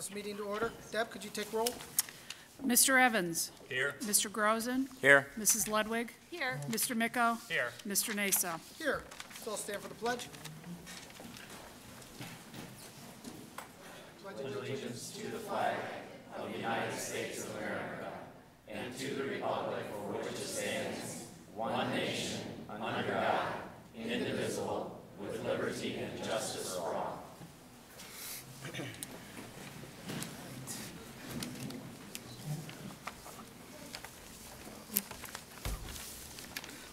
this meeting to order. Deb, could you take roll? Mr. Evans. Here. Mr. Grozen. Here. Mrs. Ludwig. Here. Mr. Micko. Here. Mr. Naso. Here. So I'll stand for the pledge.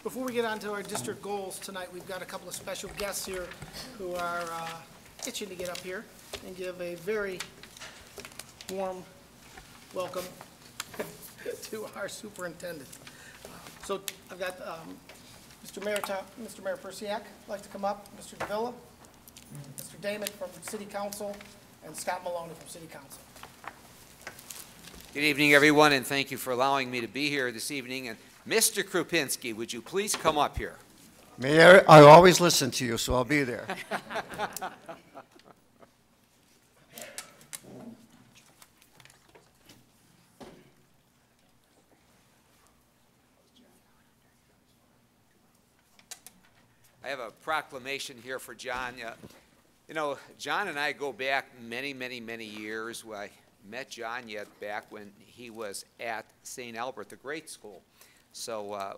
Before we get on to our district goals tonight, we've got a couple of special guests here who are itching to get up here and give a very warm welcome to our superintendent. So I've got Mr. Mayor Persiak would like to come up, Mr. Davila, Mr. Damon from City Council, and Scott Maloney from City Council. Good evening, everyone, and thank you for allowing me to be here this evening. And Mr. Krupinski, would you please come up here? Mayor, I always listen to you, so I'll be there. I have a proclamation here for John. You know, John and I go back many, many, many years. I met John yet back when he was at St. Albert the Great School. So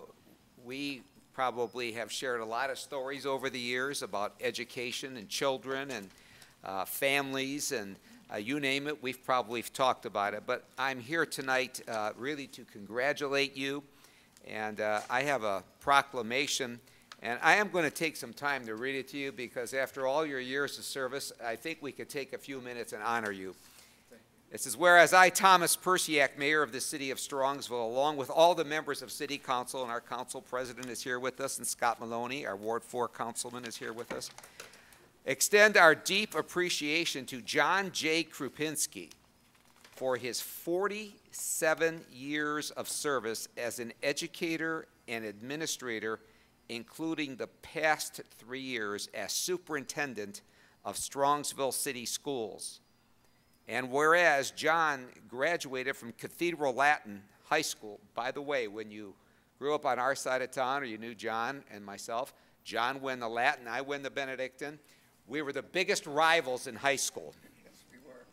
we probably have shared a lot of stories over the years about education and children and families and you name it, we've probably talked about it. But I'm here tonight really to congratulate you. And I have a proclamation. And I am going to take some time to read it to you because after all your years of service, I think we could take a few minutes and honor you. It says, whereas I, Thomas Persiak, Mayor of the City of Strongsville, along with all the members of City Council, and our Council President is here with us, and Scott Maloney, our Ward 4 Councilman, is here with us, extend our deep appreciation to John J. Krupinski for his 47 years of service as an educator and administrator, including the past 3 years as Superintendent of Strongsville City Schools. And whereas John graduated from Cathedral Latin High School, by the way, when you grew up on our side of town, or you knew John and myself, John won the Latin, I won the Benedictine. We were the biggest rivals in high school. Yes, we were.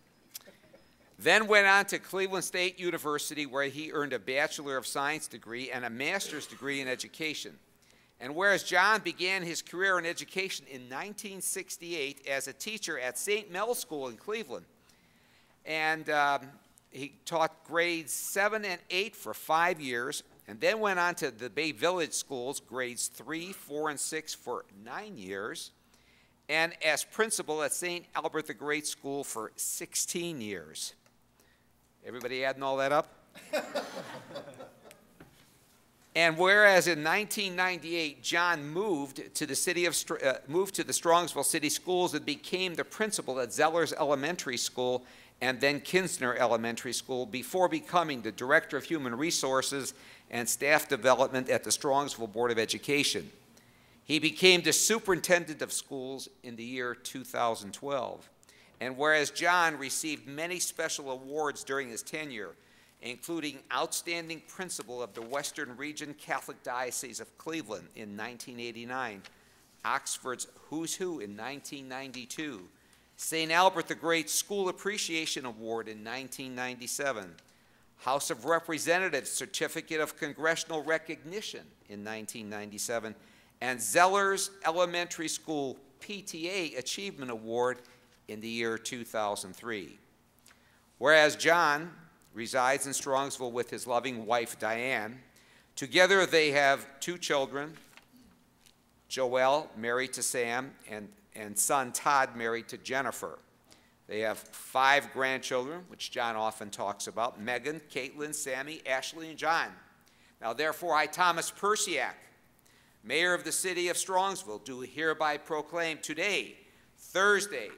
Then went on to Cleveland State University, where he earned a Bachelor of Science degree and a Master's degree in education. And whereas John began his career in education in 1968 as a teacher at St. Mel's School in Cleveland, and he taught grades 7 and 8 for 5 years, and then went on to the Bay Village Schools, grades 3, 4, and 6 for 9 years, and as principal at St. Albert the Great School for 16 years. Everybody adding all that up? And whereas in 1998, John moved to the Strongsville City Schools and became the principal at Zellers Elementary School and then Kinsner Elementary School before becoming the Director of Human Resources and Staff Development at the Strongsville Board of Education. He became the Superintendent of Schools in the year 2012. And whereas John received many special awards during his tenure, including Outstanding Principal of the Western Region Catholic Diocese of Cleveland in 1989, Oxford's Who's Who in 1992, St. Albert the Great School Appreciation Award in 1997, House of Representatives Certificate of Congressional Recognition in 1997, and Zellers Elementary School PTA Achievement Award in the year 2003. Whereas John resides in Strongsville with his loving wife, Diane. Together they have 2 children, Joelle, married to Sam, and son Todd, married to Jennifer. They have 5 grandchildren, which John often talks about, Megan, Caitlin, Sammy, Ashley, and John. Now therefore I, Thomas Persiak, Mayor of the City of Strongsville, do hereby proclaim today, Thursday,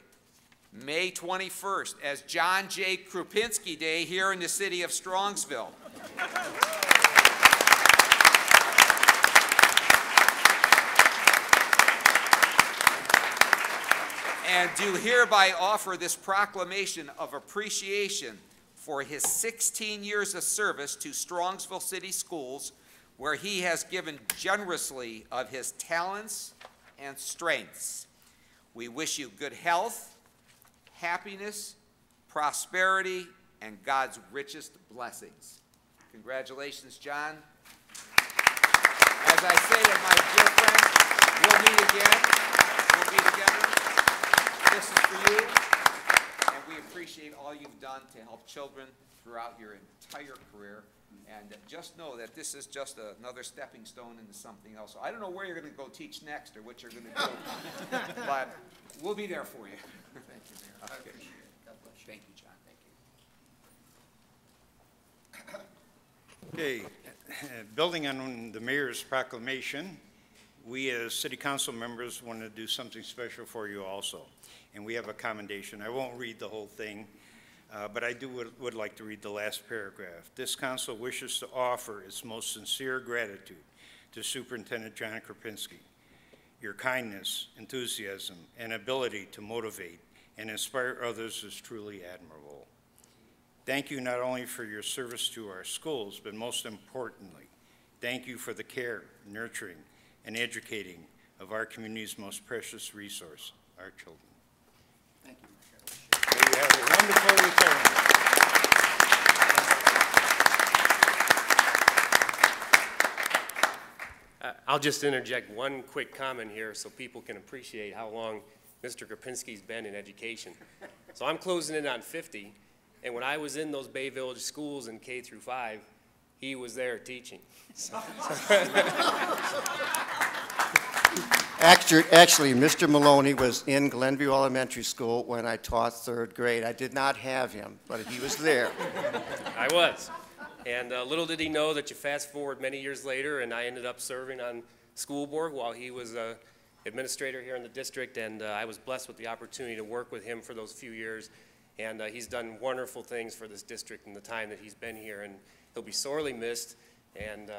May 21st, as John J. Krupinski Day here in the city of Strongsville. And do hereby offer this proclamation of appreciation for his 16 years of service to Strongsville City Schools, where he has given generously of his talents and strengths. We wish you good health, happiness, prosperity, and God's richest blessings. Congratulations, John. As I say to my dear friends, we'll meet again. We'll be together. This is for you, and we appreciate all you've done to help children throughout your entire career. And just know that this is just another stepping stone into something else. So I don't know where you're going to go teach next or what you're going to do, but we'll be there for you. Thank you, Mayor. I appreciate it. God bless you. Thank you, John. Thank you. Okay, building on the mayor's proclamation, we as city council members want to do something special for you also. And we have a commendation. I won't read the whole thing, but I would like to read the last paragraph. This council wishes to offer its most sincere gratitude to Superintendent John Krupinski. Your kindness, enthusiasm, and ability to motivate and inspire others is truly admirable. Thank you not only for your service to our schools, but most importantly, thank you for the care, nurturing, and educating of our community's most precious resource, our children. Thank you. May you have a wonderful retirement. I'll just interject one quick comment here so people can appreciate how long Mr. Krupinski's been in education. So I'm closing in on 50, and when I was in those Bay Village schools in K through 5, he was there teaching. Actually, Mr. Maloney was in Glenview Elementary School when I taught 3rd grade. I did not have him, but he was there. I was. And little did he know that you fast forward many years later, and I ended up serving on school board while he was administrator here in the district, and I was blessed with the opportunity to work with him for those few years. And he's done wonderful things for this district in the time that he's been here, and he'll be sorely missed. And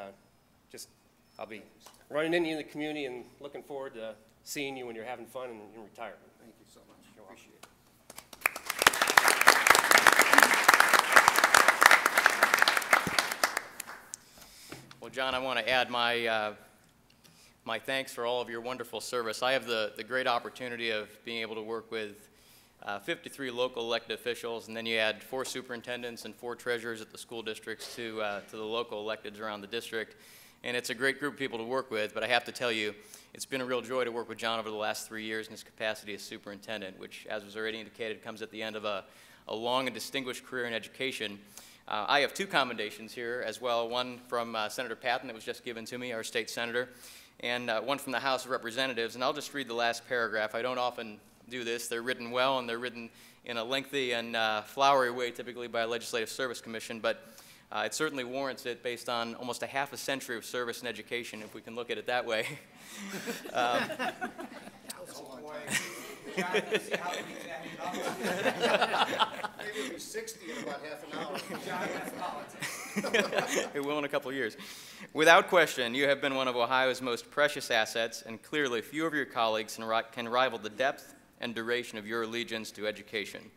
I'll be running into you in the community and looking forward to seeing you when you're having fun in retirement. Thank you so much. Appreciate it. Well, John, I want to add my thanks for all of your wonderful service. I have the great opportunity of being able to work with 53 local elected officials, and then you add 4 superintendents and 4 treasurers at the school districts to the local electeds around the district. And it's a great group of people to work with, but I have to tell you, it's been a real joy to work with John over the last 3 years in his capacity as superintendent, which, as was already indicated, comes at the end of a long and distinguished career in education. I have 2 commendations here as well, one from Senator Patton that was just given to me, our state senator, and one from the House of Representatives. And I'll just read the last paragraph. I don't often do this. They're written well, and they're written in a lengthy and flowery way, typically by a Legislative Service Commission, but it certainly warrants it based on almost a half a century of service in education, if we can look at it that way. Maybe it'll be 60 in about half an hour. It will in a couple of years. Without question, you have been one of Ohio's most precious assets, and clearly few of your colleagues can rival the depth and duration of your allegiance to education.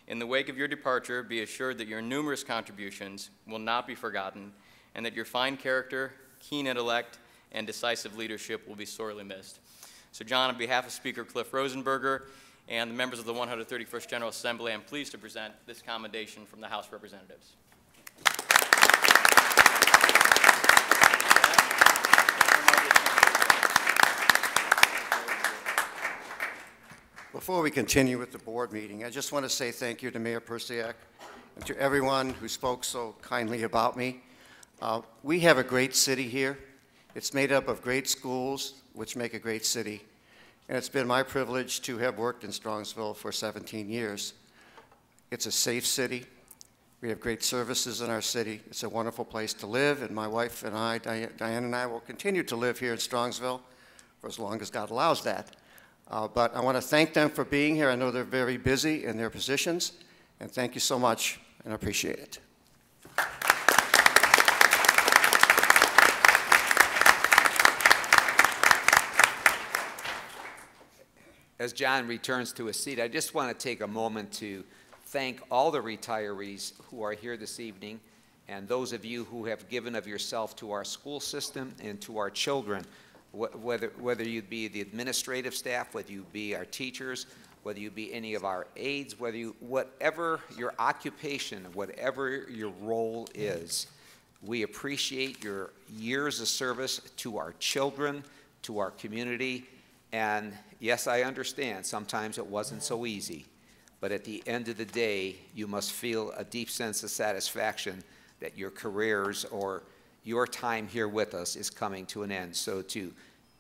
In the wake of your departure, be assured that your numerous contributions will not be forgotten, and that your fine character, keen intellect, and decisive leadership will be sorely missed. So, John, on behalf of Speaker Cliff Rosenberger and the members of the 131st General Assembly, I'm pleased to present this commendation from the House of Representatives. Before we continue with the board meeting, I just want to say thank you to Mayor Persiak and to everyone who spoke so kindly about me. We have a great city here. It's made up of great schools, which make a great city. And it's been my privilege to have worked in Strongsville for 17 years. It's a safe city. We have great services in our city. It's a wonderful place to live, and my wife and I, Diane and I, will continue to live here in Strongsville for as long as God allows that. But I want to thank them for being here. I know they're very busy in their positions, and thank you so much, and I appreciate it. as John returns to his seat, I just want to take a moment to thank all the retirees who are here this evening and those of you who have given of yourself to our school system and to our children, whether you be the administrative staff, whether you be our teachers, whether you be any of our aides, whatever your occupation, whatever your role is, we appreciate your years of service to our children, to our community, and yes, I understand sometimes it wasn't so easy, but at the end of the day, you must feel a deep sense of satisfaction that your careers or your time here with us is coming to an end. So to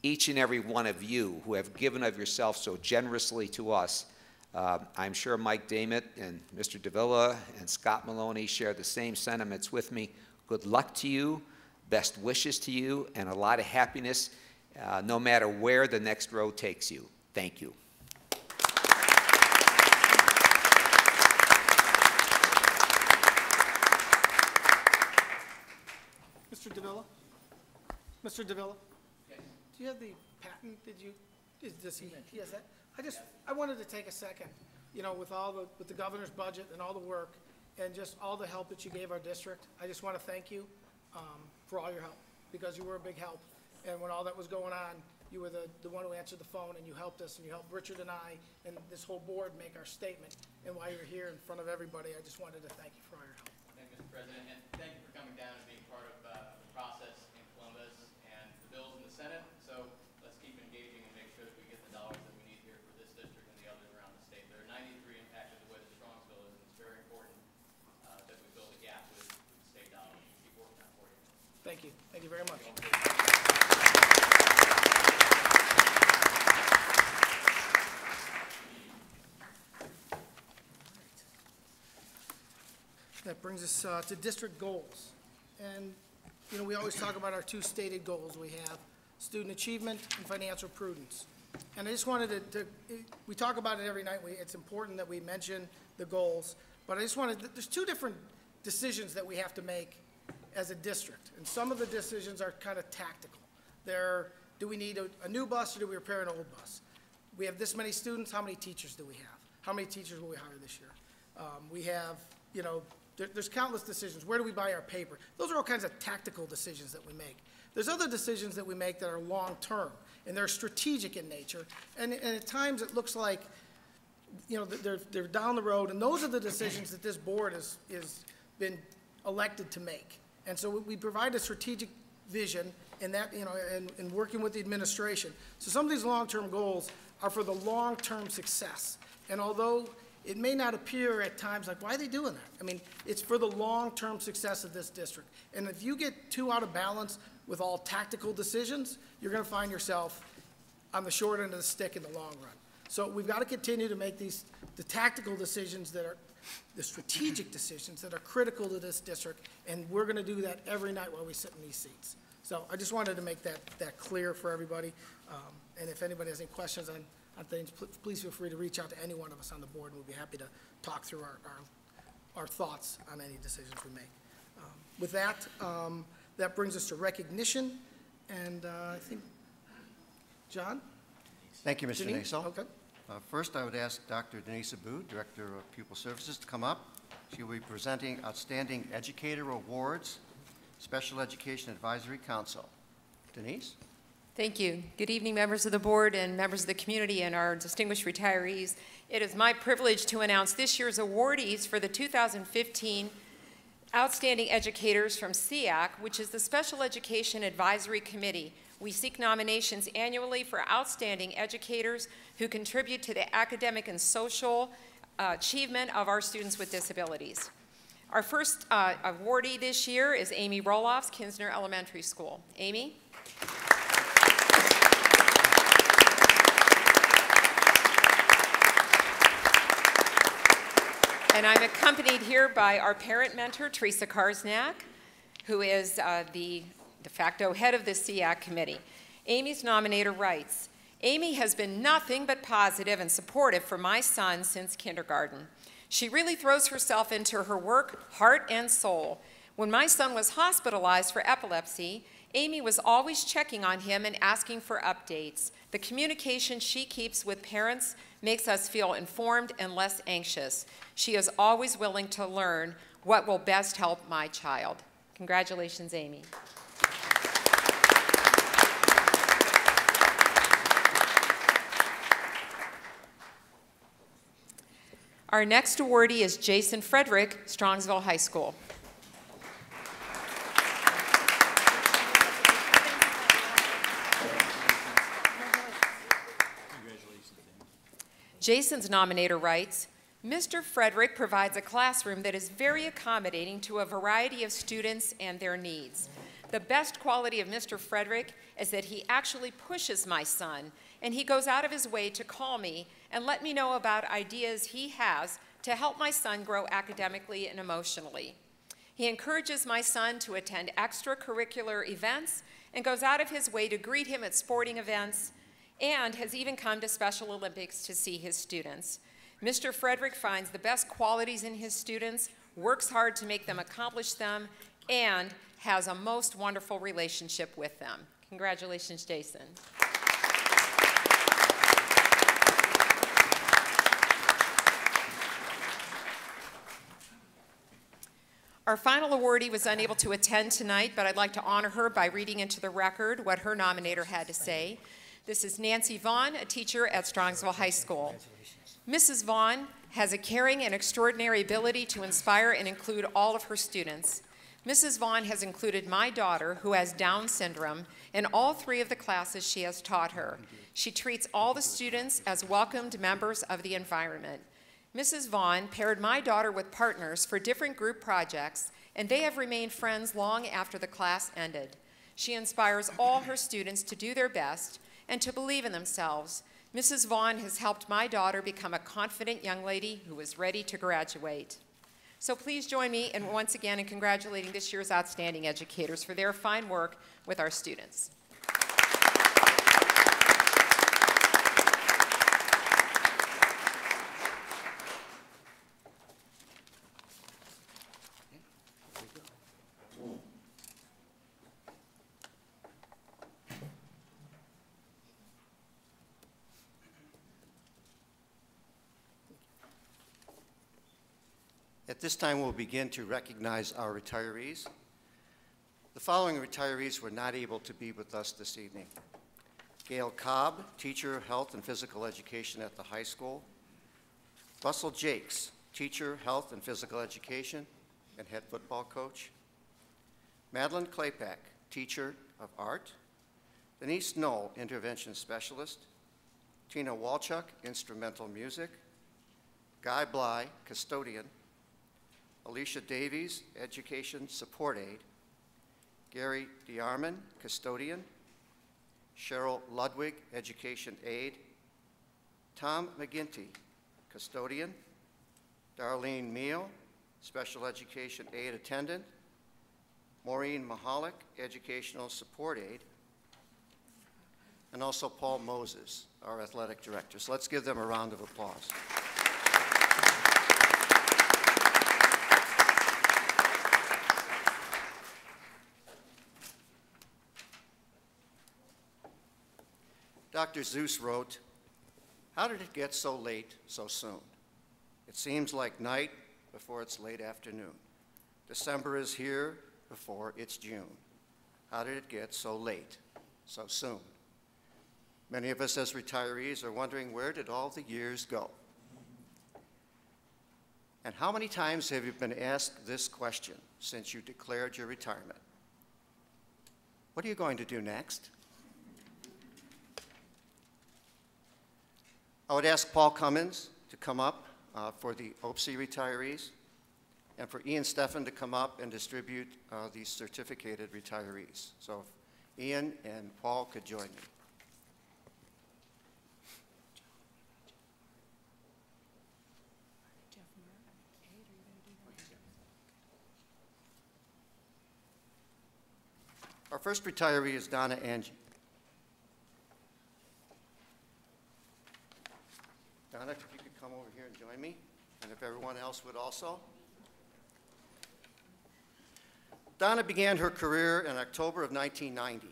each and every one of you who have given of yourself so generously to us, I'm sure Mike Damett and Mr. Davila and Scott Maloney share the same sentiments with me. Good luck to you, best wishes to you, and a lot of happiness no matter where the next road takes you. Thank you. Mr. Davila? Mr. Davila? Yes. Do you have the patent? Does he has that? I wanted to take a second, you know, with the governor's budget and all the work and just all the help that you gave our district. I just want to thank you for all your help, because you were a big help. And when all that was going on, you were the one who answered the phone, and you helped us, and you helped Richard and I and this whole board make our statement. And while you're here in front of everybody, I just wanted to thank you for all your help. Thank you, Mr. President, and thank you for coming down and being part of the process in Columbus and the bills in the Senate. So let's keep engaging and make sure that we get the dollars that we need here for this district and the others around the state. There are 93 impacted the way that Strongsville is, and it's very important that we fill the gap with state dollars. Keep working on it for you. Thank you. Thank you very much. That brings us to district goals. And, you know, we always talk about our two stated goals. We have student achievement and financial prudence. And I just wanted we talk about it every night. It's important that we mention the goals. But I just there's two different decisions that we have to make as a district. And some of the decisions are kind of tactical. Do we need a new bus, or do we repair an old bus? We have this many students, how many teachers do we have? How many teachers will we hire this year? We have, you know, there's countless decisions. Where do we buy our paper? Those are all kinds of tactical decisions that we make. There's other decisions that we make that are long-term, and they're strategic in nature. And at times it looks like, you know, they're down the road, and those are the decisions that this board has been elected to make. And so we provide a strategic vision in that, you know, and working with the administration. So some of these long-term goals are for the long-term success. And although it may not appear at times like, why are they doing that? I mean, it's for the long-term success of this district. And if you get too out of balance with all tactical decisions, you're going to find yourself on the short end of the stick in the long run. So we've got to continue to make the tactical decisions that are the strategic decisions that are critical to this district, and we're going to do that every night while we sit in these seats. So I just wanted to make that clear for everybody. And if anybody has any questions on things, please feel free to reach out to any one of us on the board, and we'll be happy to talk through our thoughts on any decisions we make. With that, that brings us to recognition, and I think, John? Thank you, Mr. Denise? Naso. Okay. First, I would ask Dr. Denise Abboud, Director of Pupil Services, to come up. She will be presenting Outstanding Educator Awards, Special Education Advisory Council. Denise? Thank you. Good evening, members of the board and members of the community and our distinguished retirees. It is my privilege to announce this year's awardees for the 2015 Outstanding Educators from SEAC, which is the Special Education Advisory Committee. We seek nominations annually for outstanding educators who contribute to the academic and social achievement of our students with disabilities. Our first awardee this year is Amy Roloffs, Kinsner Elementary School. Amy? And I'm accompanied here by our parent mentor, Teresa Karsnak, who is the de facto head of the SEAC committee. Amy's nominator writes, Amy has been nothing but positive and supportive for my son since kindergarten. She really throws herself into her work, heart and soul. When my son was hospitalized for epilepsy, Amy was always checking on him and asking for updates. The communication she keeps with parents makes us feel informed and less anxious. She is always willing to learn what will best help my child. Congratulations, Amy. Our next awardee is Jason Frederick, Strongsville High School. Jason's nominator writes, Mr. Frederick provides a classroom that is very accommodating to a variety of students and their needs. The best quality of Mr. Frederick is that he actually pushes my son, and he goes out of his way to call me and let me know about ideas he has to help my son grow academically and emotionally. He encourages my son to attend extracurricular events and goes out of his way to greet him at sporting events, and has even come to Special Olympics to see his students. Mr. Frederick finds the best qualities in his students, works hard to make them accomplish them, and has a most wonderful relationship with them. Congratulations, Jason. Our final awardee was unable to attend tonight, but I'd like to honor her by reading into the record what her nominator had to say. This is Nancy Vaughn, a teacher at Strongsville High School. Mrs. Vaughn has a caring and extraordinary ability to inspire and include all of her students. Mrs. Vaughn has included my daughter, who has Down syndrome, in all 3 of the classes she has taught her. She treats all the students as welcomed members of the environment. Mrs. Vaughn paired my daughter with partners for different group projects, and they have remained friends long after the class ended. She inspires all her students to do their best and to believe in themselves. Mrs. Vaughn has helped my daughter become a confident young lady who is ready to graduate. So please join me once again in congratulating this year's outstanding educators for their fine work with our students. At this time, we'll begin to recognize our retirees. The following retirees were not able to be with us this evening. Gail Cobb, teacher of health and physical education at the high school. Russell Jakes, teacher, health and physical education and head football coach. Madeline Claypack, teacher of art. Denise Knoll, intervention specialist. Tina Walchuk, instrumental music. Guy Bly, custodian. Alicia Davies, education support aide. Gary DeArmond, custodian. Cheryl Ludwig, education aide. Tom McGinty, custodian. Darlene Meal, special education aide attendant. Maureen Mahalik, educational support aide. And also Paul Moses, our athletic director. So let's give them a round of applause. Dr. Zeus wrote, "How did it get so late so soon? It seems like night before it's late afternoon. December is here before it's June. How did it get so late so soon?" Many of us as retirees are wondering, where did all the years go? And how many times have you been asked this question since you declared your retirement? What are you going to do next? I would ask Paul Cummins to come up for the OPSI retirees, and for Ian Steffen to come up and distribute these certificated retirees. So if Ian and Paul could join me. Our first retiree is Donna Angie. Donna, if you could come over here and join me, and if everyone else would also. Donna began her career in October of 1990.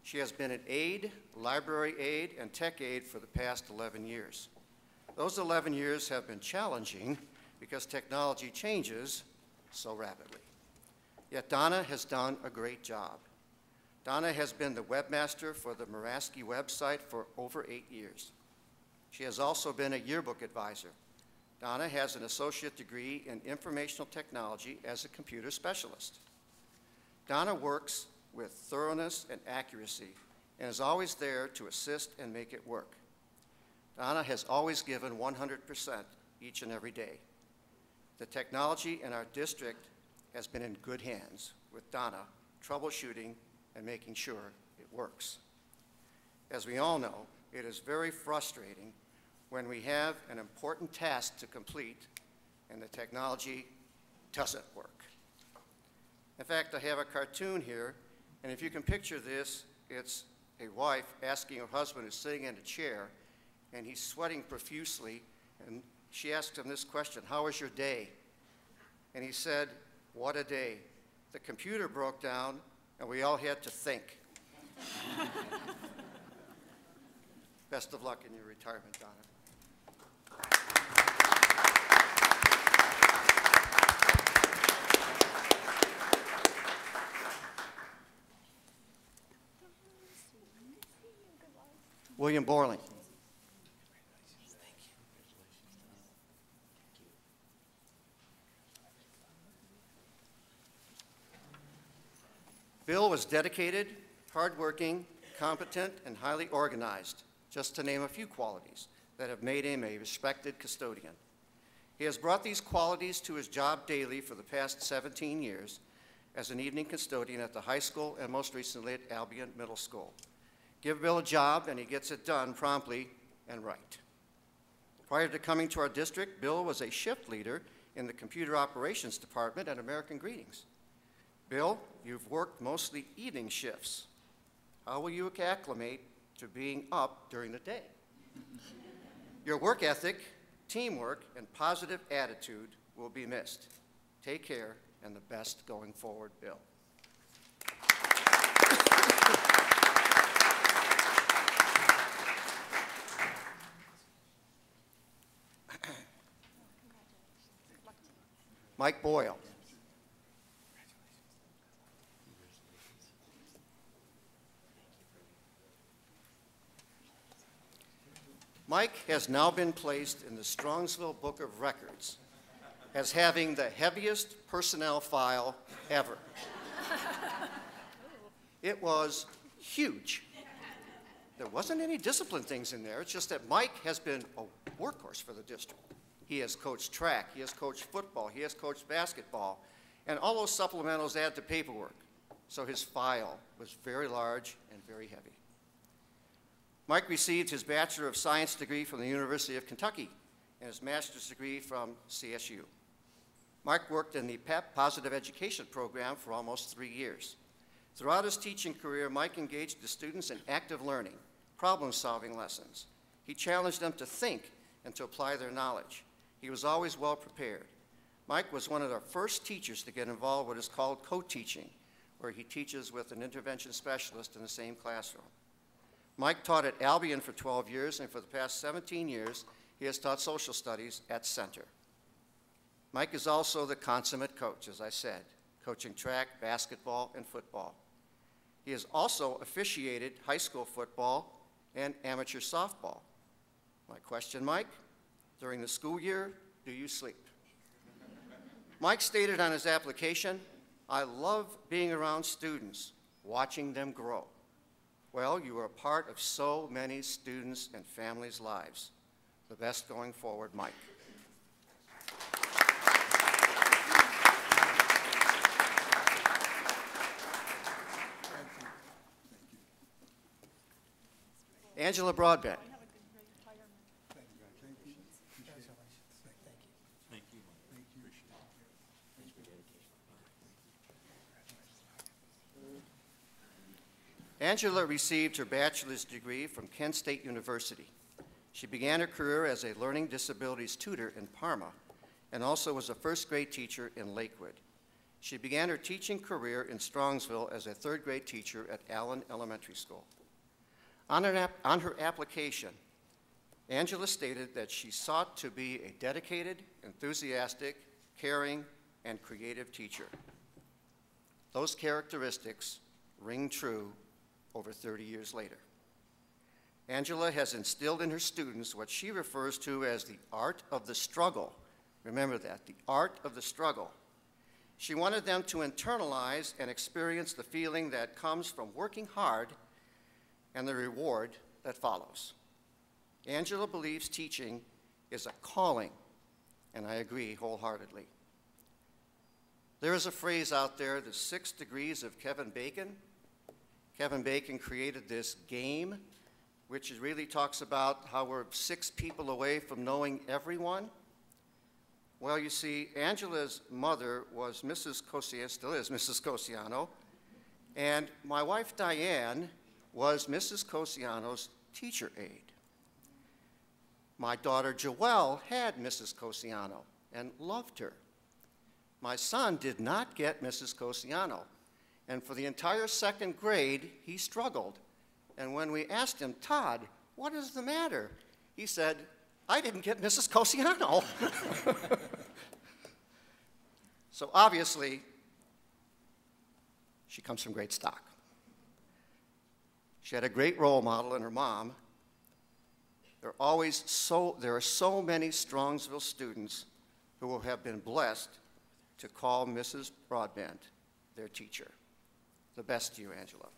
She has been an aide, library aide, and tech aide for the past 11 years. Those 11 years have been challenging because technology changes so rapidly. Yet Donna has done a great job. Donna has been the webmaster for the Muraski website for over 8 years. She has also been a yearbook advisor. Donna has an associate degree in informational technology as a computer specialist. Donna works with thoroughness and accuracy and is always there to assist and make it work. Donna has always given 100% each and every day. The technology in our district has been in good hands with Donna troubleshooting and making sure it works. As we all know, it is very frustrating when we have an important task to complete and the technology doesn't work. In fact, I have a cartoon here, and if you can picture this, it's a wife asking her husband who's sitting in a chair, and he's sweating profusely, and she asked him this question, "How was your day?" And he said, "What a day. The computer broke down, and we all had to think." Best of luck in your retirement, Donna. William Borling. Bill was dedicated, hardworking, competent, and highly organized, just to name a few qualities that have made him a respected custodian. He has brought these qualities to his job daily for the past 17 years as an evening custodian at the high school and most recently at Albion Middle School. Give Bill a job and he gets it done promptly and right. Prior to coming to our district, Bill was a shift leader in the computer operations department at American Greetings. Bill, you've worked mostly evening shifts. How will you acclimate to being up during the day? Your work ethic, teamwork, and positive attitude will be missed. Take care and the best going forward, Bill. Mike Boyle. Mike has now been placed in the Strongsville Book of Records as having the heaviest personnel file ever. It was huge. There wasn't any discipline things in there. It's just that Mike has been a workhorse for the district. He has coached track, he has coached football, he has coached basketball, and all those supplementals add to paperwork. So his file was very large and very heavy. Mike received his Bachelor of Science degree from the University of Kentucky and his master's degree from CSU. Mike worked in the PEP Positive Education program for almost 3 years. Throughout his teaching career, Mike engaged the students in active learning, problem-solving lessons. He challenged them to think and to apply their knowledge. He was always well prepared. Mike was one of our first teachers to get involved with what is called co-teaching, where he teaches with an intervention specialist in the same classroom. Mike taught at Albion for 12 years, and for the past 17 years, he has taught social studies at Center. Mike is also the consummate coach, as I said, coaching track, basketball, and football. He has also officiated high school football and amateur softball. My question, Mike, during the school year, do you sleep? Mike stated on his application, "I love being around students, watching them grow." Well, you are a part of so many students' and families' lives. The best going forward, Mike. Angela Broadbent. Angela received her bachelor's degree from Kent State University. She began her career as a learning disabilities tutor in Parma and also was a first grade teacher in Lakewood. She began her teaching career in Strongsville as a third-grade teacher at Allen Elementary School. On her application, Angela stated that she sought to be a dedicated, enthusiastic, caring, and creative teacher. Those characteristics ring true over 30 years later. Angela has instilled in her students what she refers to as the art of the struggle. Remember that, the art of the struggle. She wanted them to internalize and experience the feeling that comes from working hard and the reward that follows. Angela believes teaching is a calling, and I agree wholeheartedly. There is a phrase out there, the 6 degrees of Kevin Bacon. Kevin Bacon created this game, which really talks about how we're 6 people away from knowing everyone. Well, you see, Angela's mother was Mrs. Cosiano, still is Mrs. Cosiano, and my wife Diane was Mrs. Cosiano's teacher aide. My daughter Joelle had Mrs. Cosiano and loved her. My son did not get Mrs. Cosiano, and for the entire 2nd grade, he struggled. And when we asked him, Todd, what is the matter? He said, I didn't get Mrs. Cosiano. So obviously, she comes from great stock. She had a great role model in her mom. There are so many Strongsville students who have been blessed to call Mrs. Broadbent their teacher. The best to you, Angela.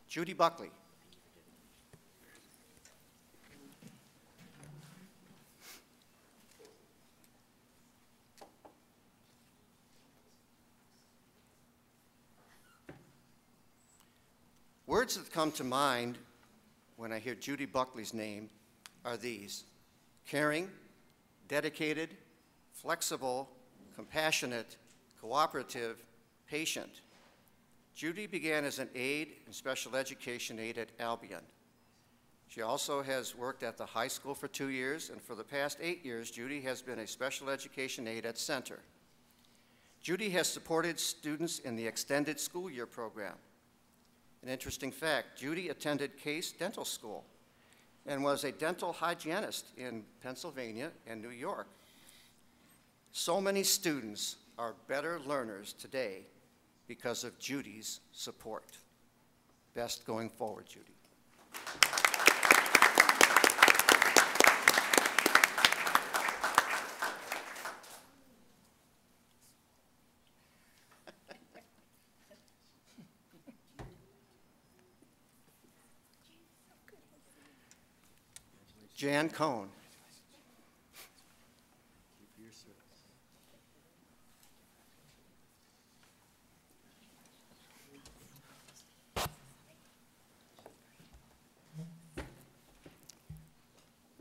Judy Buckley. Words that come to mind when I hear Judy Buckley's name are these: caring, dedicated, flexible, compassionate, cooperative, patient. Judy began as an aide and special education aide at Albion. She also has worked at the high school for 2 years, and for the past 8 years, Judy has been a special education aide at Center. Judy has supported students in the extended school year program. An interesting fact, Judy attended Case Dental School and was a dental hygienist in Pennsylvania and New York. So many students are better learners today because of Judy's support. Best going forward, Judy. Jan Cohn.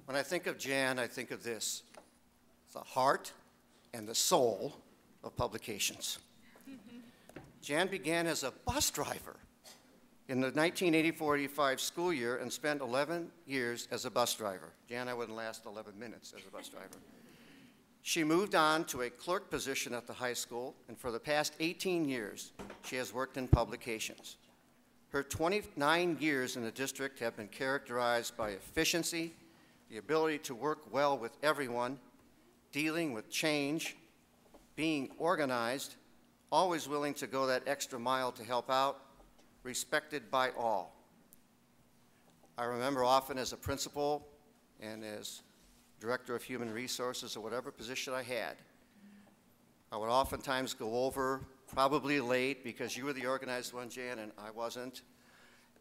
When I think of Jan, I think of this: the heart and the soul of publications. Jan began as a bus driver in the 1984-85 school year and spent 11 years as a bus driver. Jan, I wouldn't last 11 minutes as a bus driver. She moved on to a clerk position at the high school, and for the past 18 years, she has worked in publications. Her 29 years in the district have been characterized by efficiency, the ability to work well with everyone, dealing with change, being organized, always willing to go that extra mile to help out, respected by all. I remember often as a principal and as director of human resources or whatever position I had, I would oftentimes go over, probably late because you were the organized one, Jan, and I wasn't,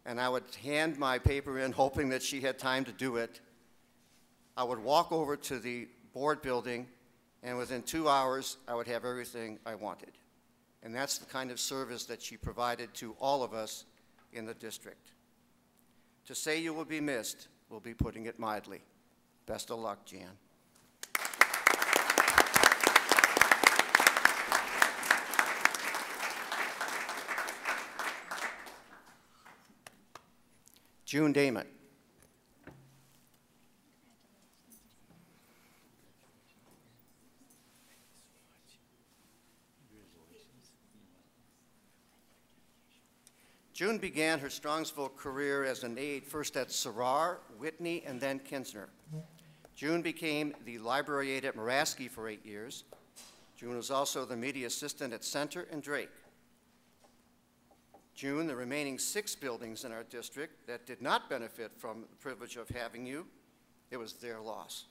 and I would hand my paper in hoping that she had time to do it. I would walk over to the board building, and within 2 hours, I would have everything I wanted. And that's the kind of service that she provided to all of us in the district. To say you will be missed will be putting it mildly. Best of luck, Jan. June Damon. June began her Strongsville career as an aide, first at Sarrar, Whitney, and then Kinsner. June became the library aide at Muraski for 8 years. June was also the media assistant at Center and Drake. June, the remaining 6 buildings in our district that did not benefit from the privilege of having you, it was their loss.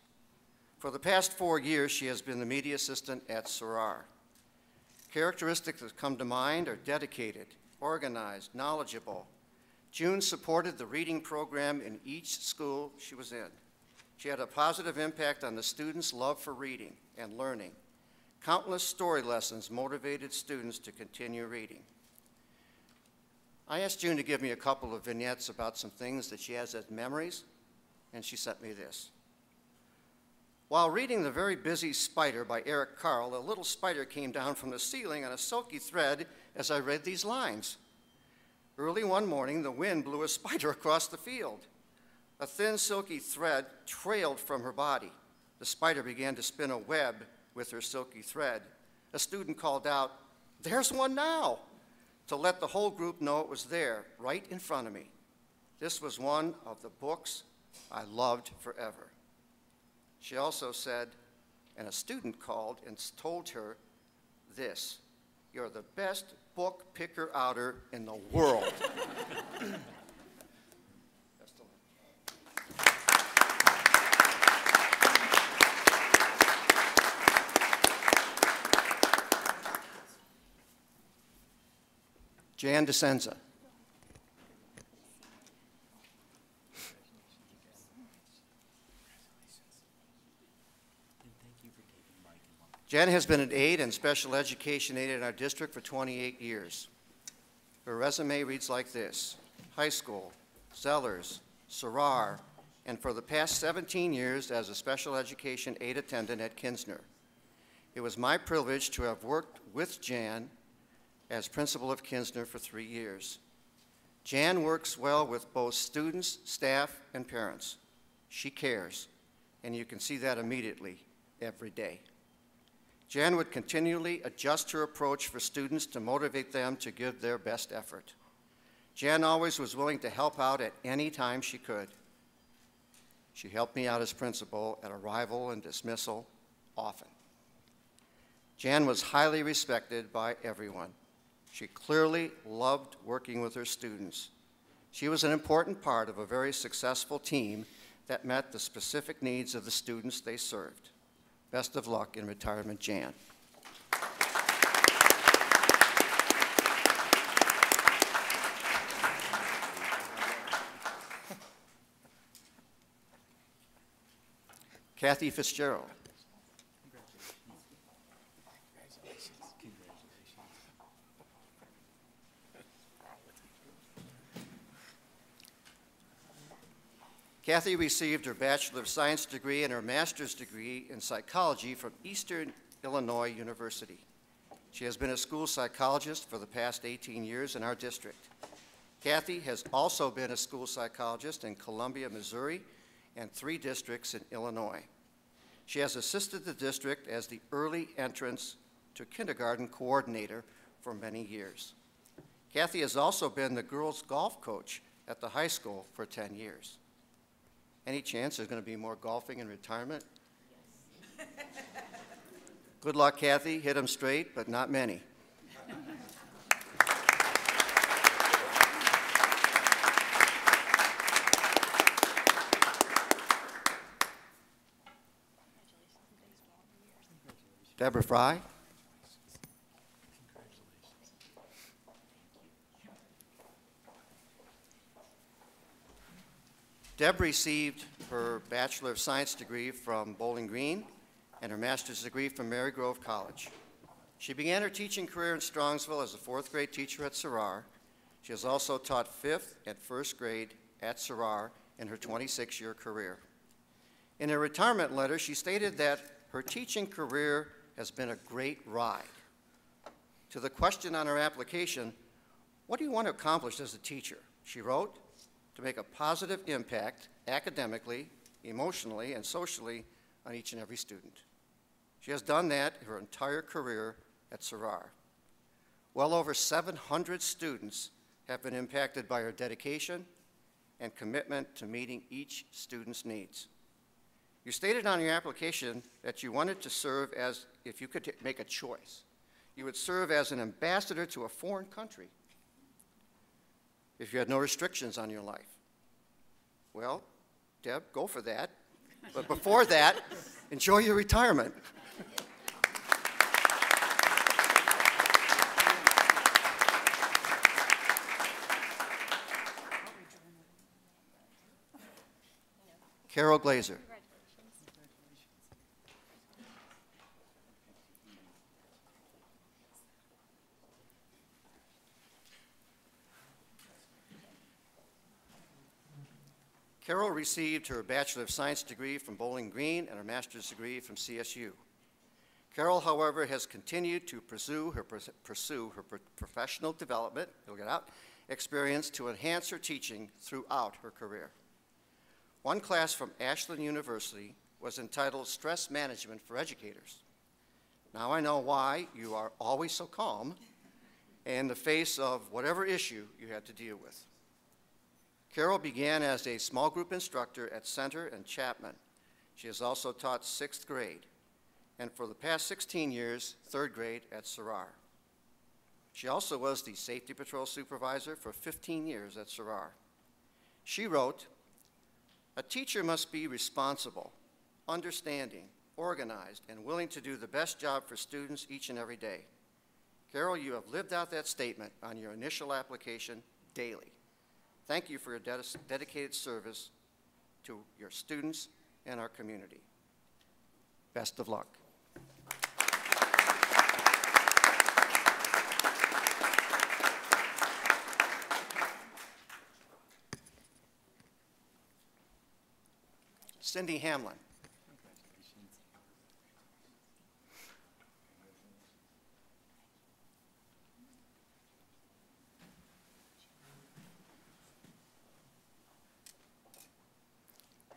For the past 4 years, she has been the media assistant at Sarrar. Characteristics that come to mind are dedicated, organized, knowledgeable. June supported the reading program in each school she was in. She had a positive impact on the students' love for reading and learning. Countless story lessons motivated students to continue reading. I asked June to give me a couple of vignettes about some things that she has as memories, and she sent me this. While reading The Very Busy Spider by Eric Carle, a little spider came down from the ceiling on a silky thread as I read these lines. Early one morning, the wind blew a spider across the field. A thin, silky thread trailed from her body. The spider began to spin a web with her silky thread. A student called out, "There's one now," to let the whole group know it was there, right in front of me. This was one of the books I loved forever. She also said, and a student called and told her this, "You're the best book picker-outer in the world." Jan DeSenza. Jan has been an aide and special education aide in our district for 28 years. Her resume reads like this: high school, Zellers, Sarrar, and for the past 17 years as a special education aide attendant at Kinsner. It was my privilege to have worked with Jan as principal of Kinsner for 3 years. Jan works well with both students, staff, and parents. She cares, and you can see that immediately every day. Jan would continually adjust her approach for students to motivate them to give their best effort. Jan always was willing to help out at any time she could. She helped me out as principal at arrival and dismissal often. Jan was highly respected by everyone. She clearly loved working with her students. She was an important part of a very successful team that met the specific needs of the students they served. Best of luck in retirement, Jan. Kathy Fitzgerald. Kathy received her Bachelor of Science degree and her Master's degree in psychology from Eastern Illinois University. She has been a school psychologist for the past 18 years in our district. Kathy has also been a school psychologist in Columbia, Missouri, and 3 districts in Illinois. She has assisted the district as the early entrance to kindergarten coordinator for many years. Kathy has also been the girls' golf coach at the high school for 10 years. Any chance there's going to be more golfing in retirement? Yes. Good luck, Kathy. Hit them straight, but not many. Deborah Fry. Deb received her Bachelor of Science degree from Bowling Green and her Master's degree from Mary Grove College. She began her teaching career in Strongsville as a 4th grade teacher at Sarrar. She has also taught 5th and 1st grade at Sarrar in her 26-year career. In her retirement letter, she stated that her teaching career has been a great ride. To the question on her application, "What do you want to accomplish as a teacher?" she wrote, to make a positive impact academically, emotionally, and socially on each and every student. She has done that her entire career at Sarar. Well over 700 students have been impacted by her dedication and commitment to meeting each student's needs. You stated on your application that you wanted to serve as, if you could make a choice, you would serve as an ambassador to a foreign country if you had no restrictions on your life. Well, Deb, go for that. But before that, enjoy your retirement. Carol Glazer. Carol received her Bachelor of Science degree from Bowling Green and her Master's degree from CSU. Carol, however, has continued to pursue her professional development, experience to enhance her teaching throughout her career. One class from Ashland University was entitled Stress Management for Educators. Now I know why you are always so calm in the face of whatever issue you had to deal with. Carol began as a small group instructor at Center and Chapman. She has also taught 6th grade, and for the past 16 years, 3rd grade at Sarar. She also was the Safety Patrol Supervisor for 15 years at Sarar. She wrote, "A teacher must be responsible, understanding, organized, and willing to do the best job for students each and every day. Carol, you have lived out that statement on your initial application daily. Thank you for your dedicated service to your students and our community. Best of luck." Cindy Hamlin.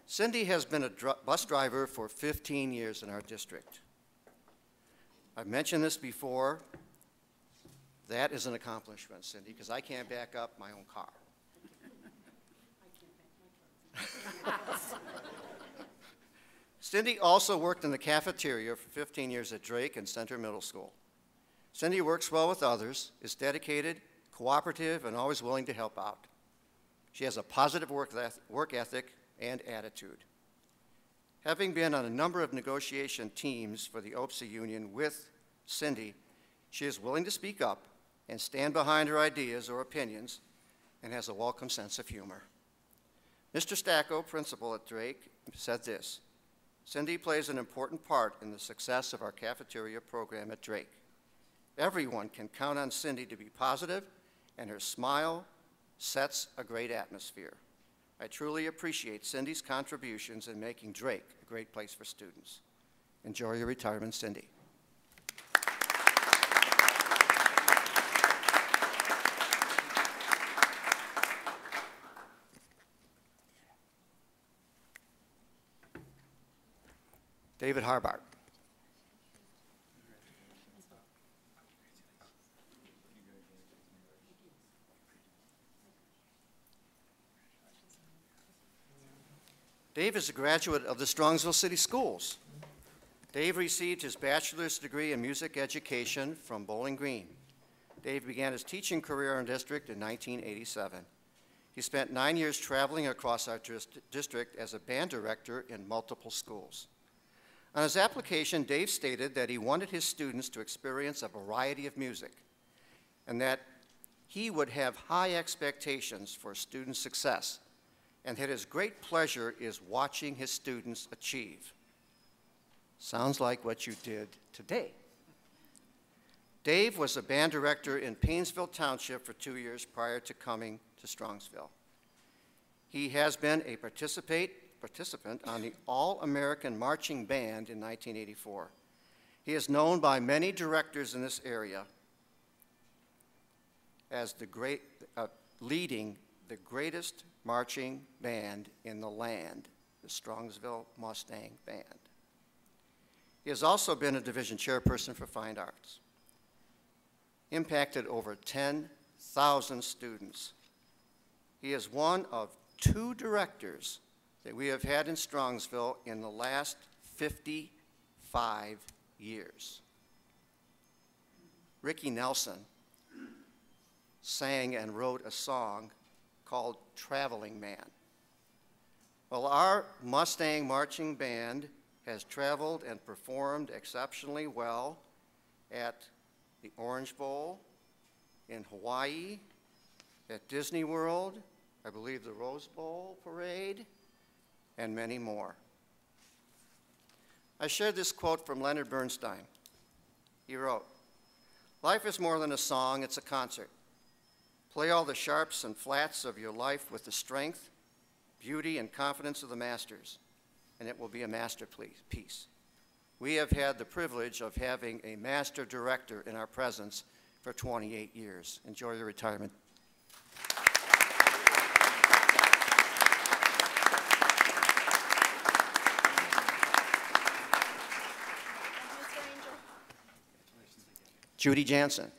Cindy has been a bus driver for 15 years in our district. I've mentioned this before. That is an accomplishment, Cindy, because I can't back up my own car. Cindy also worked in the cafeteria for 15 years at Drake and Center Middle School. Cindy works well with others, is dedicated, cooperative, and always willing to help out. She has a positive work ethic and attitude. Having been on a number of negotiation teams for the OPSA union with Cindy, she is willing to speak up and stand behind her ideas or opinions and has a welcome sense of humor. Mr. Stacco, principal at Drake, said this: "Cindy plays an important part in the success of our cafeteria program at Drake. Everyone can count on Cindy to be positive, and her smile sets a great atmosphere. I truly appreciate Cindy's contributions in making Drake a great place for students." Enjoy your retirement, Cindy. David Harbart. Dave is a graduate of the Strongsville City Schools. Dave received his bachelor's degree in music education from Bowling Green. Dave began his teaching career in district in 1987. He spent 9 years traveling across our district as a band director in multiple schools. On his application, Dave stated that he wanted his students to experience a variety of music and that he would have high expectations for student success, and that his great pleasure is watching his students achieve. Sounds like what you did today. Dave was a band director in Paynesville Township for 2 years prior to coming to Strongsville. He has been a participant on the All-American Marching Band in 1984. He is known by many directors in this area as leading the greatest marching band in the land, the Strongsville Mustang Band. He has also been a division chairperson for Fine Arts, impacted over 10,000 students. He is one of 2 directors that we have had in Strongsville in the last 55 years. Ricky Nelson sang and wrote a song called Traveling Man. Well, our Mustang Marching Band has traveled and performed exceptionally well at the Orange Bowl, in Hawaii, at Disney World, I believe the Rose Bowl Parade, and many more. I shared this quote from Leonard Bernstein. He wrote, "Life is more than a song, it's a concert. Play all the sharps and flats of your life with the strength, beauty, and confidence of the masters, and it will be a masterpiece." We have had the privilege of having a master director in our presence for 28 years. Enjoy your retirement. Judy Jansen.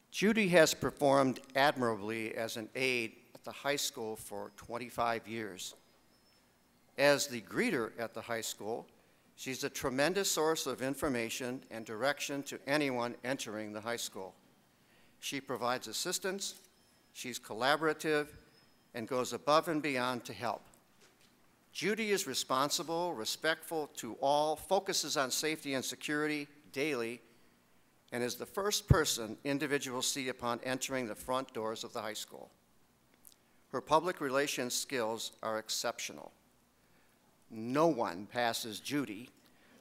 Judy has performed admirably as an aide at the high school for 25 years. As the greeter at the high school, she's a tremendous source of information and direction to anyone entering the high school. She provides assistance, she's collaborative, and goes above and beyond to help. Judy is responsible, respectful to all, focuses on safety and security daily, and is the first person individuals see upon entering the front doors of the high school. Her public relations skills are exceptional. No one passes Judy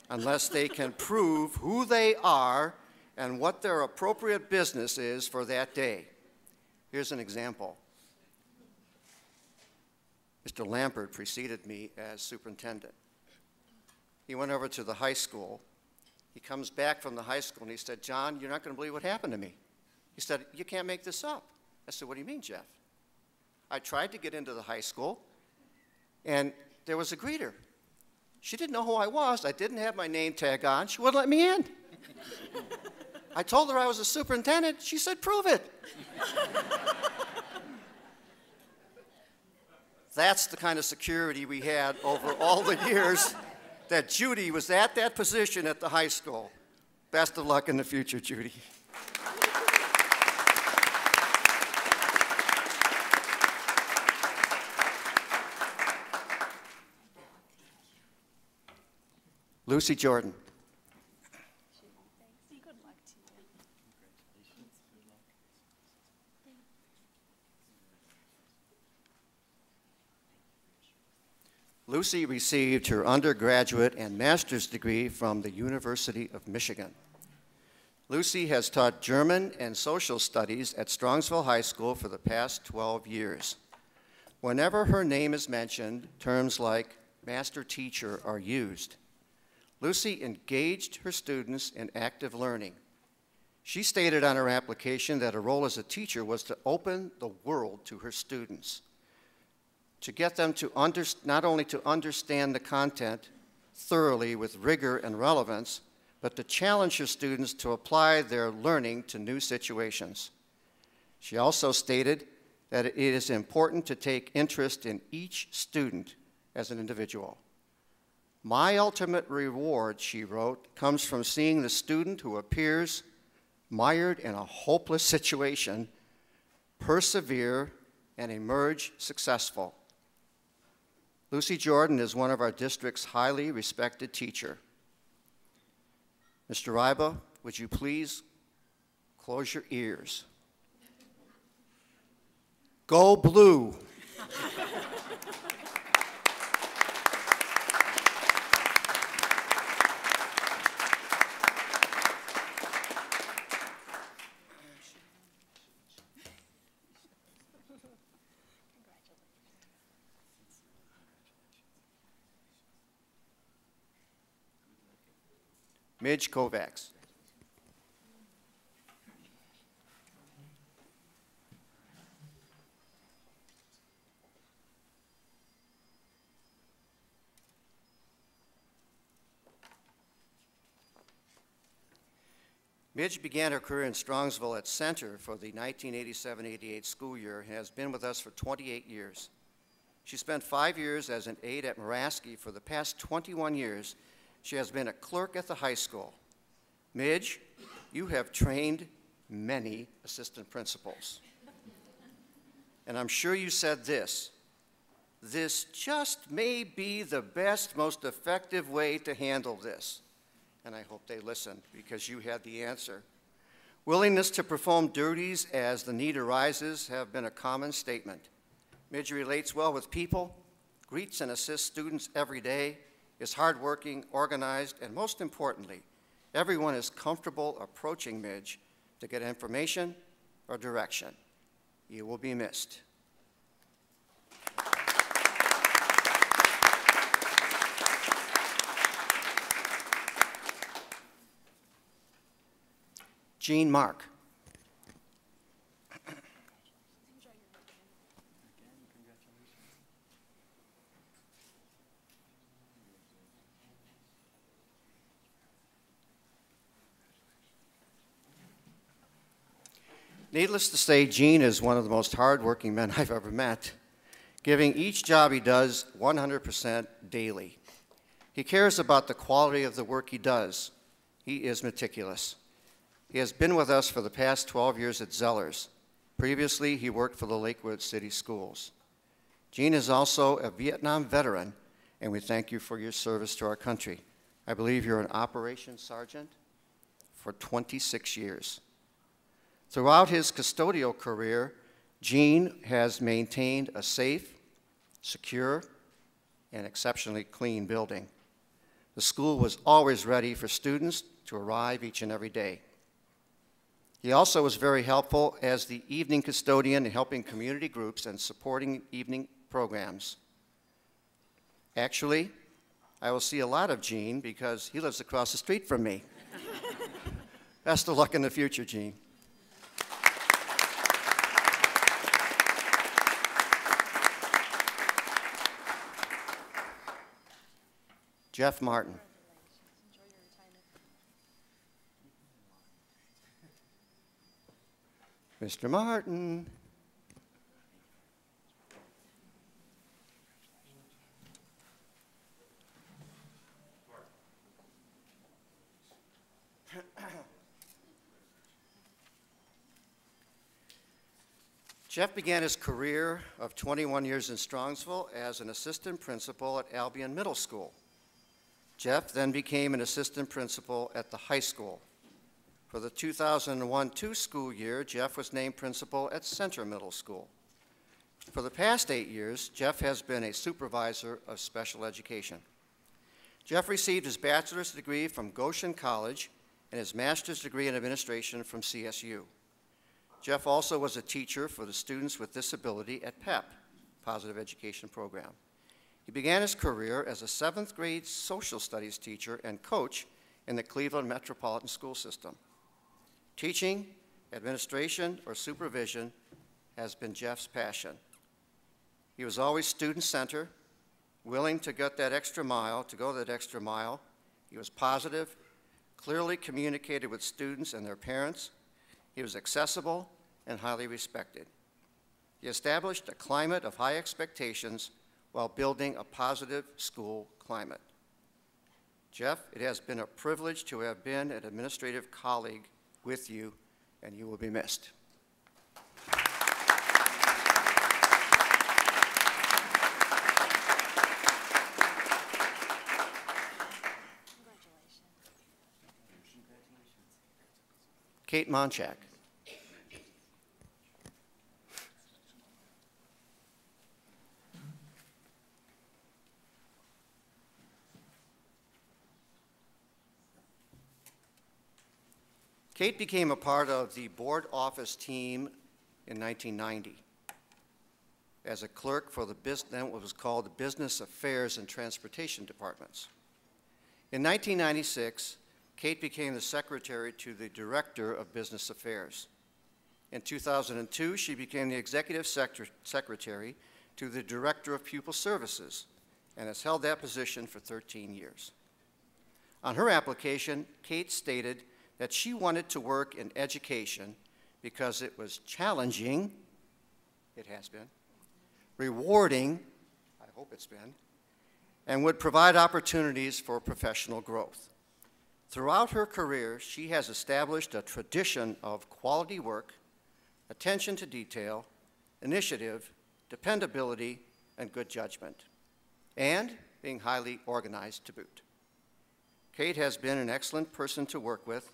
unless they can prove who they are and what their appropriate business is for that day. Here's an example. Mr. Lampert preceded me as superintendent. He went over to the high school. He comes back from the high school and he said, "John, you're not going to believe what happened to me." He said, "You can't make this up." I said, "What do you mean, Jeff?" I tried to get into the high school and there was a greeter. She didn't know who I was. I didn't have my name tag on. She wouldn't let me in. I told her I was a superintendent. She said, "Prove it." That's the kind of security we had over all the years that Judy was at that position at the high school. Best of luck in the future, Judy. Lucy Jordan. Lucy received her undergraduate and master's degree from the University of Michigan. Lucy has taught German and social studies at Strongsville High School for the past 12 years. Whenever her name is mentioned, terms like master teacher are used. Lucy engaged her students in active learning. She stated on her application that her role as a teacher was to open the world to her students, to get them to not only to understand the content thoroughly with rigor and relevance, but to challenge her students to apply their learning to new situations. She also stated that it is important to take interest in each student as an individual. "My ultimate reward," she wrote, "comes from seeing the student who appears mired in a hopeless situation persevere and emerge successful." Lucy Jordan is one of our district's highly respected teachers. Mr. Ryba, would you please close your ears? Go Blue! Midge Kovacs. Midge began her career in Strongsville at Center for the 1987-88 school year and has been with us for 28 years. She spent 5 years as an aide at Muraski. For the past 21 years, she has been a clerk at the high school. Midge, you have trained many assistant principals. And I'm sure you said this just may be the best, most effective way to handle this. And I hope they listened because you had the answer. Willingness to perform duties as the need arises have been a common statement. Midge relates well with people, greets and assists students every day, is hardworking, organized, and most importantly, everyone is comfortable approaching Midge to get information or direction. You will be missed. Jean Mark. Needless to say, Gene is one of the most hardworking men I've ever met, giving each job he does 100% daily. He cares about the quality of the work he does. He is meticulous. He has been with us for the past 12 years at Zellers. Previously, he worked for the Lakewood City Schools. Gene is also a Vietnam veteran, and we thank you for your service to our country. I believe you're an operations sergeant for 26 years. Throughout his custodial career, Gene has maintained a safe, secure, and exceptionally clean building. The school was always ready for students to arrive each and every day. He also was very helpful as the evening custodian in helping community groups and supporting evening programs. Actually, I will see a lot of Gene because he lives across the street from me. Best of luck in the future, Gene. Jeff Martin. Mr. Martin. Jeff began his career of 21 years in Strongsville as an assistant principal at Albion Middle School. Jeff then became an assistant principal at the high school. For the 2001-2 school year, Jeff was named principal at Center Middle School. For the past 8 years, Jeff has been a supervisor of special education. Jeff received his bachelor's degree from Goshen College and his master's degree in administration from CSU. Jeff also was a teacher for the students with disability at PEP, Positive Education Program. He began his career as a 7th grade social studies teacher and coach in the Cleveland Metropolitan School System. Teaching, administration, or supervision has been Jeff's passion. He was always student-centered, willing to go that extra mile. He was positive, clearly communicated with students and their parents. He was accessible and highly respected. He established a climate of high expectations while building a positive school climate. Jeff, it has been a privilege to have been an administrative colleague with you, and you will be missed. Kate Monchak. Kate became a part of the board office team in 1990 as a clerk for then what was called the Business Affairs and Transportation Departments. In 1996, Kate became the secretary to the Director of Business Affairs. In 2002, she became the executive secretary to the Director of Pupil Services and has held that position for 13 years. On her application, Kate stated that she wanted to work in education because it was challenging, it has been, rewarding, I hope it's been, and would provide opportunities for professional growth. Throughout her career, she has established a tradition of quality work, attention to detail, initiative, dependability, and good judgment, and being highly organized to boot. Kate has been an excellent person to work with,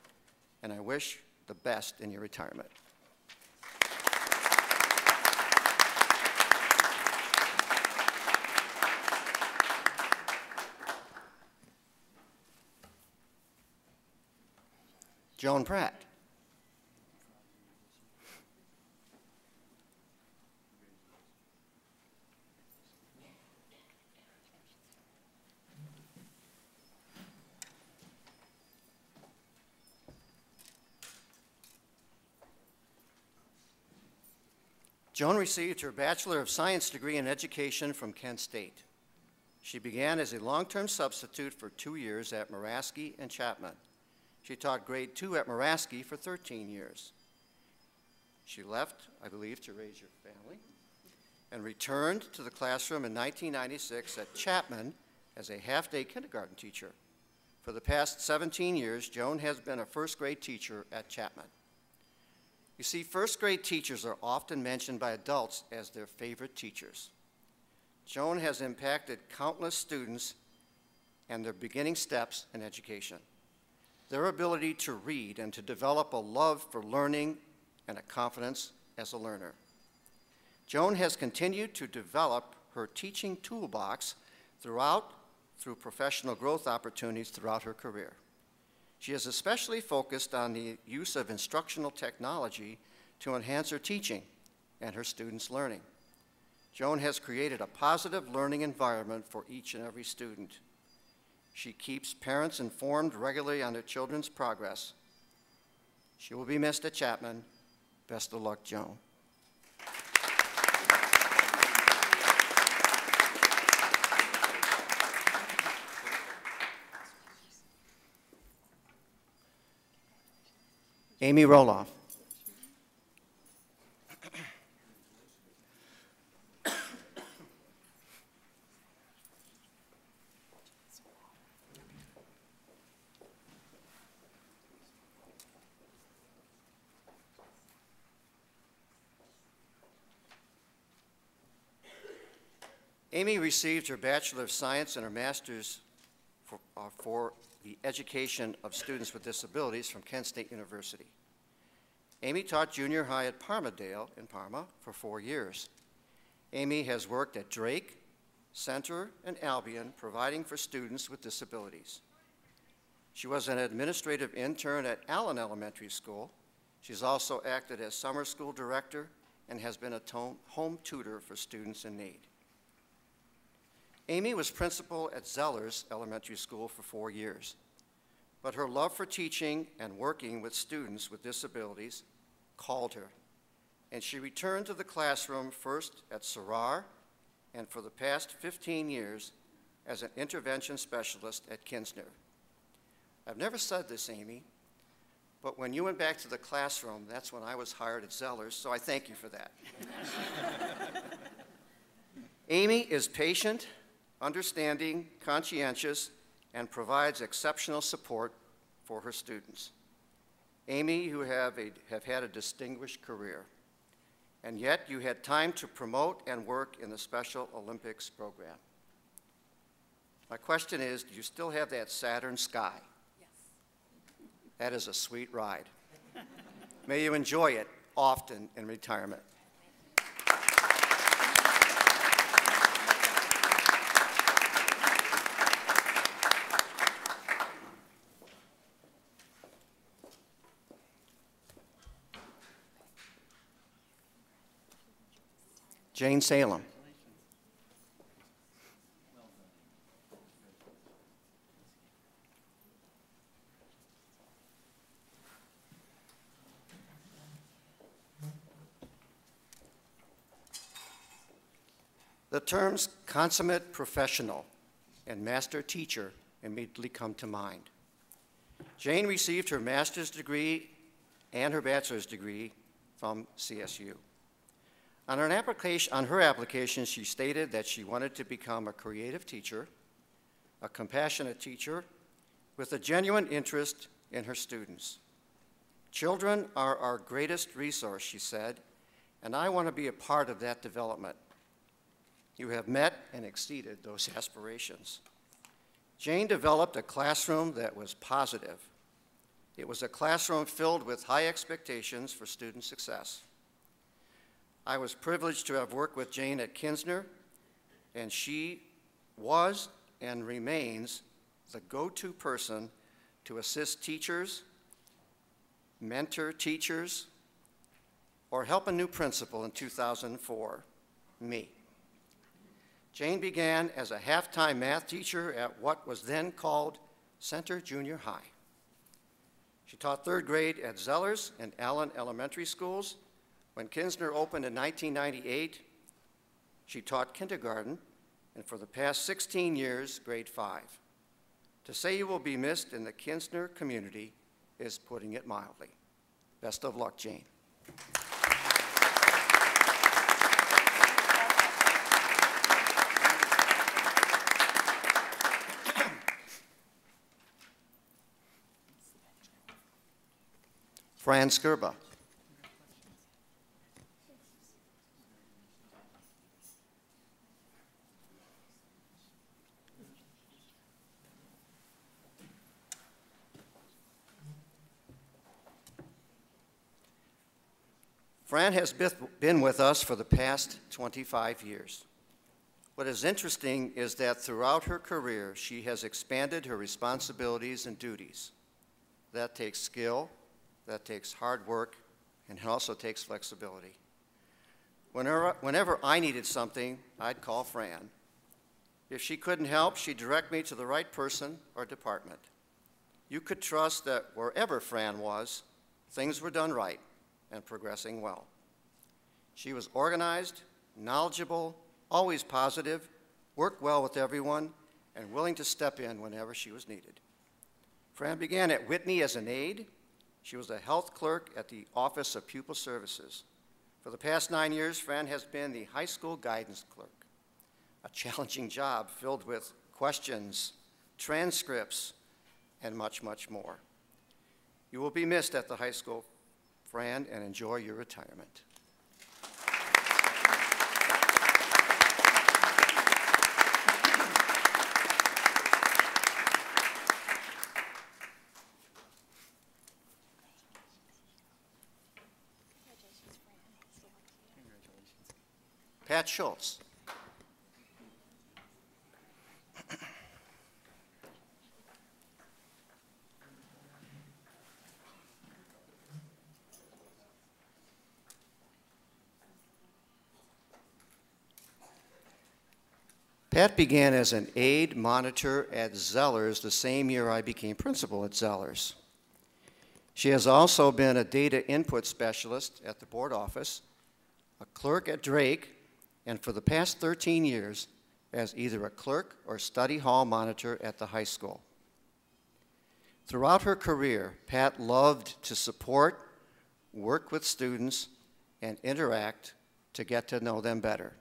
and I wish the best in your retirement. Joan Pratt. Joan received her Bachelor of Science degree in education from Kent State. She began as a long-term substitute for 2 years at Muraski and Chapman. She taught grade 2 at Muraski for 13 years. She left, I believe, to raise your family, and returned to the classroom in 1996 at Chapman as a half-day kindergarten teacher. For the past 17 years, Joan has been a first-grade teacher at Chapman. You see, first-grade teachers are often mentioned by adults as their favorite teachers. Joan has impacted countless students and their beginning steps in education. Their ability to read and to develop a love for learning and a confidence as a learner. Joan has continued to develop her teaching toolbox through professional growth opportunities throughout her career. She is especially focused on the use of instructional technology to enhance her teaching and her students' learning. Joan has created a positive learning environment for each and every student. She keeps parents informed regularly on their children's progress. She will be missed at Chapman. Best of luck, Joan. Amy Roloff. Amy received her Bachelor of Science and her Master's for the education of students with disabilities from Kent State University. Amy taught junior high at Parmadale in Parma for 4 years. Amy has worked at Drake, Center, and Albion, providing for students with disabilities. She was an administrative intern at Allen Elementary School. She's also acted as summer school director and has been a home tutor for students in need. Amy was principal at Zellers Elementary School for 4 years, but her love for teaching and working with students with disabilities called her, and she returned to the classroom first at Sarar and for the past 15 years as an intervention specialist at Kinsner. I've never said this, Amy, but when you went back to the classroom, that's when I was hired at Zellers, so I thank you for that. Amy is patient, understanding, conscientious, and provides exceptional support for her students. Amy, you have had a distinguished career, and yet you had time to promote and work in the Special Olympics program. My question is, do you still have that Saturn sky? Yes. That is a sweet ride. May you enjoy it often in retirement. Jane Salem. The terms consummate professional and master teacher immediately come to mind. Jane received her master's degree and her bachelor's degree from CSU. On her application, she stated that she wanted to become a creative teacher, a compassionate teacher, with a genuine interest in her students. Children are our greatest resource, she said, and I want to be a part of that development. You have met and exceeded those aspirations. Jane developed a classroom that was positive. It was a classroom filled with high expectations for student success. I was privileged to have worked with Jane at Kinsner, and she was and remains the go-to person to assist teachers, mentor teachers, or help a new principal in 2004, me. Jane began as a half-time math teacher at what was then called Center Junior High. She taught third grade at Zellers and Allen Elementary Schools. When Kinsner opened in 1998, she taught kindergarten, and for the past 16 years, grade 5. To say you will be missed in the Kinsner community is putting it mildly. Best of luck, Jane. Fran Skirba. Fran has been with us for the past 25 years. What is interesting is that throughout her career, she has expanded her responsibilities and duties. That takes skill, that takes hard work, and it also takes flexibility. Whenever I needed something, I'd call Fran. If she couldn't help, she'd direct me to the right person or department. You could trust that wherever Fran was, things were done right and progressing well. She was organized, knowledgeable, always positive, worked well with everyone, and willing to step in whenever she was needed. Fran began at Whitney as an aide. She was a health clerk at the Office of Pupil Services. For the past 9 years, Fran has been the high school guidance clerk, a challenging job filled with questions, transcripts, and much, much more. You will be missed at the high school, Fran, and enjoy your retirement. Pat Schultz. Pat began as an aide monitor at Zellers the same year I became principal at Zellers. She has also been a data input specialist at the board office, a clerk at Drake, and for the past 13 years as either a clerk or study hall monitor at the high school. Throughout her career, Pat loved to support, work with students, and interact to get to know them better.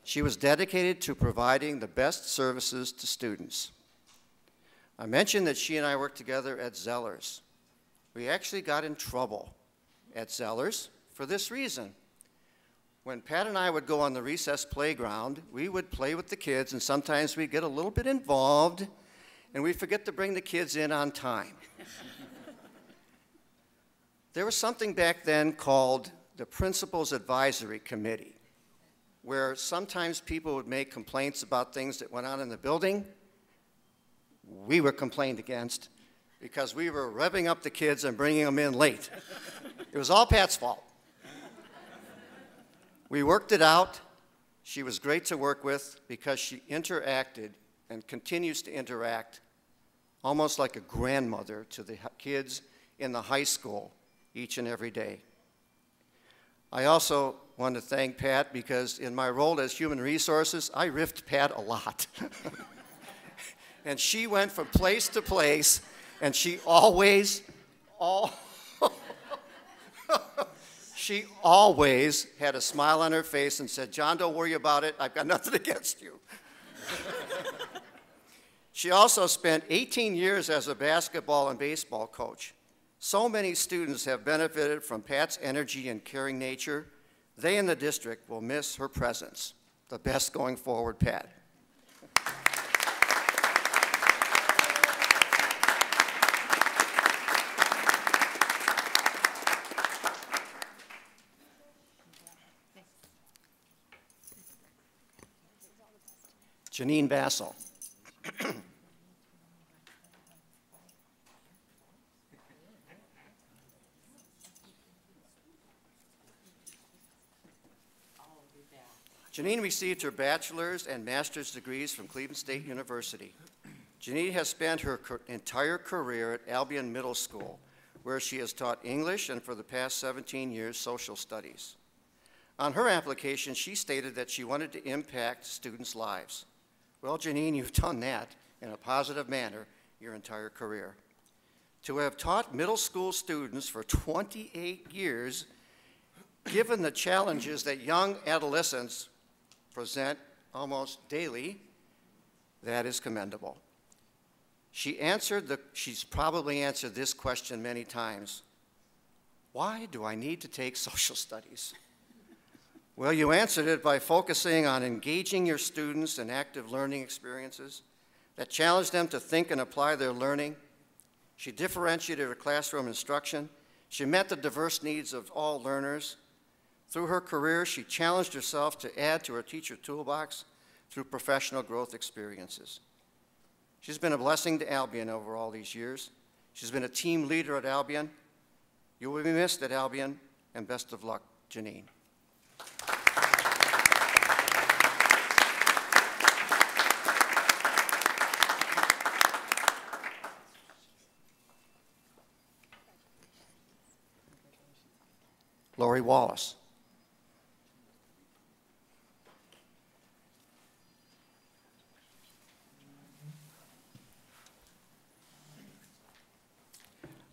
She was dedicated to providing the best services to students. I mentioned that she and I worked together at Zellers. We actually got in trouble at Zellers for this reason. When Pat and I would go on the recess playground, we would play with the kids, and sometimes we'd get a little bit involved, and we'd forget to bring the kids in on time. There was something back then called the Principal's Advisory Committee, where sometimes people would make complaints about things that went on in the building. We were complained against because we were revving up the kids and bringing them in late. It was all Pat's fault. We worked it out. She was great to work with because she interacted and continues to interact almost like a grandmother to the kids in the high school each and every day. I also wanted to thank Pat because in my role as human resources, I riffed Pat a lot. And she went from place to place, and she always had a smile on her face and said, "John, don't worry about it. I've got nothing against you." She also spent 18 years as a basketball and baseball coach. So many students have benefited from Pat's energy and caring nature. They in the district will miss her presence. The best going forward, Pat. Janine Bassel. Janine received her bachelor's and master's degrees from Cleveland State University. Janine has spent her entire career at Albion Middle School, where she has taught English and for the past 17 years, social studies. On her application, she stated that she wanted to impact students' lives. Well, Janine, you've done that in a positive manner your entire career. To have taught middle school students for 28 years, given the challenges that young adolescents present almost daily, that is commendable. She's probably answered this question many times. Why do I need to take social studies? Well, you answered it by focusing on engaging your students in active learning experiences that challenge them to think and apply their learning. She differentiated her classroom instruction. She met the diverse needs of all learners. Through her career, she challenged herself to add to her teacher toolbox through professional growth experiences. She's been a blessing to Albion over all these years. She's been a team leader at Albion. You will be missed at Albion, and best of luck, Janine. Lori Wallace.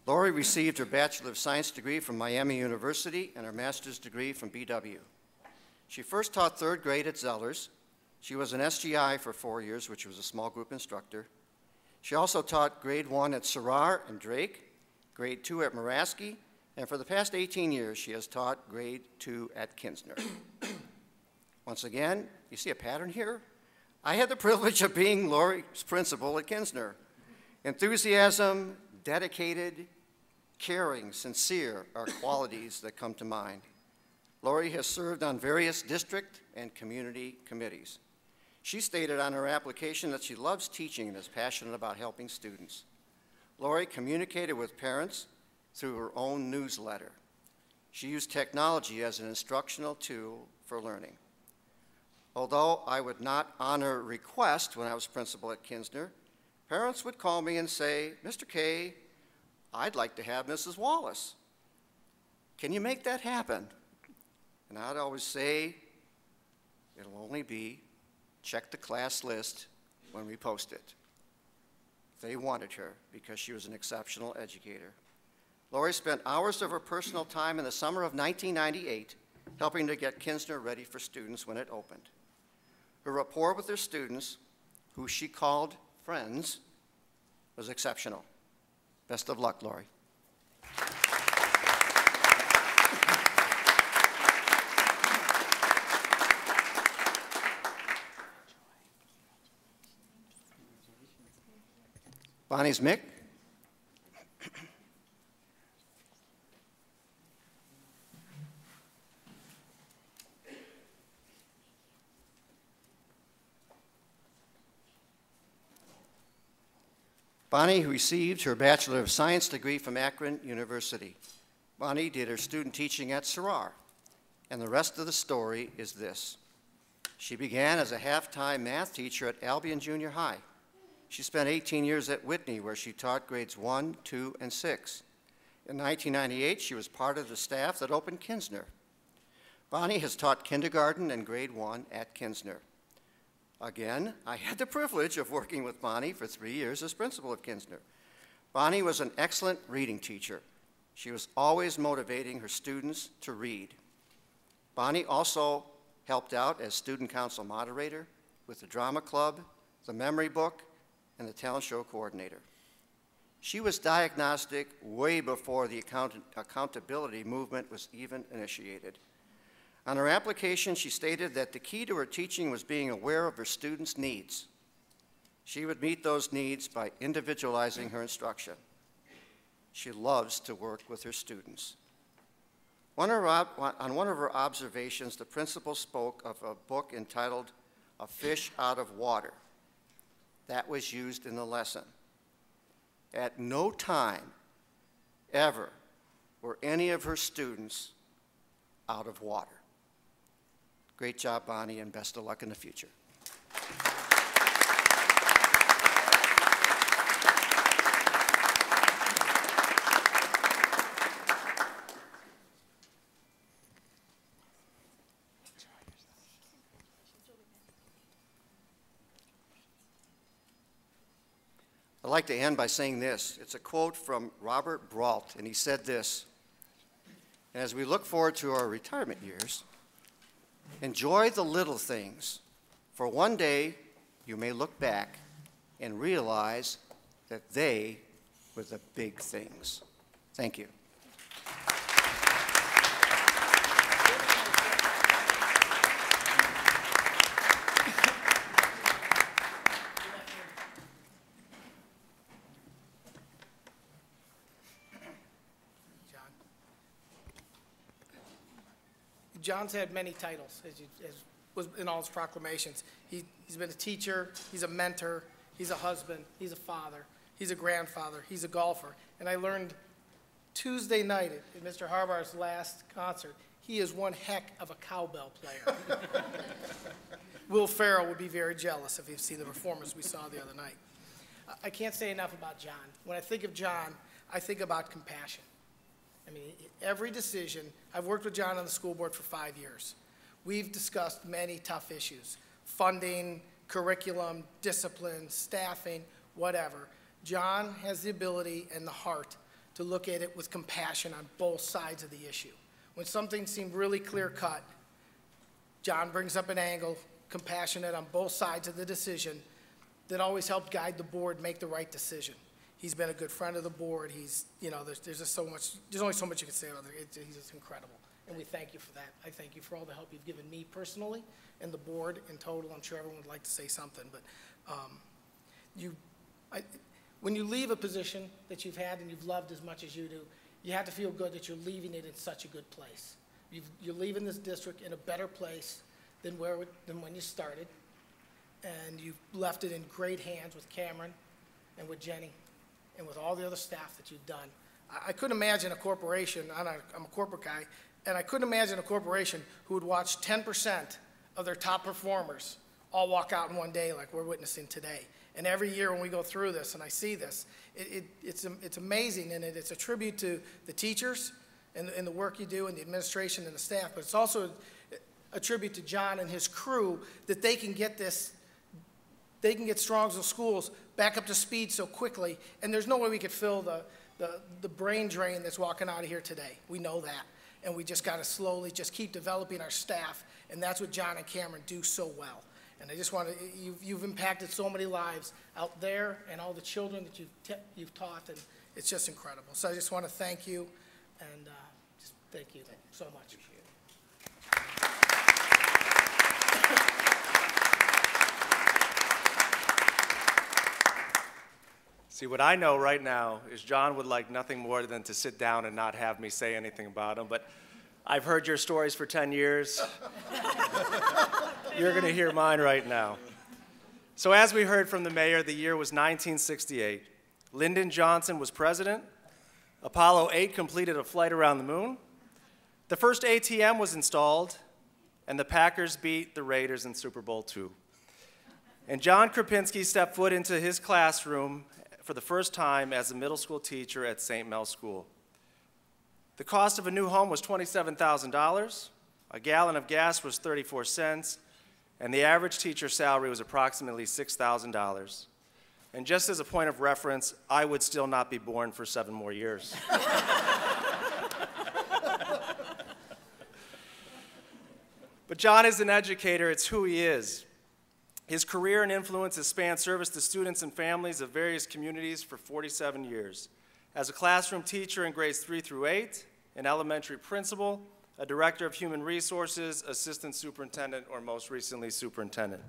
Lori received her Bachelor of Science degree from Miami University and her master's degree from BW. She first taught third grade at Zellers. She was an SGI for 4 years, which was a small group instructor. She also taught grade 1 at Sarrar and Drake, grade 2 at Muraski, and for the past 18 years, she has taught grade 2 at Kinsner. Once again, you see a pattern here? I had the privilege of being Lori's principal at Kinsner. Enthusiasm, dedicated, caring, sincere are qualities that come to mind. Lori has served on various district and community committees. She stated on her application that she loves teaching and is passionate about helping students. Lori communicated with parents through her own newsletter. She used technology as an instructional tool for learning. Although I would not honor request when I was principal at Kinsner, parents would call me and say, "Mr. K, I'd like to have Mrs. Wallace. Can you make that happen?" And I'd always say, "It'll only be check the class list when we post it." They wanted her because she was an exceptional educator. Lori spent hours of her personal time in the summer of 1998 helping to get Kinsner ready for students when it opened. Her rapport with her students, who she called friends, was exceptional. Best of luck, Lori. Bonnie Zmick. Bonnie received her Bachelor of Science degree from Akron University. Bonnie did her student teaching at Sarrar, and the rest of the story is this. She began as a half-time math teacher at Albion Junior High. She spent 18 years at Whitney, where she taught grades 1, 2, and 6. In 1998, she was part of the staff that opened Kinsner. Bonnie has taught kindergarten and grade 1 at Kinsner. Again, I had the privilege of working with Bonnie for 3 years as principal of Kinsner. Bonnie was an excellent reading teacher. She was always motivating her students to read. Bonnie also helped out as student council moderator with the drama club, the memory book, and the talent show coordinator. She was diagnostic way before the accountability movement was even initiated. On her application, she stated that the key to her teaching was being aware of her students' needs. She would meet those needs by individualizing her instruction. She loves to work with her students. On one of her observations, the principal spoke of a book entitled A Fish Out of Water. That was used in the lesson. At no time, ever, were any of her students out of water. Great job, Bonnie, and best of luck in the future. I'd like to end by saying this. It's a quote from Robert Brault, and he said this: "As we look forward to our retirement years, enjoy the little things, for one day you may look back and realize that they were the big things." Thank you. John's had many titles, as was in all his proclamations. He's been a teacher, he's a mentor, he's a husband, he's a father, he's a grandfather, he's a golfer. And I learned Tuesday night at Mr. Harbar's last concert, he is one heck of a cowbell player. Will Ferrell would be very jealous if he'd seen the performance we saw the other night. I can't say enough about John. When I think of John, I think about compassion. I mean, every decision, I've worked with John on the school board for 5 years. We've discussed many tough issues: funding, curriculum, discipline, staffing, whatever. John has the ability and the heart to look at it with compassion on both sides of the issue. When something seemed really clear-cut, John brings up an angle, compassionate on both sides of the decision, that always helped guide the board make the right decision. He's been a good friend of the board. He's, you know, there's just so much, there's only so much you can say about it. He's just incredible. And we thank you for that. I thank you for all the help you've given me personally and the board in total. I'm sure everyone would like to say something, but when you leave a position that you've had and you've loved as much as you do, you have to feel good that you're leaving it in such a good place. You're leaving this district in a better place than when you started, and you've left it in great hands with Cameron and with Jenny and with all the other staff that you've done. I couldn't imagine a corporation, I'm a corporate guy, and I couldn't imagine a corporation who would watch 10% of their top performers all walk out in one day like we're witnessing today. And every year when we go through this and I see this, it's amazing, and it's a tribute to the teachers and the work you do and the administration and the staff, but it's also a tribute to John and his crew that they can get Strongsville schools back up to speed so quickly, and there's no way we could fill the brain drain that's walking out of here today. We know that, and we just got to slowly just keep developing our staff, and that's what John and Cameron do so well. And I just want to, you've impacted so many lives out there and all the children that you've taught, and it's just incredible. So I just want to thank you, and just thank you so much. See, what I know right now is John would like nothing more than to sit down and not have me say anything about him, but I've heard your stories for 10 years. You're going to hear mine right now. So as we heard from the mayor, the year was 1968. Lyndon Johnson was president. Apollo 8 completed a flight around the moon. The first ATM was installed, and the Packers beat the Raiders in Super Bowl II. And John Krupinski stepped foot into his classroom for the first time as a middle school teacher at St. Mel's School. The cost of a new home was $27,000, A gallon of gas was 34 cents, and the average teacher salary was approximately $6,000. And just as a point of reference, I would still not be born for 7 more years. But John is an educator, it's who he is. His career and influence has spanned service to students and families of various communities for 47 years. As a classroom teacher in grades 3 through 8, an elementary principal, a director of human resources, assistant superintendent, or most recently, superintendent.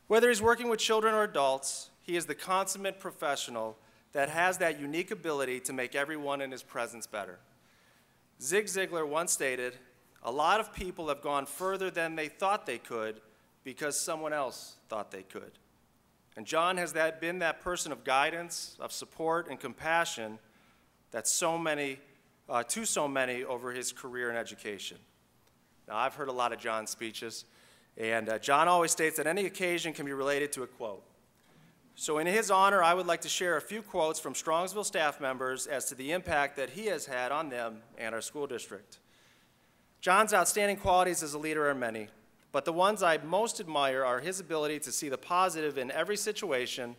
Whether he's working with children or adults, he is the consummate professional that has that unique ability to make everyone in his presence better. Zig Ziglar once stated, "A lot of people have gone further than they thought they could because someone else thought they could." And John has been that person of guidance, of support, and compassion that to so many over his career in education. Now, I've heard a lot of John's speeches, and John always states that any occasion can be related to a quote. So in his honor, I would like to share a few quotes from Strongsville staff members as to the impact that he has had on them and our school district. John's outstanding qualities as a leader are many, but the ones I most admire are his ability to see the positive in every situation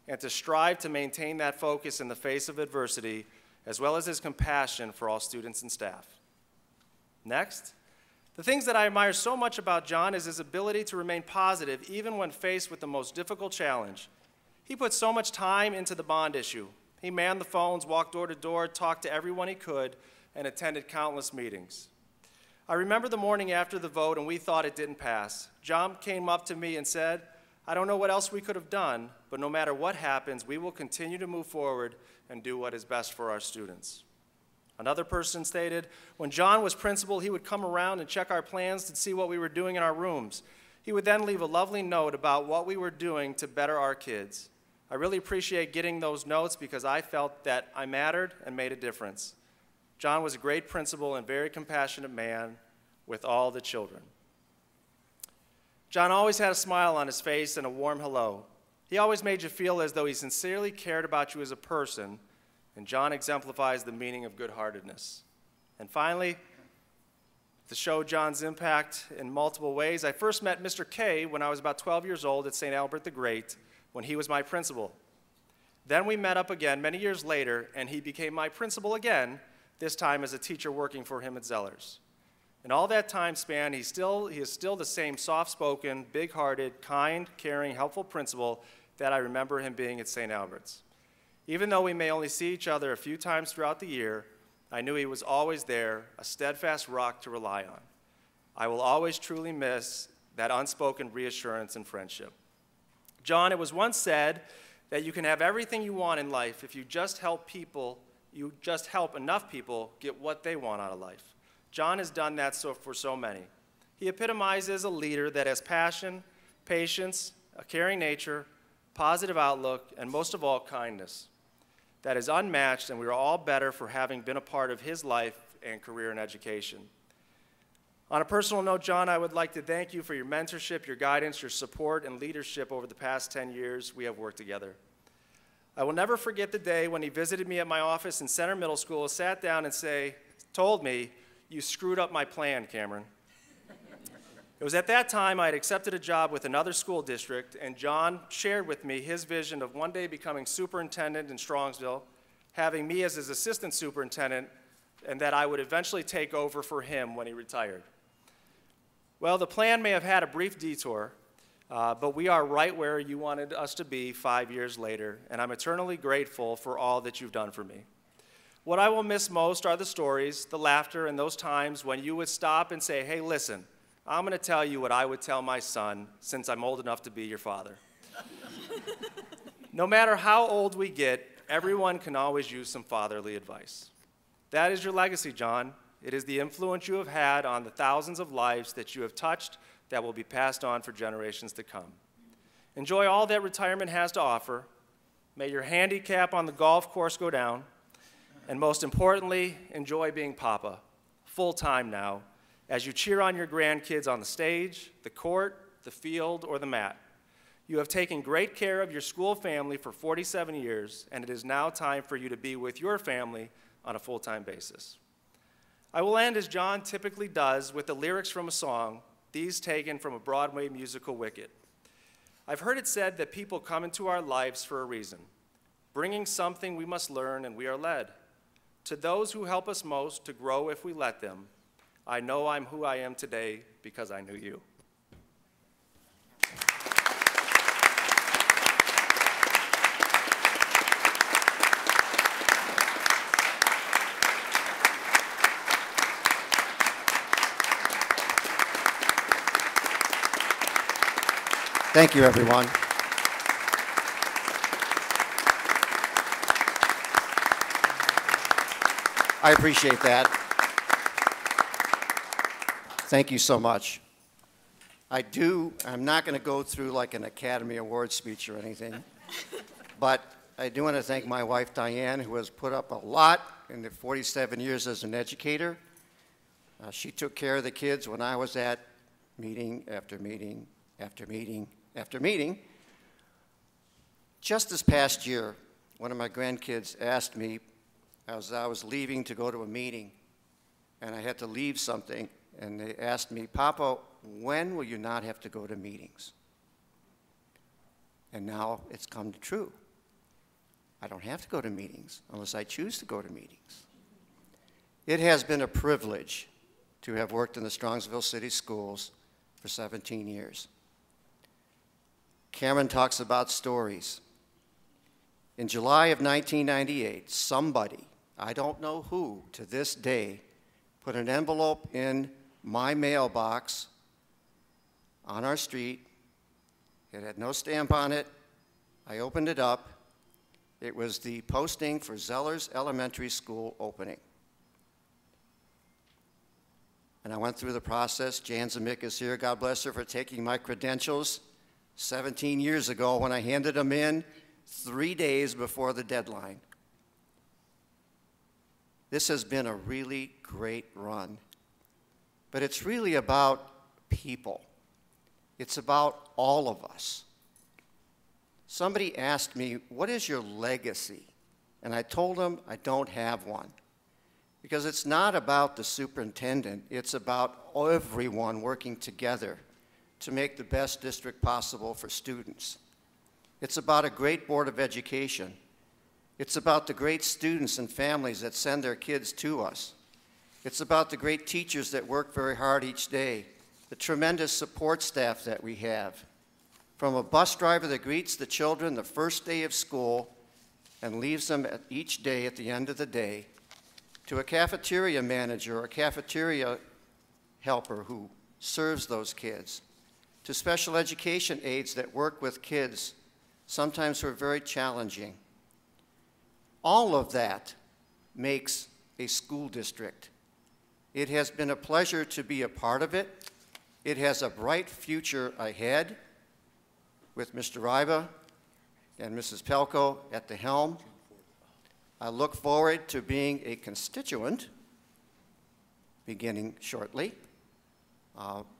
and to strive to maintain that focus in the face of adversity, as well as his compassion for all students and staff. Next, the things that I admire so much about John is his ability to remain positive even when faced with the most difficult challenge. He put so much time into the bond issue. He manned the phones, walked door to door, talked to everyone he could, and attended countless meetings. I remember the morning after the vote and we thought it didn't pass. John came up to me and said, "I don't know what else we could have done, but no matter what happens, we will continue to move forward and do what is best for our students." Another person stated, "When John was principal, he would come around and check our plans to see what we were doing in our rooms. He would then leave a lovely note about what we were doing to better our kids. I really appreciate getting those notes because I felt that I mattered and made a difference." John was a great principal and very compassionate man with all the children. John always had a smile on his face and a warm hello. He always made you feel as though he sincerely cared about you as a person, and John exemplifies the meaning of good-heartedness. And finally, to show John's impact in multiple ways, I first met Mr. K when I was about 12 years old at St. Albert the Great, when he was my principal. Then we met up again many years later, and he became my principal again, this time as a teacher working for him at Zellers. In all that time span, he is still the same soft-spoken, big-hearted, kind, caring, helpful principal that I remember him being at St. Albert's. Even though we may only see each other a few times throughout the year, I knew he was always there, a steadfast rock to rely on. I will always truly miss that unspoken reassurance and friendship. John, it was once said that you can have everything you want in life if you just help enough people get what they want out of life. John has done that for so many. He epitomizes a leader that has passion, patience, a caring nature, positive outlook, and most of all, kindness. That is unmatched, and we are all better for having been a part of his life and career in education. On a personal note, John, I would like to thank you for your mentorship, your guidance, your support, and leadership over the past 10 years we have worked together. I will never forget the day when he visited me at my office in Center Middle School, sat down and told me, "You screwed up my plan, Cameron." It was at that time I had accepted a job with another school district, and John shared with me his vision of one day becoming superintendent in Strongsville, having me as his assistant superintendent, and that I would eventually take over for him when he retired. Well, the plan may have had a brief detour, but we are right where you wanted us to be 5 years later, and I'm eternally grateful for all that you've done for me. What I will miss most are the stories, the laughter, and those times when you would stop and say, "Hey, listen, I'm going to tell you what I would tell my son since I'm old enough to be your father." No matter how old we get, everyone can always use some fatherly advice. That is your legacy, John. It is the influence you have had on the thousands of lives that you have touched that will be passed on for generations to come. Enjoy all that retirement has to offer. May your handicap on the golf course go down. And most importantly, enjoy being Papa, full-time now, as you cheer on your grandkids on the stage, the court, the field, or the mat. You have taken great care of your school family for 47 years, and it is now time for you to be with your family on a full-time basis. I will end as John typically does with the lyrics from a song, these taken from a Broadway musical, Wicked. I've heard it said that people come into our lives for a reason, bringing something we must learn and we are led. To those who help us most to grow if we let them, I know I'm who I am today because I knew you. Thank you, everyone. I appreciate that. Thank you so much. I'm not going to go through like an Academy Award speech or anything, but I do want to thank my wife, Diane, who has put up a lot in the 47 years as an educator. She took care of the kids when I was at meeting after meeting after meeting after meeting. Just this past year, one of my grandkids asked me, as I was leaving to go to a meeting, and I had to leave something, and they asked me, Papa, when will you not have to go to meetings? And now it's come true. I don't have to go to meetings unless I choose to go to meetings. It has been a privilege to have worked in the Strongsville City Schools for 17 years. Cameron talks about stories. In July of 1998, somebody, I don't know who, to this day, put an envelope in my mailbox on our street. It had no stamp on it. I opened it up. It was the posting for Zellers Elementary School opening. And I went through the process. Jan Zimick is here. God bless her for taking my credentials 17 years ago when I handed them in 3 days before the deadline. This has been a really great run. But it's really about people. It's about all of us. Somebody asked me, what is your legacy? And I told them I don't have one. Because it's not about the superintendent, it's about everyone working together to make the best district possible for students. It's about a great Board of Education. It's about the great students and families that send their kids to us. It's about the great teachers that work very hard each day, the tremendous support staff that we have, from a bus driver that greets the children the first day of school and leaves them each day at the end of the day, to a cafeteria manager or a cafeteria helper who serves those kids, to special education aides that work with kids, sometimes who are very challenging. All of that makes a school district. It has been a pleasure to be a part of it. It has a bright future ahead with Mr. Ryba and Mrs. Pelko at the helm. I look forward to being a constituent beginning shortly.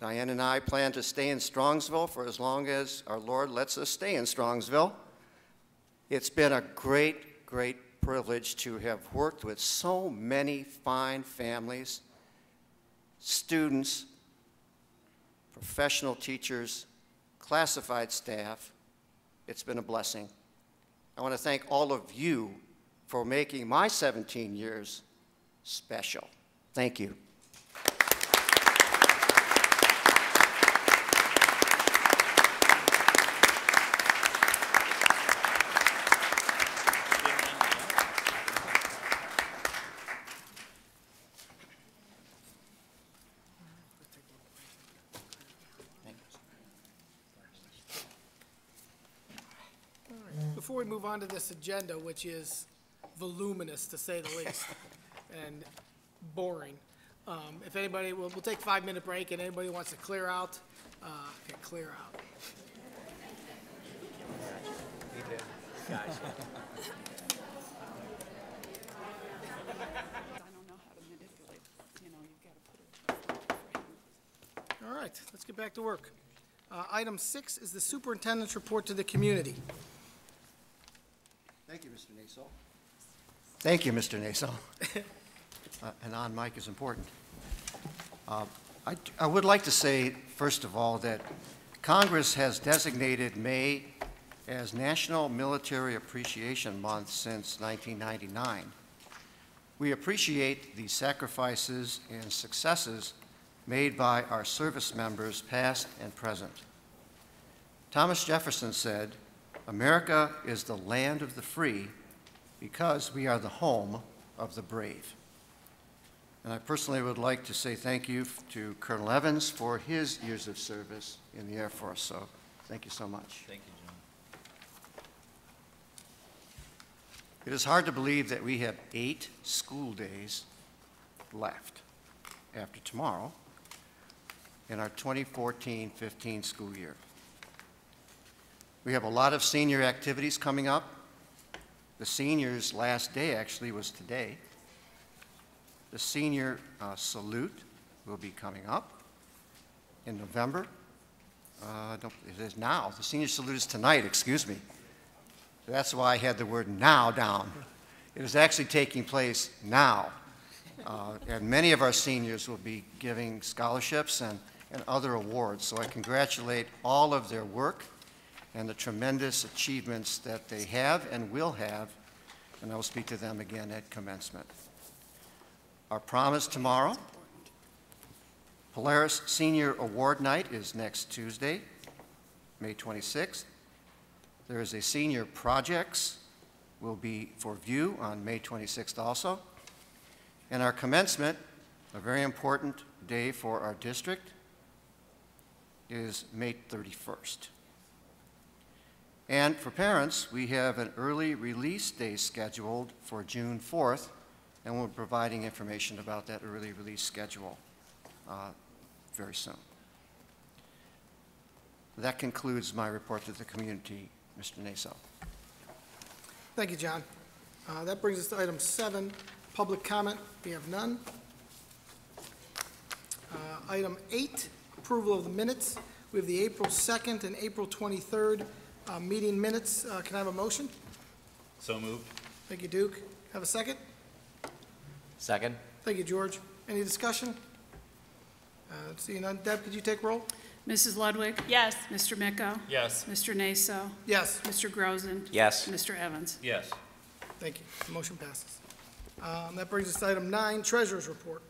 Diane and I plan to stay in Strongsville for as long as our Lord lets us stay in Strongsville. It's been a great, great privilege to have worked with so many fine families, students, professional teachers, classified staff. It's been a blessing. I want to thank all of you for making my 17 years special. Thank you. Before we move on to this agenda, which is voluminous to say the least, and boring, if anybody, we'll take a 5-minute break, and anybody wants to clear out, can clear out. All right, let's get back to work. Item 6 is the superintendent's report to the community. Thank you, Mr. Naso. Thank you, Mr. Naso. and on mic is important. I would like to say, first of all, that Congress has designated May as National Military Appreciation Month since 1999. We appreciate the sacrifices and successes made by our service members, past and present. Thomas Jefferson said, "America is the land of the free because we are the home of the brave." And I personally would like to say thank you to Colonel Evans for his years of service in the Air Force. So thank you so much. Thank you, John. It is hard to believe that we have 8 school days left after tomorrow in our 2014-15 school year. We have a lot of senior activities coming up. The seniors' last day actually was today. The senior salute will be coming up in November. It is now. The senior salute is tonight, excuse me. That's why I had the word now down. It is actually taking place now. And many of our seniors will be giving scholarships and other awards. So I congratulate all of their work and the tremendous achievements that they have and will have, and I will speak to them again at commencement. Our promise tomorrow, Polaris Senior Award Night is next Tuesday, May 26th. There is a senior projects will be for view on May 26th also. And our commencement, a very important day for our district, is May 31st. And for parents, we have an early release day scheduled for June 4th, and we'll be providing information about that early release schedule very soon. That concludes my report to the community, Mr. Naso. Thank you, John. That brings us to item 7, public comment. We have none. Item 8, approval of the minutes. We have the April 2nd and April 23rd meeting minutes. Can I have a motion? So moved. Thank you, Duke. Have a second? Second. Thank you, George. Any discussion? Seeing none. Deb, could you take roll? Mrs. Ludwig? Yes. Mr. Micko? Yes. Mr. Naso? Yes. Mr. Grozen? Yes. Mr. Evans? Yes. Thank you. The motion passes. That brings us to item 9, treasurer's report.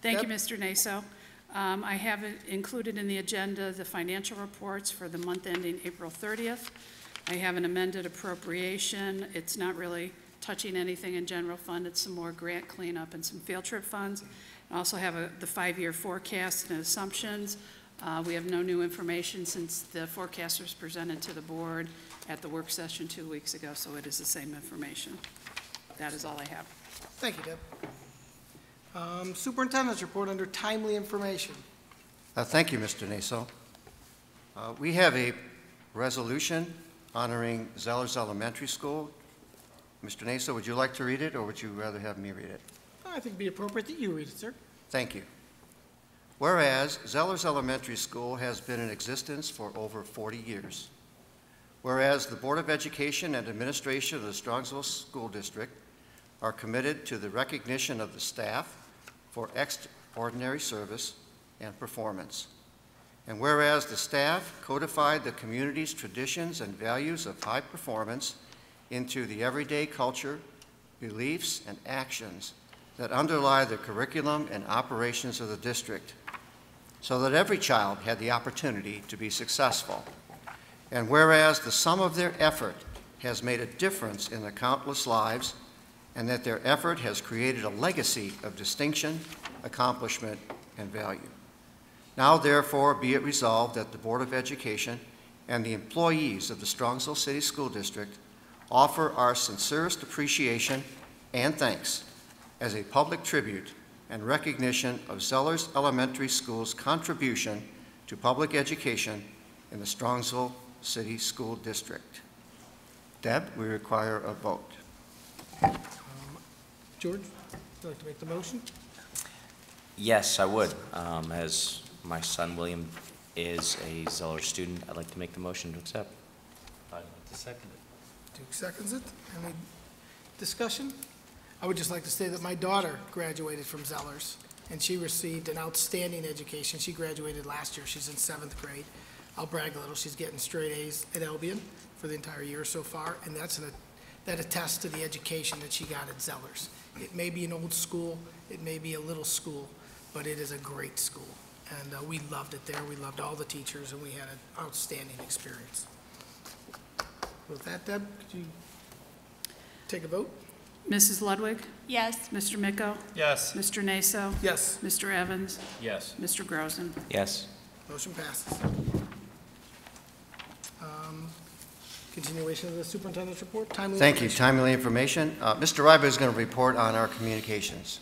Thank you, Deb? Mr. Naso. I have included in the agenda the financial reports for the month ending April 30th. I have an amended appropriation. It's not really touching anything in general fund. It's some more grant cleanup and some field trip funds. I also have the 5-year forecast and assumptions. We have no new information since the forecast was presented to the board at the work session 2 weeks ago, so it is the same information. That is all I have. Thank you, Deb. Superintendent's report under timely information. Thank you, Mr. Naso. We have a resolution honoring Zellers Elementary School. Mr. Naso, would you like to read it, or would you rather have me read it? I think it'd be appropriate that you read it, sir. Thank you. Whereas Zellers Elementary School has been in existence for over 40 years. Whereas the Board of Education and Administration of the Strongsville School District are committed to the recognition of the staff for extraordinary service and performance. And whereas the staff codified the community's traditions and values of high performance into the everyday culture, beliefs, and actions that underlie the curriculum and operations of the district, so that every child had the opportunity to be successful. And whereas the sum of their effort has made a difference in the countless lives, and that their effort has created a legacy of distinction, accomplishment, and value. Now, therefore, be it resolved that the Board of Education and the employees of the Strongsville City School District offer our sincerest appreciation and thanks as a public tribute and recognition of Zellers Elementary School's contribution to public education in the Strongsville City School District. Deb, we require a vote. George, would you like to make the motion? Yes, I would. As my son William is a Zeller student, I'd like to make the motion to accept. I'd like to second it. Duke seconds it. Any discussion? I would just like to say that my daughter graduated from Zellers, and she received an outstanding education. She graduated last year. She's in 7th grade. I'll brag a little. She's getting straight A's at Albion for the entire year so far, and that attests to the education that she got at Zellers. It may be an old school, it may be a little school, but it is a great school. And we loved it there. We loved all the teachers, and we had an outstanding experience. With that, Deb, could you take a vote? Mrs. Ludwig? Yes. Mr. Miko? Yes. Mr. Naso? Yes. Mr. Evans? Yes. Mr. Grozen? Yes. Motion passes. Continuation of the superintendent's report. Timely Thank you. information. Timely information. Mr. Reiber is going to report on our communications.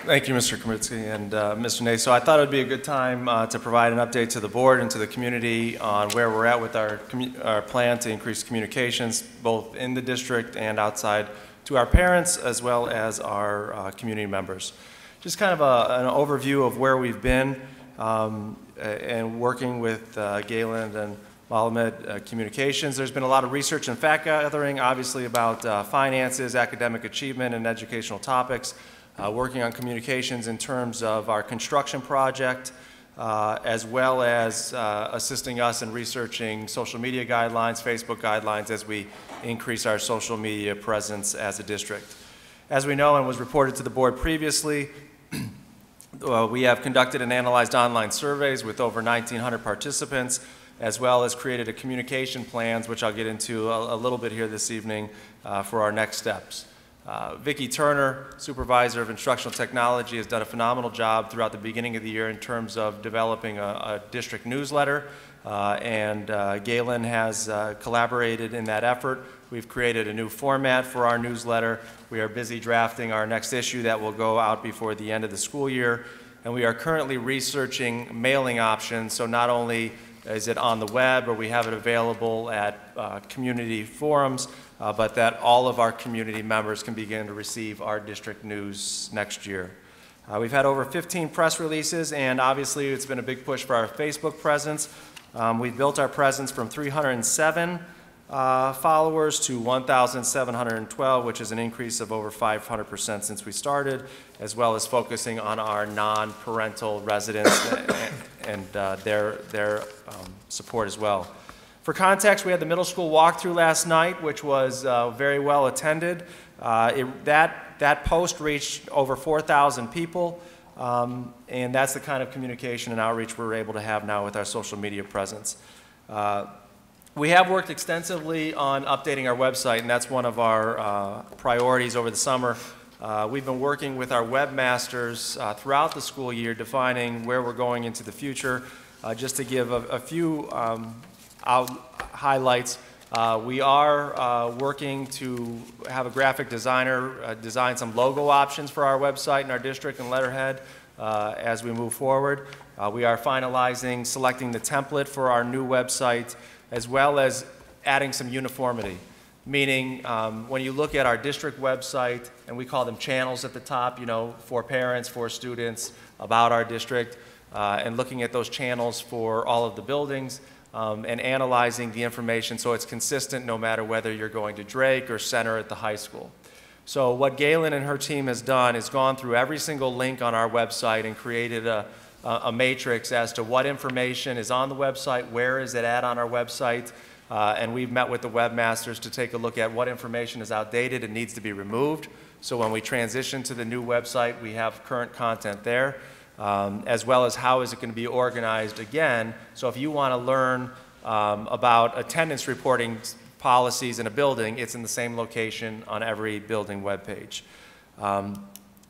Thank you, Mr. Kaminsky and Mr. Naso. I thought it would be a good time to provide an update to the board and to the community on where we're at with our plan to increase communications, both in the district and outside, to our parents as well as our community members. Just kind of an overview of where we've been and working with Galen and Malamed Communications. There's been a lot of research and fact gathering, obviously, about finances, academic achievement, and educational topics. Working on communications in terms of our construction project, as well as assisting us in researching social media guidelines, Facebook guidelines, as we increase our social media presence as a district. As we know and was reported to the board previously, we have conducted and analyzed online surveys with over 1,900 participants, as well as created a communication plans, which I'll get into a little bit here this evening for our next steps. Vicki Turner, Supervisor of Instructional Technology, has done a phenomenal job throughout the beginning of the year in terms of developing a district newsletter, and Galen has collaborated in that effort. We've created a new format for our newsletter. We are busy drafting our next issue that will go out before the end of the school year, and we are currently researching mailing options, so not only is it on the web or we have it available at community forums, but that all of our community members can begin to receive our district news next year. We've had over 15 press releases, and obviously it's been a big push for our Facebook presence. We've built our presence from 307 followers to 1,712, which is an increase of over 500% since we started, as well as focusing on our non-parental residents and their support as well. For context, we had the middle school walkthrough last night, which was very well attended. That post reached over 4,000 people, and that's the kind of communication and outreach we're able to have now with our social media presence. We have worked extensively on updating our website, and that's one of our priorities over the summer. We've been working with our webmasters throughout the school year, defining where we're going into the future. Just to give a few highlights, we are working to have a graphic designer design some logo options for our website and our district and letterhead as we move forward. We are finalizing selecting the template for our new website, as well as adding some uniformity, meaning when you look at our district website, and we call them channels at the top, you know, for parents, for students, about our district, and looking at those channels for all of the buildings, and analyzing the information so it's consistent no matter whether you're going to Drake or Center at the high school. So what Galen and her team has done is gone through every single link on our website and created a matrix as to what information is on the website, where is it at on our website, and we've met with the webmasters to take a look at what information is outdated and needs to be removed. So when we transition to the new website, we have current content there. As well as how is it going to be organized again. So if you want to learn about attendance reporting policies in a building, it's in the same location on every building webpage.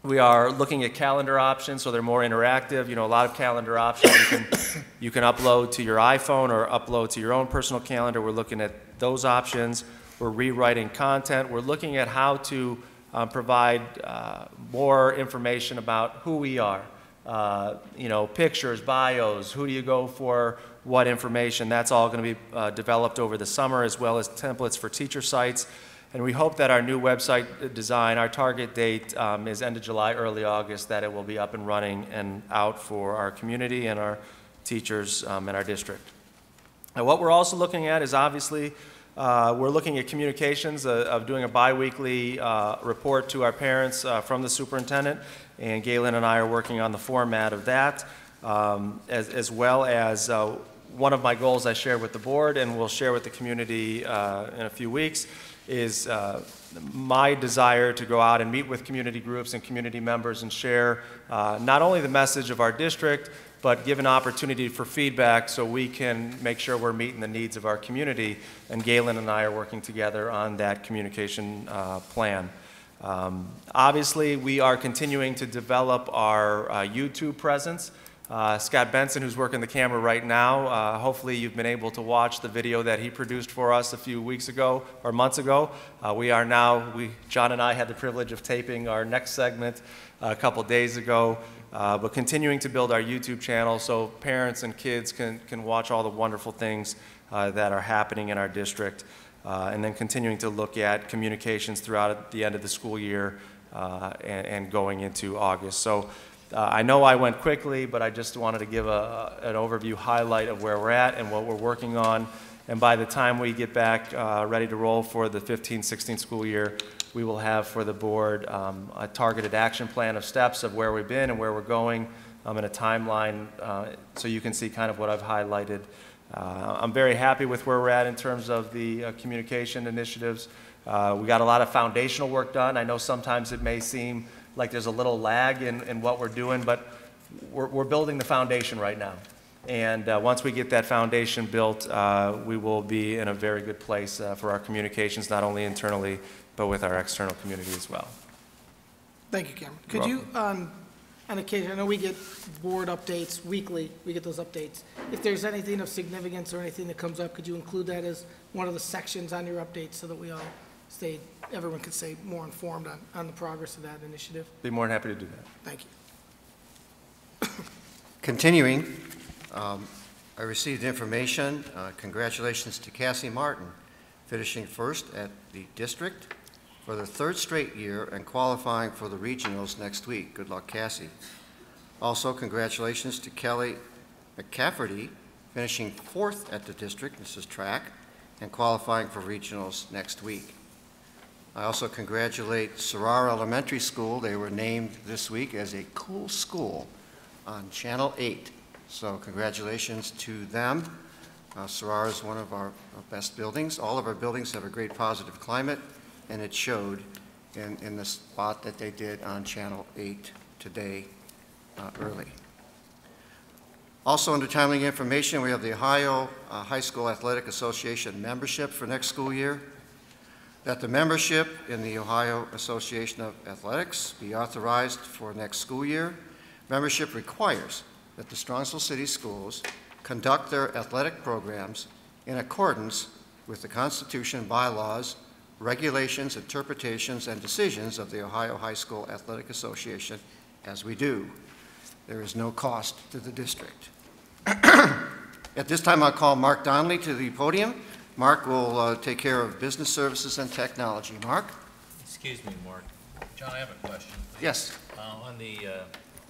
We are looking at calendar options, so they're more interactive. You know, a lot of calendar options you can upload to your iPhone or upload to your own personal calendar. We're looking at those options. We're rewriting content. We're looking at how to provide more information about who we are. You know, pictures, bios, who do you go for, what information. That's all going to be developed over the summer, as well as templates for teacher sites. And we hope that our new website design, our target date is end of July, early August, that it will be up and running and out for our community and our teachers in our district. And what we're also looking at is obviously We're looking at communications of doing a biweekly report to our parents from the superintendent, and Galen and I are working on the format of that, as well as one of my goals I shared with the board and will share with the community in a few weeks is my desire to go out and meet with community groups and community members and share not only the message of our district, but give an opportunity for feedback so we can make sure we're meeting the needs of our community. And Galen and I are working together on that communication plan. Obviously, we are continuing to develop our YouTube presence. Scott Benson, who's working the camera right now, hopefully you've been able to watch the video that he produced for us a few weeks ago or months ago. John and I had the privilege of taping our next segment a couple days ago, but continuing to build our YouTube channel so parents and kids can watch all the wonderful things that are happening in our district, and then continuing to look at communications throughout the end of the school year and going into August. So. I know I went quickly, but I just wanted to give an overview highlight of where we're at and what we're working on. And by the time we get back ready to roll for the 15-16 school year, we will have for the board a targeted action plan of steps of where we've been and where we're going, and a timeline so you can see kind of what I've highlighted. I'm very happy with where we're at in terms of the communication initiatives. We got a lot of foundational work done. I know sometimes it may seem like there's a little lag in what we're doing, but we're building the foundation right now. And once we get that foundation built, we will be in a very good place for our communications, not only internally, but with our external community as well. Thank you, Cameron. Could you, on occasion, I know we get board updates weekly, we get those updates. If there's anything of significance or anything that comes up, could you include that as one of the sections on your updates so that we all everyone could stay more informed on the progress of that initiative? Be more than happy to do that. Thank you. Continuing, I received information. Congratulations to Cassie Martin, finishing first at the district for the third straight year and qualifying for the regionals next week. Good luck, Cassie. Also, congratulations to Kelly McCafferty, finishing fourth at the district, this is track, and qualifying for regionals next week. I also congratulate Sarrar Elementary School. They were named this week as a cool school on Channel 8. So congratulations to them. Sarrar is one of our best buildings. All of our buildings have a great positive climate, and it showed in the spot that they did on Channel 8 today early. Also, under timely information, we have the Ohio High School Athletic Association membership for next school year. That the membership in the Ohio Association of Athletics be authorized for next school year. Membership requires that the Strongsville City Schools conduct their athletic programs in accordance with the Constitution, bylaws, regulations, interpretations, and decisions of the Ohio High School Athletic Association, as we do. There is no cost to the district. At this time, I'll call Mark Donnelly to the podium. Mark will take care of business services and technology. Mark? Excuse me, Mark. John, I have a question. Please. Yes. On the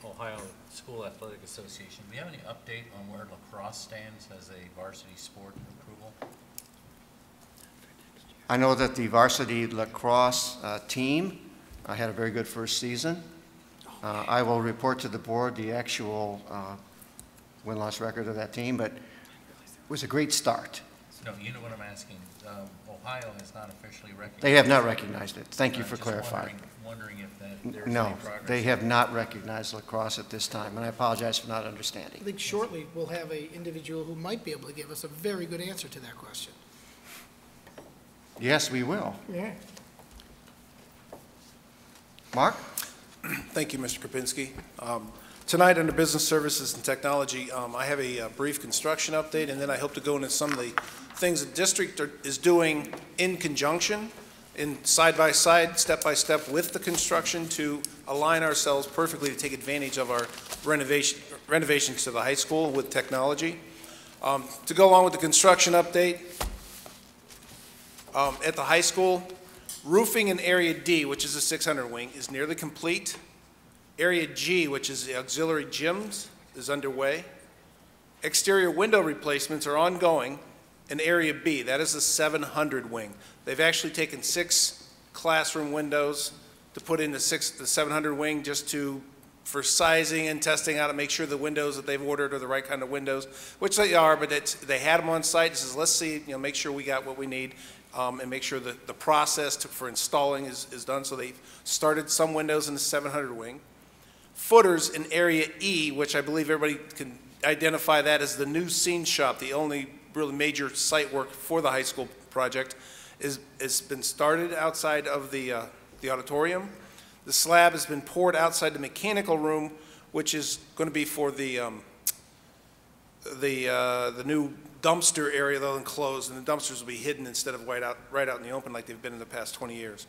Ohio School Athletic Association, do we have any update on where lacrosse stands as a varsity sport approval? I know that the varsity lacrosse team had a very good first season. I will report to the board the actual win-loss record of that team, but it was a great start. No, you know what I'm asking. Ohio has not officially recognized. They have not recognized it. Thank you for clarifying. Wondering if there's No, any progress. they have not recognized lacrosse at this time, and I apologize for not understanding. I think shortly we'll have an individual who might be able to give us a very good answer to that question. Yes, we will. Yeah. Mark? Thank you, Mr. Kropinski. Tonight, under Business Services and Technology, I have a brief construction update, and then I hope to go into some of the things the district is doing in conjunction, in side-by-side, step-by-step with the construction to align ourselves perfectly to take advantage of our renovations to the high school with technology. To go along with the construction update, at the high school, roofing in Area D, which is the 600 wing, is nearly complete. Area G, which is the auxiliary gyms, is underway. Exterior window replacements are ongoing, in Area B. That is the 700 wing. They've actually taken 6 classroom windows to put in the 700 wing just for sizing and testing out to make sure the windows that they've ordered are the right kind of windows, which they are, but they had them on site. It says, let's see, make sure we got what we need, and make sure that the process for installing is done. So they started some windows in the 700 wing. Footers in Area E, which I believe everybody can identify that as the new scene shop, the only really major site work for the high school project, has been started outside of the auditorium. The slab has been poured outside the mechanical room, which is going to be for the new dumpster area they'll enclose, and the dumpsters will be hidden instead of right out in the open like they've been in the past 20 years.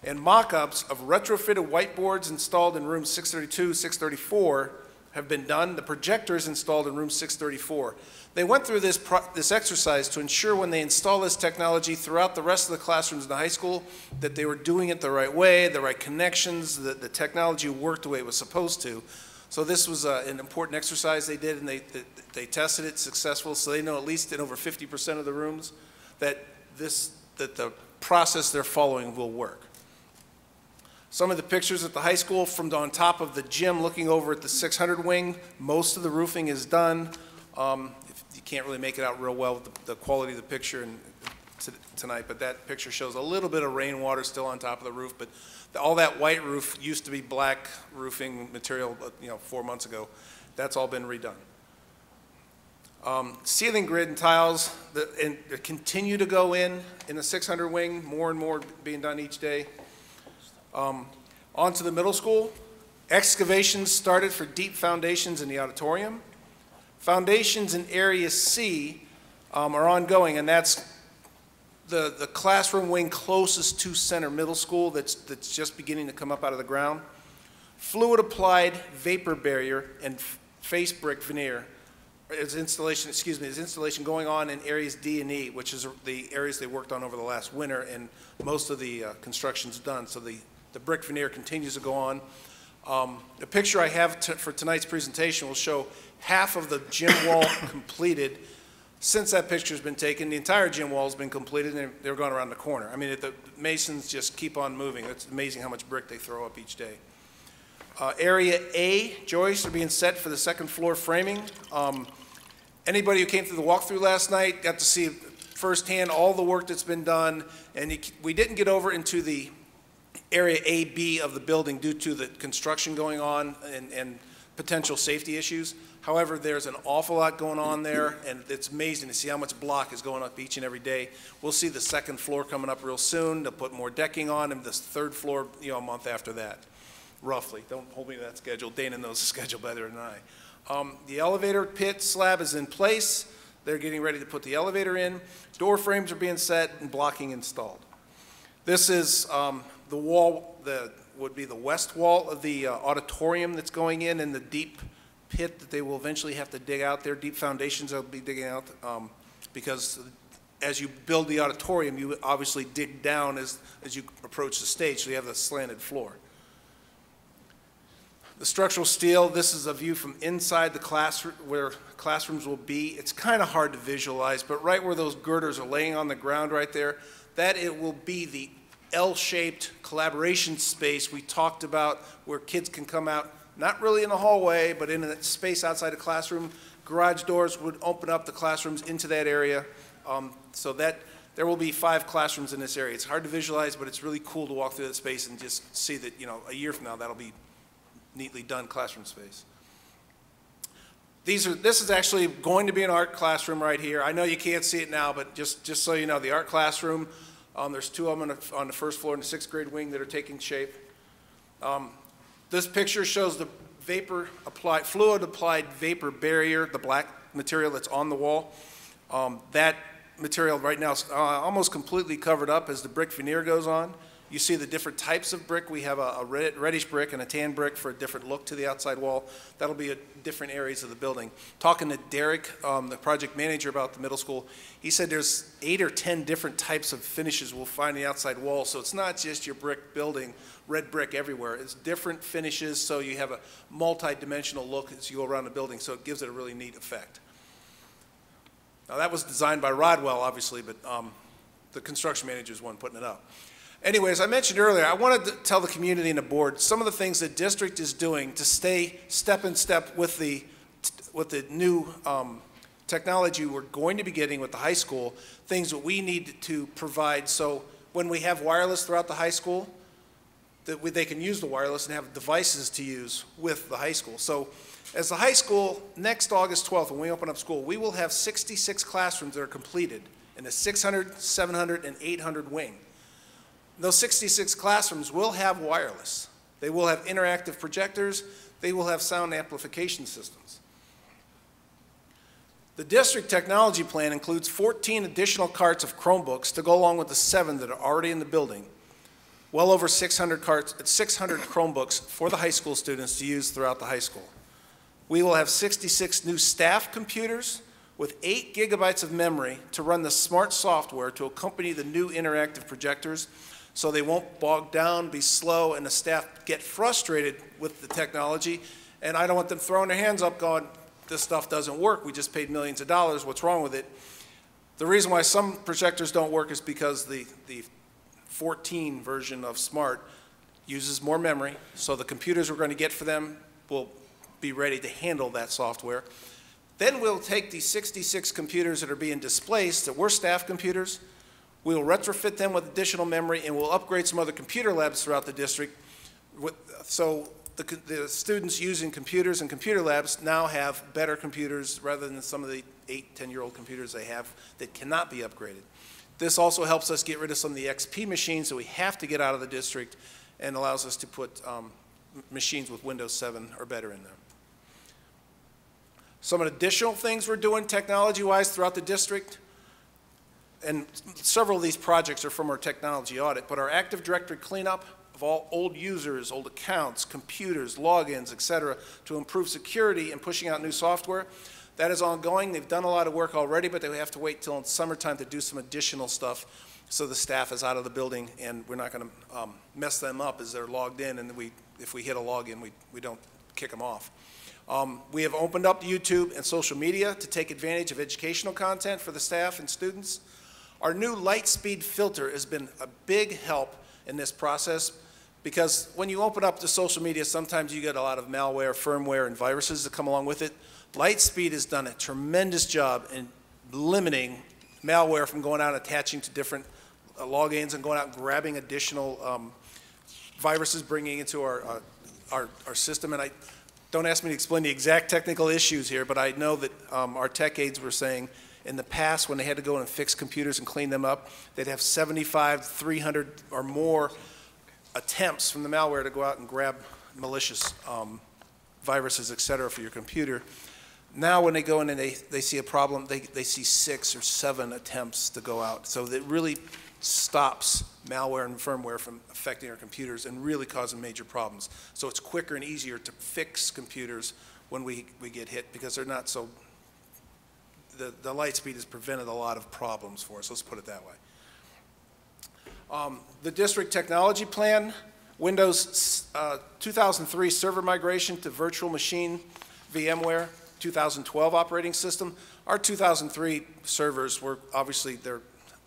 And mock-ups of retrofitted whiteboards installed in rooms 632, 634 have been done. The projectors installed in room 634. They went through this exercise to ensure when they install this technology throughout the rest of the classrooms in the high school that they were doing it the right way, the right connections, the technology worked the way it was supposed to. So this was an important exercise they did, and they tested it successful, so they know at least in over 50% of the rooms that the process they're following will work. Some of the pictures at the high school from on top of the gym looking over at the 600 wing. Most of the roofing is done. You can't really make it out real well with the quality of the picture tonight, but that picture shows a little bit of rainwater still on top of the roof, but all that white roof used to be black roofing material 4 months ago. That's all been redone. Ceiling grid and tiles continue to go in the 600 wing, more and more being done each day. Onto the middle school. Excavations started for deep foundations in the auditorium. Foundations in Area C are ongoing, and that's the classroom wing closest to Center Middle School that's just beginning to come up out of the ground. Fluid applied vapor barrier and face brick veneer is installation going on in areas D and E, which is the areas they worked on over the last winter, and most of the construction's done. So the brick veneer continues to go on. The picture I have for tonight's presentation will show half of the gym wall completed. Since that picture's been taken, the entire gym wall has been completed, and they're going around the corner. I mean, the masons just keep on moving. It's amazing how much brick they throw up each day. Area A joists are being set for the second floor framing. Anybody who came through the walkthrough last night got to see firsthand all the work that's been done, and we didn't get over into the Area AB of the building due to the construction going on and potential safety issues. However, there's an awful lot going on there, and it's amazing to see how much block is going up each and every day. We'll see the second floor coming up real soon. They'll put more decking on, and this third floor, a month after that, roughly. Don't hold me to that schedule. Dana knows the schedule better than I. The elevator pit slab is in place. They're getting ready to put the elevator in. Door frames are being set and blocking installed. This is the wall, would be the west wall of the auditorium that's going in the deep pit that they will eventually have to dig out there. Deep foundations they'll be digging out because as you build the auditorium, you obviously dig down as you approach the stage, so you have the slanted floor. The structural steel, this is a view from inside the classroom where classrooms will be. It's kind of hard to visualize, but right where those girders are laying on the ground right there, that it will be the L-shaped collaboration space we talked about where kids can come out, not really in the hallway, but in a space outside the classroom. Garage doors would open up the classrooms into that area, so that there will be 5 classrooms in this area. It's hard to visualize, but it's really cool to walk through that space and just see that, a year from now, that'll be neatly done classroom space. This is actually going to be an art classroom right here. I know you can't see it now, but just so you know, the art classroom, there's 2 of them on the first floor in the 6th grade wing that are taking shape. This picture shows the fluid applied vapor barrier, the black material that's on the wall. That material right now is almost completely covered up as the brick veneer goes on. You see the different types of brick. We have a reddish brick and a tan brick for a different look to the outside wall. That'll be at different areas of the building. Talking to Derek, the project manager about the middle school, he said there's 8 or 10 different types of finishes we'll find in the outside wall. So it's not just your brick building, red brick everywhere. It's different finishes, so you have a multi-dimensional look as you go around the building, so it gives it a really neat effect. That was designed by Rodwell, obviously, but the construction manager is one putting it up. Anyways, I mentioned earlier, I wanted to tell the community and the board some of the things the district is doing to stay step in step with the new technology we're going to be getting with the high school, things that we need to provide. So when we have wireless throughout the high school, they can use the wireless and have devices to use with the high school. So as the high school, next August 12th, when we open up school, we will have 66 classrooms that are completed in the 600, 700, and 800 wing. Those 66 classrooms will have wireless. They will have interactive projectors. They will have sound amplification systems. The district technology plan includes 14 additional carts of Chromebooks to go along with the 7 that are already in the building. Well over 600 Chromebooks for the high school students to use throughout the high school. We will have 66 new staff computers with 8 gigabytes of memory to run the smart software to accompany the new interactive projectors, so they won't bog down, be slow, and the staff get frustrated with the technology. And I don't want them throwing their hands up going, this stuff doesn't work, we just paid millions of dollars, what's wrong with it? The reason why some projectors don't work is because the 14 version of Smart uses more memory, so the computers we're going to get for them will be ready to handle that software. Then we'll take these 66 computers that are being displaced, that were staff computers, we'll retrofit them with additional memory, and we'll upgrade some other computer labs throughout the district. So the students using computers and computer labs now have better computers rather than some of the 8, 10-year-old computers they have that cannot be upgraded. This also helps us get rid of some of the XP machines that we have to get out of the district and allows us to put machines with Windows 7 or better in there. Some additional things we're doing technology-wise throughout the district, and several of these projects are from our technology audit, but our Active Directory cleanup of all old users, old accounts, computers, logins, et cetera, to improve security and pushing out new software, that is ongoing. They've done a lot of work already, but they have to wait till summertime to do some additional stuff so the staff is out of the building and we're not going to mess them up as they're logged in, and if we hit a login, we don't kick them off. We have opened up YouTube and social media to take advantage of educational content for the staff and students. Our new Lightspeed filter has been a big help in this process, because when you open up the social media, sometimes you get a lot of malware, firmware, and viruses that come along with it. Lightspeed has done a tremendous job in limiting malware from going out and attaching to different logins and going out and grabbing additional viruses, bringing into our system. And don't ask me to explain the exact technical issues here, but I know that our tech aides were saying in the past, when they had to go in and fix computers and clean them up, they'd have 75, 300 or more attempts from the malware to go out and grab malicious viruses, et cetera, for your computer. Now when they go in and they see a problem, they see 6 or 7 attempts to go out. So it really stops malware and firmware from affecting our computers and really causing major problems. So it's quicker and easier to fix computers when we get hit, because they're not so, the Lightspeed has prevented a lot of problems for us, let's put it that way. The district technology plan, Windows 2003 server migration to virtual machine VMware, 2012 operating system. Our 2003 servers were obviously, they're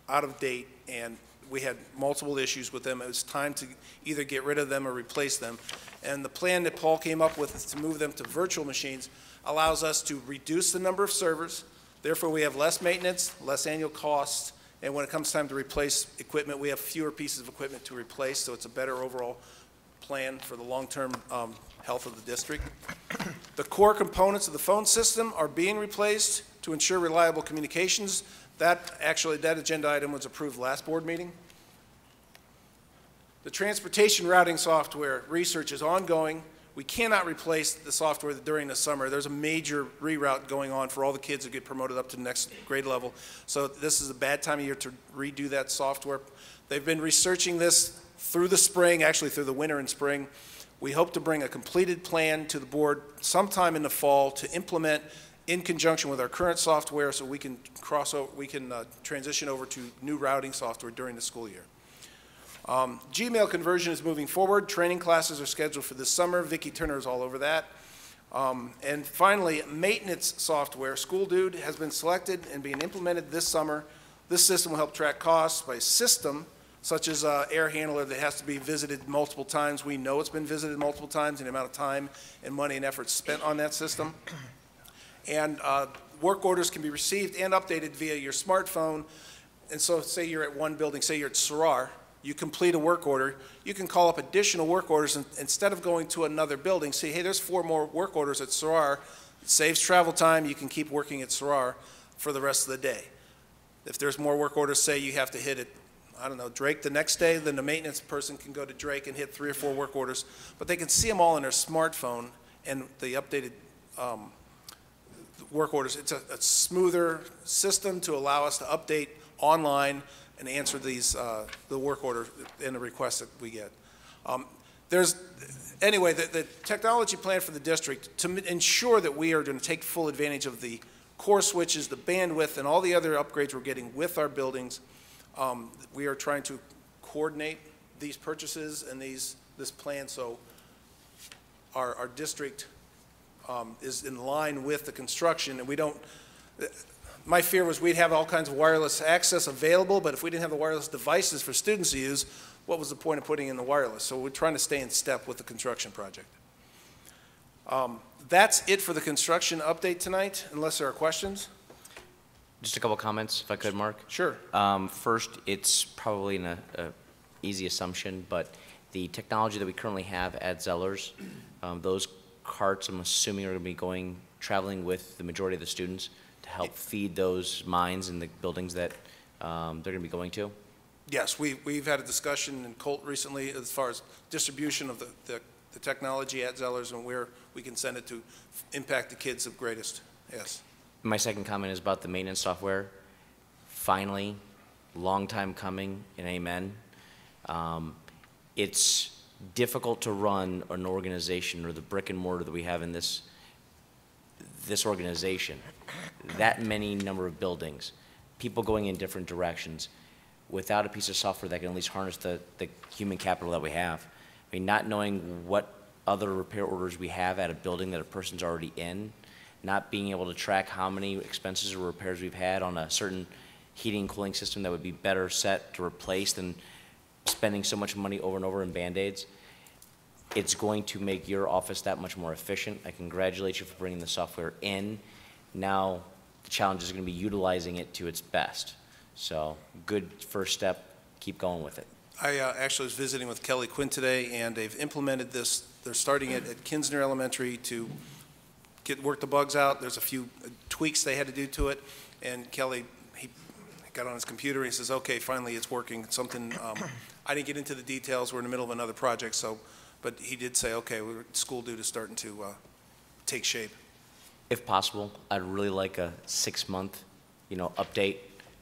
out of date, and we had multiple issues with them. It was time to either get rid of them or replace them. And the plan that Paul came up with is to move them to virtual machines allows us to reduce the number of servers. Therefore, we have less maintenance, less annual costs, and when it comes time to replace equipment, we have fewer pieces of equipment to replace, so it's a better overall plan for the long-term health of the district. The core components of the phone system are being replaced to ensure reliable communications. That agenda item was approved last board meeting. The transportation routing software research is ongoing. We cannot replace the software during the summer. There's a major reroute going on for all the kids that get promoted up to the next grade level. So this is a bad time of year to redo that software. They've been researching this through the spring, actually through the winter and spring. We hope to bring a completed plan to the board sometime in the fall to implement in conjunction with our current software, so we can transition over to new routing software during the school year. Gmail conversion is moving forward. Training classes are scheduled for this summer. Vicki Turner is all over that. And finally, maintenance software. School Dude has been selected and being implemented this summer. This system will help track costs by system, such as air handler that has to be visited multiple times. We know it's been visited multiple times and the amount of time and money and effort spent on that system. And work orders can be received and updated via your smartphone. And so say you're at one building, say you're at Sarar, you complete a work order, you can call up additional work orders, and instead of going to another building, say, hey, there's 4 more work orders at Sarar. It saves travel time, you can keep working at Sarar for the rest of the day. If there's more work orders, say you have to hit it, I don't know, Drake the next day, then the maintenance person can go to Drake and hit 3 or 4 work orders, but they can see them all on their smartphone and the updated work orders. It's a smoother system to allow us to update online and answer these, the work order and the requests that we get. Anyway, the technology plan for the district, to ensure that we are going to take full advantage of the core switches, the bandwidth, and all the other upgrades we're getting with our buildings, we are trying to coordinate these purchases and this plan so our district is in line with the construction, and we don't. My fear was we'd have all kinds of wireless access available, but if we didn't have the wireless devices for students to use, what was the point of putting in the wireless? So we're trying to stay in step with the construction project. That's it for the construction update tonight, unless there are questions. Just a couple comments, if I could, Mark. Sure. First, it's probably an easy assumption, but the technology that we currently have at Zellers, those carts, I'm assuming, are going to be traveling with the majority of the students to help feed those mines in the buildings that they're going to be going to? Yes, we've had a discussion in Colt recently as far as distribution of the technology at Zellers and where we can send it to impact the kids of greatest. Yes. My second comment is about the maintenance software. Finally, long time coming, and amen. It's difficult to run an organization or the brick and mortar that we have in this organization. That many number of buildings, people going in different directions, without a piece of software that can at least harness the human capital that we have. I mean, not knowing what other repair orders we have at a building that a person's already in, not being able to track how many expenses or repairs we've had on a certain heating and cooling system that would be better set to replace than spending so much money over and over in Band-Aids. It's going to make your office that much more efficient. I congratulate you for bringing the software in. Now the challenge is going to be utilizing it to its best. So good first step. Keep going with it. I actually was visiting with Kelly Quinn today, and they've implemented this. They're starting it at Kinsner Elementary to work the bugs out. There's a few tweaks they had to do to it, and Kelly, he got on his computer and he says, okay, finally it's working. Something, I didn't get into the details. We're in the middle of another project, so, but he did say, okay, School Dude is starting to take shape. If possible, I'd really like a 6-month, update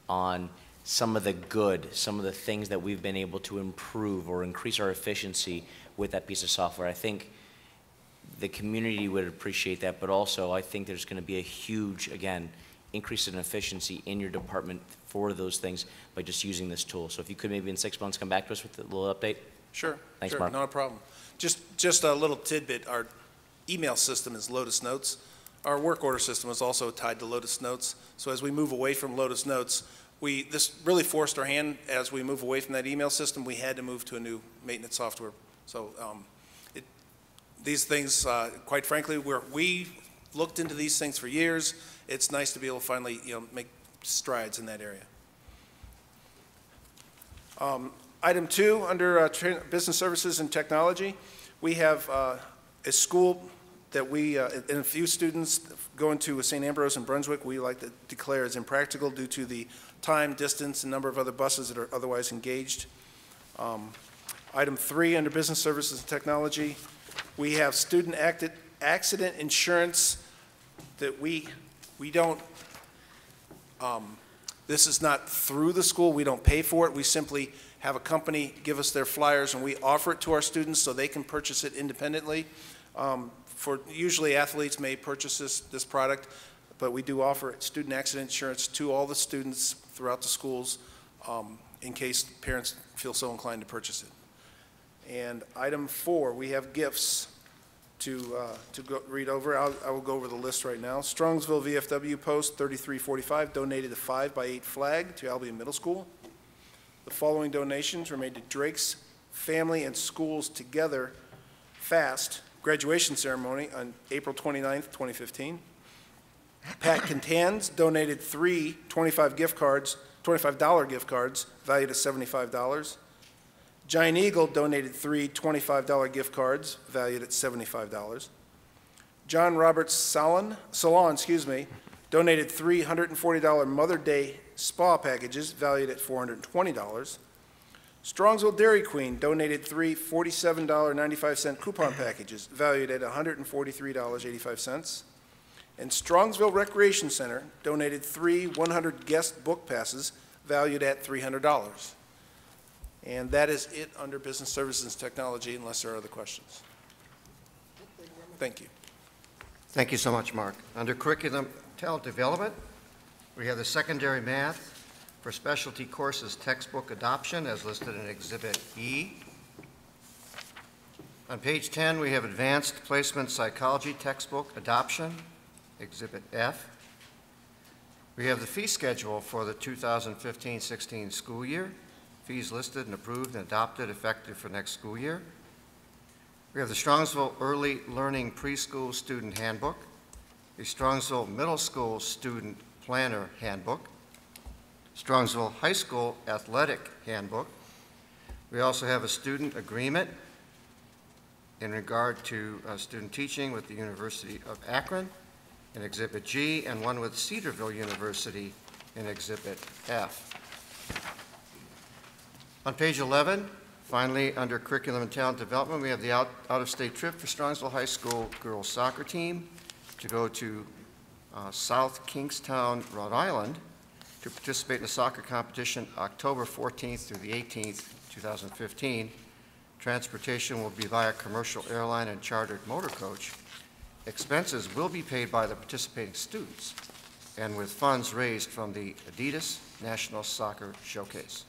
on some of the things that we've been able to improve or increase our efficiency with that piece of software. I think the community would appreciate that, but also I think there's going to be a huge, again, increase in efficiency in your department for those things by just using this tool. So if you could maybe in 6 months come back to us with a little update. Sure. Thanks, sure, Mark. Not a problem. Just a little tidbit. Our email system is Lotus Notes. Our work order system is also tied to Lotus Notes. So as we move away from Lotus Notes, this really forced our hand. As we move away from that email system, we had to move to a new maintenance software. So these things, quite frankly, we looked into these things for years. It's nice to be able to finally, make strides in that area. Item 2, under business services and technology, we have a school that we, and a few students going to St. Ambrose in Brunswick, we like to declare as impractical due to the time, distance, and number of other buses that are otherwise engaged. Item 3, under business services and technology, we have student accident insurance that we don't, this is not through the school, we don't pay for it, we simply have a company give us their flyers and we offer it to our students so they can purchase it independently. Usually athletes may purchase this product, but we do offer student accident insurance to all the students throughout the schools in case parents feel so inclined to purchase it. And item 4, we have gifts read over. I will go over the list right now. Strongsville VFW Post 3345 donated a 5x8 flag to Albion Middle School. The following donations were made to Drake's Family and Schools Together FAST graduation ceremony on April 29th, 2015. Pat Cantans donated 3 $25 gift cards valued at $75. Giant Eagle donated 3 $25 gift cards valued at $75. John Robert Salon, donated 3 $140 Mother Day spa packages valued at $420. Strongsville Dairy Queen donated 3 $47.95 coupon packages valued at $143.85. And Strongsville Recreation Center donated 3 100 guest book passes valued at $300. And that is it under Business Services and Technology, unless there are other questions. Thank you. Thank you so much, Mark. Under Curriculum Talent Development, we have the secondary math for specialty courses textbook adoption as listed in Exhibit E. On page 10, we have advanced placement psychology textbook adoption, Exhibit F. We have the fee schedule for the 2015-16 school year. Fees listed and approved and adopted effective for next school year. We have the Strongsville Early Learning Preschool Student Handbook, the Strongsville Middle School Student Planner Handbook, Strongsville High School Athletic Handbook. We also have a student agreement in regard to student teaching with the University of Akron in Exhibit G, and one with Cedarville University in Exhibit F. On page 11, finally, under Curriculum and Talent Development, we have the out-of-state trip for Strongsville High School girls soccer team to go to South Kingstown, Rhode Island, to participate in the soccer competition October 14th through the 18th, 2015. Transportation will be via commercial airline and chartered motor coach. Expenses will be paid by the participating students and with funds raised from the Adidas National Soccer Showcase.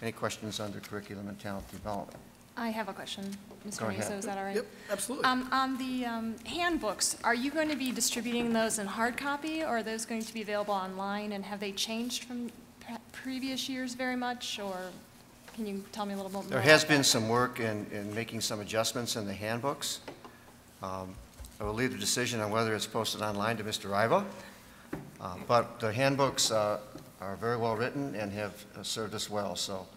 Any questions under Curriculum and Talent Development? I have a question, Mr. Go ahead. Russo, is that all right? Yep, absolutely. On the handbooks, are you going to be distributing those in hard copy, or are those going to be available online, and have they changed from previous years very much, or can you tell me a little bit more? There has been some work in making some adjustments in the handbooks. I will leave the decision on whether it's posted online to Mr. Riva, but the handbooks are very well written and have served us well, so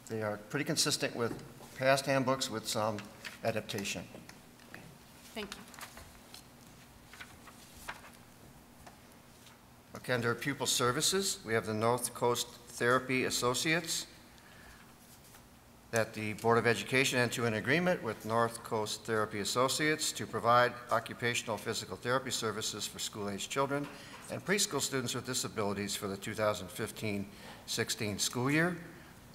they are pretty consistent with past handbooks with some adaptation. Okay. Thank you. Okay, under pupil services, we have the North Coast Therapy Associates, that the Board of Education enter an agreement with North Coast Therapy Associates to provide occupational physical therapy services for school-age children and preschool students with disabilities for the 2015-16 school year.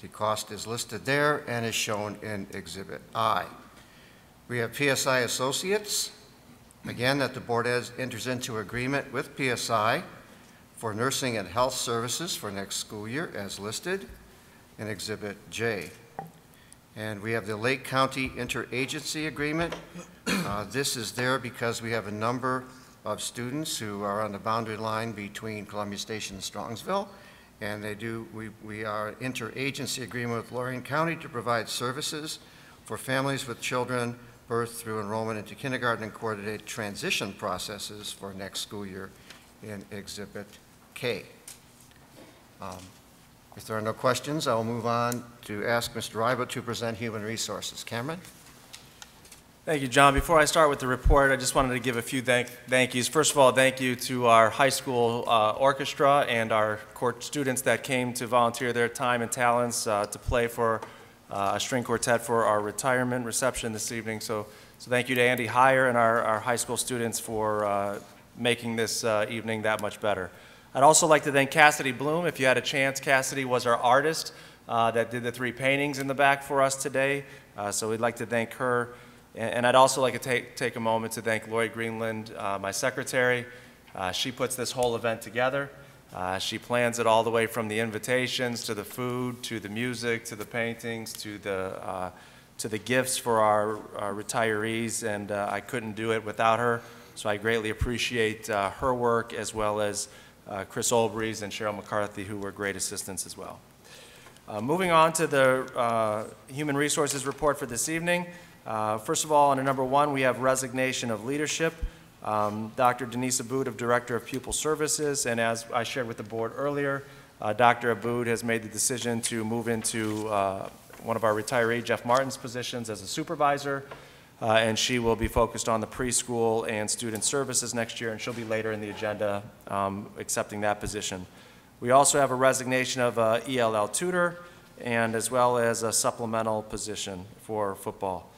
The cost is listed there and is shown in Exhibit I. We have PSI Associates, again, that the board enters into agreement with PSI for nursing and health services for next school year as listed in Exhibit J. And we have the Lake County Interagency Agreement. This is there because we have a number of students who are on the boundary line between Columbia Station and Strongsville, and we are an interagency agreement with Lorain County to provide services for families with children birth through enrollment into kindergarten and coordinate transition processes for next school year in Exhibit K. If there are no questions, I will move on to ask Mr. Riva to present Human Resources. Cameron? Thank you, John. Before I start with the report, I just wanted to give a few thank yous. First of all, thank you to our high school orchestra and our court students that came to volunteer their time and talents to play for a string quartet for our retirement reception this evening. So thank you to Andy Heyer and our high school students for making this evening that much better. I'd also like to thank Cassidy Bloom. If you had a chance, Cassidy was our artist that did the 3 paintings in the back for us today. So we'd like to thank her. And I'd also like to take a moment to thank Lloyd Greenland, my secretary. She puts this whole event together. She plans it all the way from the invitations to the food, to the music, to the paintings, to to the gifts for our retirees, and I couldn't do it without her. So I greatly appreciate her work, as well as Chris Olbreeze and Cheryl McCarthy, who were great assistants as well. Moving on to the Human Resources report for this evening. First of all, under number 1, we have resignation of leadership. Dr. Denise Aboud, of Director of Pupil Services, and as I shared with the board earlier, Dr. Aboud has made the decision to move into one of our retiree, Jeff Martin's, positions as a supervisor, and she will be focused on the preschool and student services next year, and she'll be later in the agenda accepting that position. We also have a resignation of a ELL tutor, and as well as a supplemental position for football.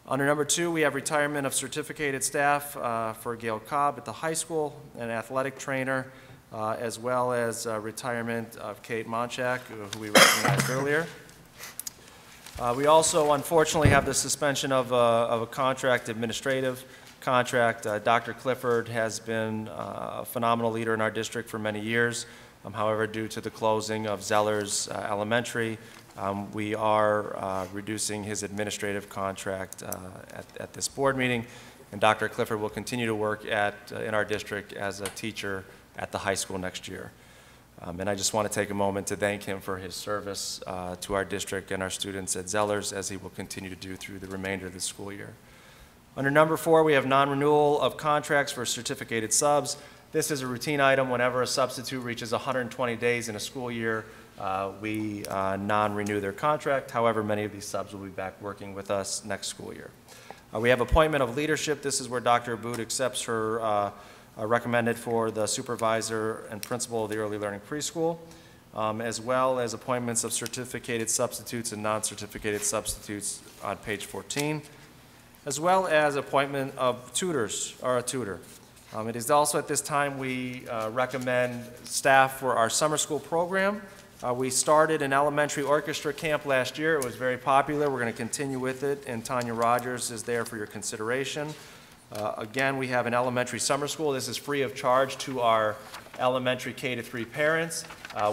Under number 2, we have retirement of certificated staff for Gail Cobb at the high school, an athletic trainer, as well as retirement of Kate Monchak, who we recognized earlier. We also, unfortunately, have the suspension of a contract, administrative contract. Dr. Clifford has been a phenomenal leader in our district for many years. However, due to the closing of Zellers Elementary, we are reducing his administrative contract at this board meeting, and Dr. Clifford will continue to work in our district as a teacher at the high school next year. And I just want to take a moment to thank him for his service to our district and our students at Zellers, as he will continue to do through the remainder of the school year. Under number 4, we have non-renewal of contracts for certificated subs. This is a routine item. Whenever a substitute reaches 120 days in a school year, we non-renew their contract. However, many of these subs will be back working with us next school year. We have appointment of leadership. This is where Dr. Aboud accepts her recommended for the supervisor and principal of the early learning preschool, as well as appointments of certificated substitutes and non-certificated substitutes on page 14, as well as appointment of tutors, or a tutor. It is also at this time we recommend staff for our summer school program. We started an elementary orchestra camp last year. It was very popular. We're going to continue with it, and Tanya Rogers is there for your consideration. Again, we have an elementary summer school. This is free of charge to our elementary K-3 parents.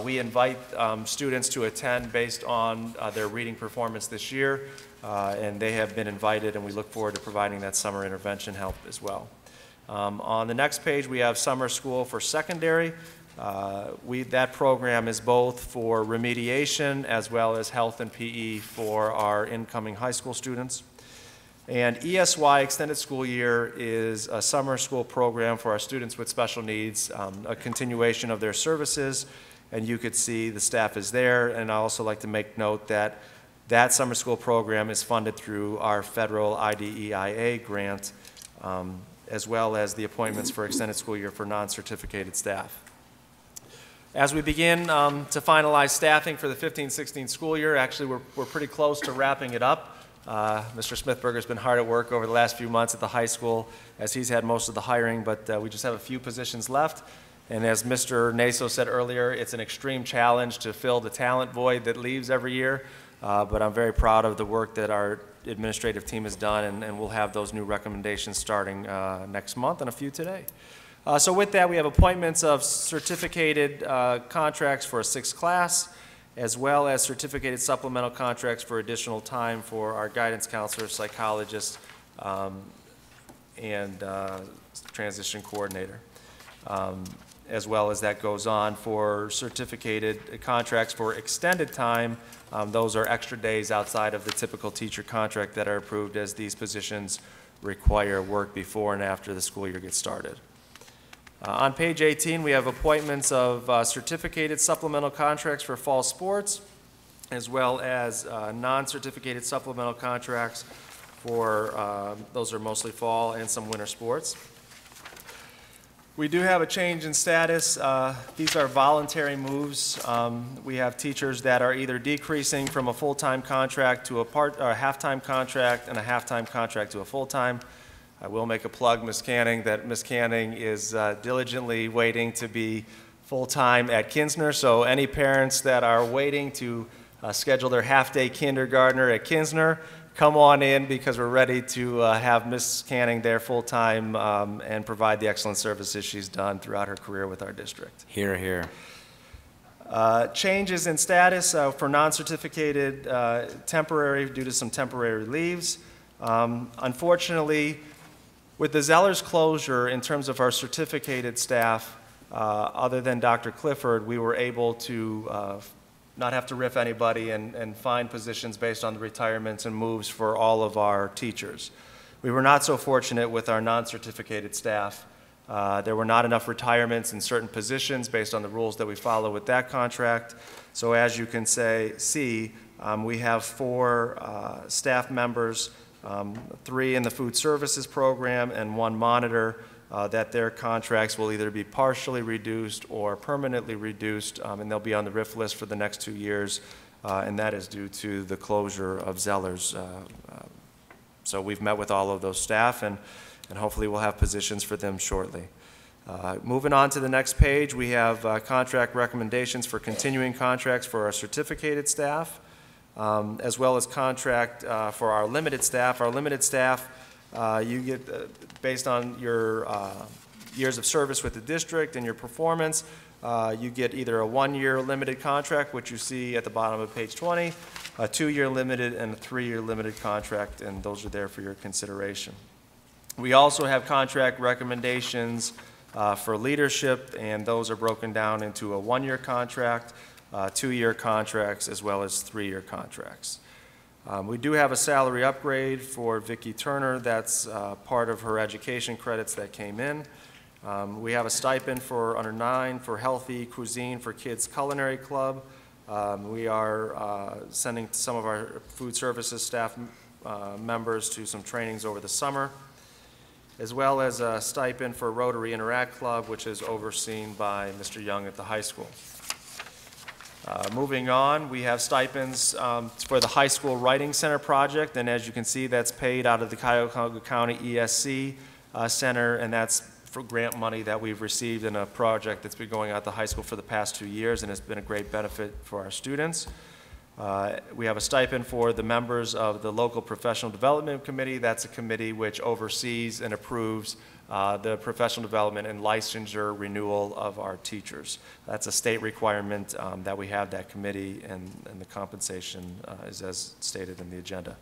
We invite students to attend based on their reading performance this year, and they have been invited, and we look forward to providing that summer intervention help as well. On the next page, we have summer school for secondary. That program is both for remediation as well as health and PE for our incoming high school students. And ESY, Extended School Year, is a summer school program for our students with special needs, a continuation of their services, and you could see the staff is there. And I also like to make note that that summer school program is funded through our federal IDEIA grant, as well as the appointments for Extended School Year for non-certificated staff. As we begin to finalize staffing for the 15-16 school year, actually we're pretty close to wrapping it up. Mr. Smithberger's been hard at work over the last few months at the high school, as he's had most of the hiring, but we just have a few positions left. And as Mr. Naso said earlier, it's an extreme challenge to fill the talent void that leaves every year, but I'm very proud of the work that our administrative team has done, and we'll have those new recommendations starting next month and a few today. So with that, we have appointments of certificated contracts for a 6th class, as well as certificated supplemental contracts for additional time for our guidance counselors, psychologists, and transition coordinator. As well as that goes on for certificated contracts for extended time. Those are extra days outside of the typical teacher contract that are approved, as these positions require work before and after the school year gets started. On page 18, we have appointments of certificated supplemental contracts for fall sports, as well as non-certificated supplemental contracts for, those are mostly fall and some winter sports. We do have a change in status. These are voluntary moves. We have teachers that are either decreasing from a full-time contract to a half-time contract, and a half-time contract to a full-time. I will make a plug, Ms. Canning, that Ms. Canning is diligently waiting to be full-time at Kinsner. So any parents that are waiting to schedule their half-day kindergartner at Kinsner, come on in, because we're ready to have Ms. Canning there full-time and provide the excellent services she's done throughout her career with our district. Hear, hear. Changes in status for non-certificated temporary due to some temporary leaves. Unfortunately, with the Zellers closure, in terms of our certificated staff, other than Dr. Clifford, we were able to not have to riff anybody and find positions based on the retirements and moves for all of our teachers. We were not so fortunate with our non-certificated staff. There were not enough retirements in certain positions based on the rules that we follow with that contract. So as you can see, we have 4 staff members, 3 in the food services program and 1 monitor, that their contracts will either be partially reduced or permanently reduced, and they'll be on the RIF list for the next 2 years, and that is due to the closure of Zellers. So we've met with all of those staff, and hopefully we'll have positions for them shortly. Moving on to the next page, we have contract recommendations for continuing contracts for our certificated staff, as well as contract for our limited staff. Our limited staff, you get, based on your years of service with the district and your performance, you get either a 1-year limited contract, which you see at the bottom of page 20, a 2-year limited, and a 3-year limited contract, and those are there for your consideration. We also have contract recommendations for leadership, and those are broken down into a 1-year contract, 2-year contracts, as well as 3-year contracts. We do have a salary upgrade for Vicki Turner. That's part of her education credits that came in. We have a stipend for under 9 for Healthy Cuisine for Kids Culinary Club. We are sending some of our food services staff members to some trainings over the summer, as well as a stipend for Rotary Interact Club, which is overseen by Mr. Young at the high school. Moving on, we have stipends for the High School Writing Center project, and as you can see, that's paid out of the Cuyahoga County ESC Center, and that's for grant money that we've received in a project that's been going out at the high school for the past 2 years, and it's been a great benefit for our students. We have a stipend for the members of the local professional development committee. That's a committee which oversees and approves the professional development and licensure renewal of our teachers. That's a state requirement that we have that committee, and the compensation is as stated in the agenda.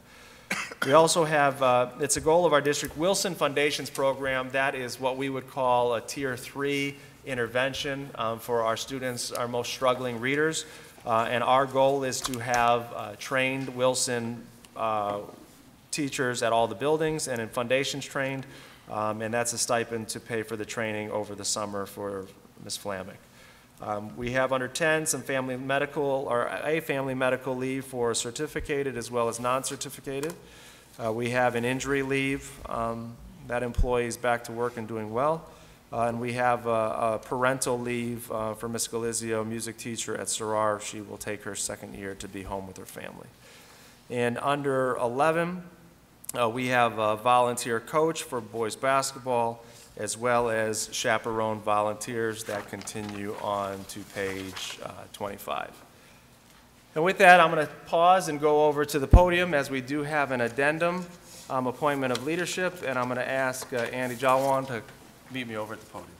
We also have, it's a goal of our district, Wilson Foundations program. That is what we would call a Tier 3 intervention for our students, our most struggling readers. And our goal is to have trained Wilson teachers at all the buildings and in foundations trained, and that's a stipend to pay for the training over the summer for Ms. Flamick. We have under 10 some family medical or a family medical leave for certificated as well as non-certificated. We have an injury leave. That employee is back to work and doing well. And we have a parental leave for Ms. Galizio, music teacher at Sarar. She will take her 2nd year to be home with her family. And under 11, we have a volunteer coach for boys basketball, as well as chaperone volunteers that continue on to page 25. And with that, I'm going to pause and go over to the podium as we do have an addendum, appointment of leadership, and I'm going to ask Andy Jawan to meet me over at the podium.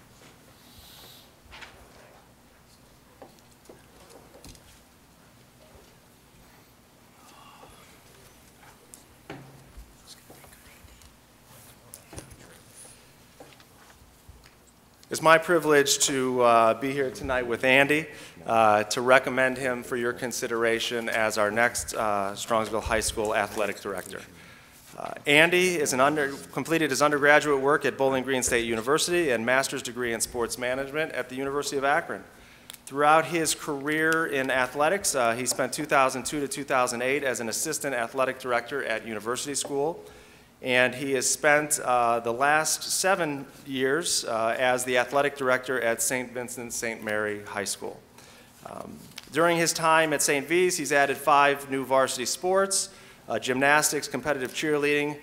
It's my privilege to be here tonight with Andy to recommend him for your consideration as our next Strongsville High School Athletic Director. Andy completed his undergraduate work at Bowling Green State University and master's degree in sports management at the University of Akron. Throughout his career in athletics, he spent 2002 to 2008 as an assistant athletic director at University School, and he has spent the last 7 years as the athletic director at St. Vincent St. Mary High School. During his time at St. V's, he's added 5 new varsity sports: gymnastics, competitive cheerleading,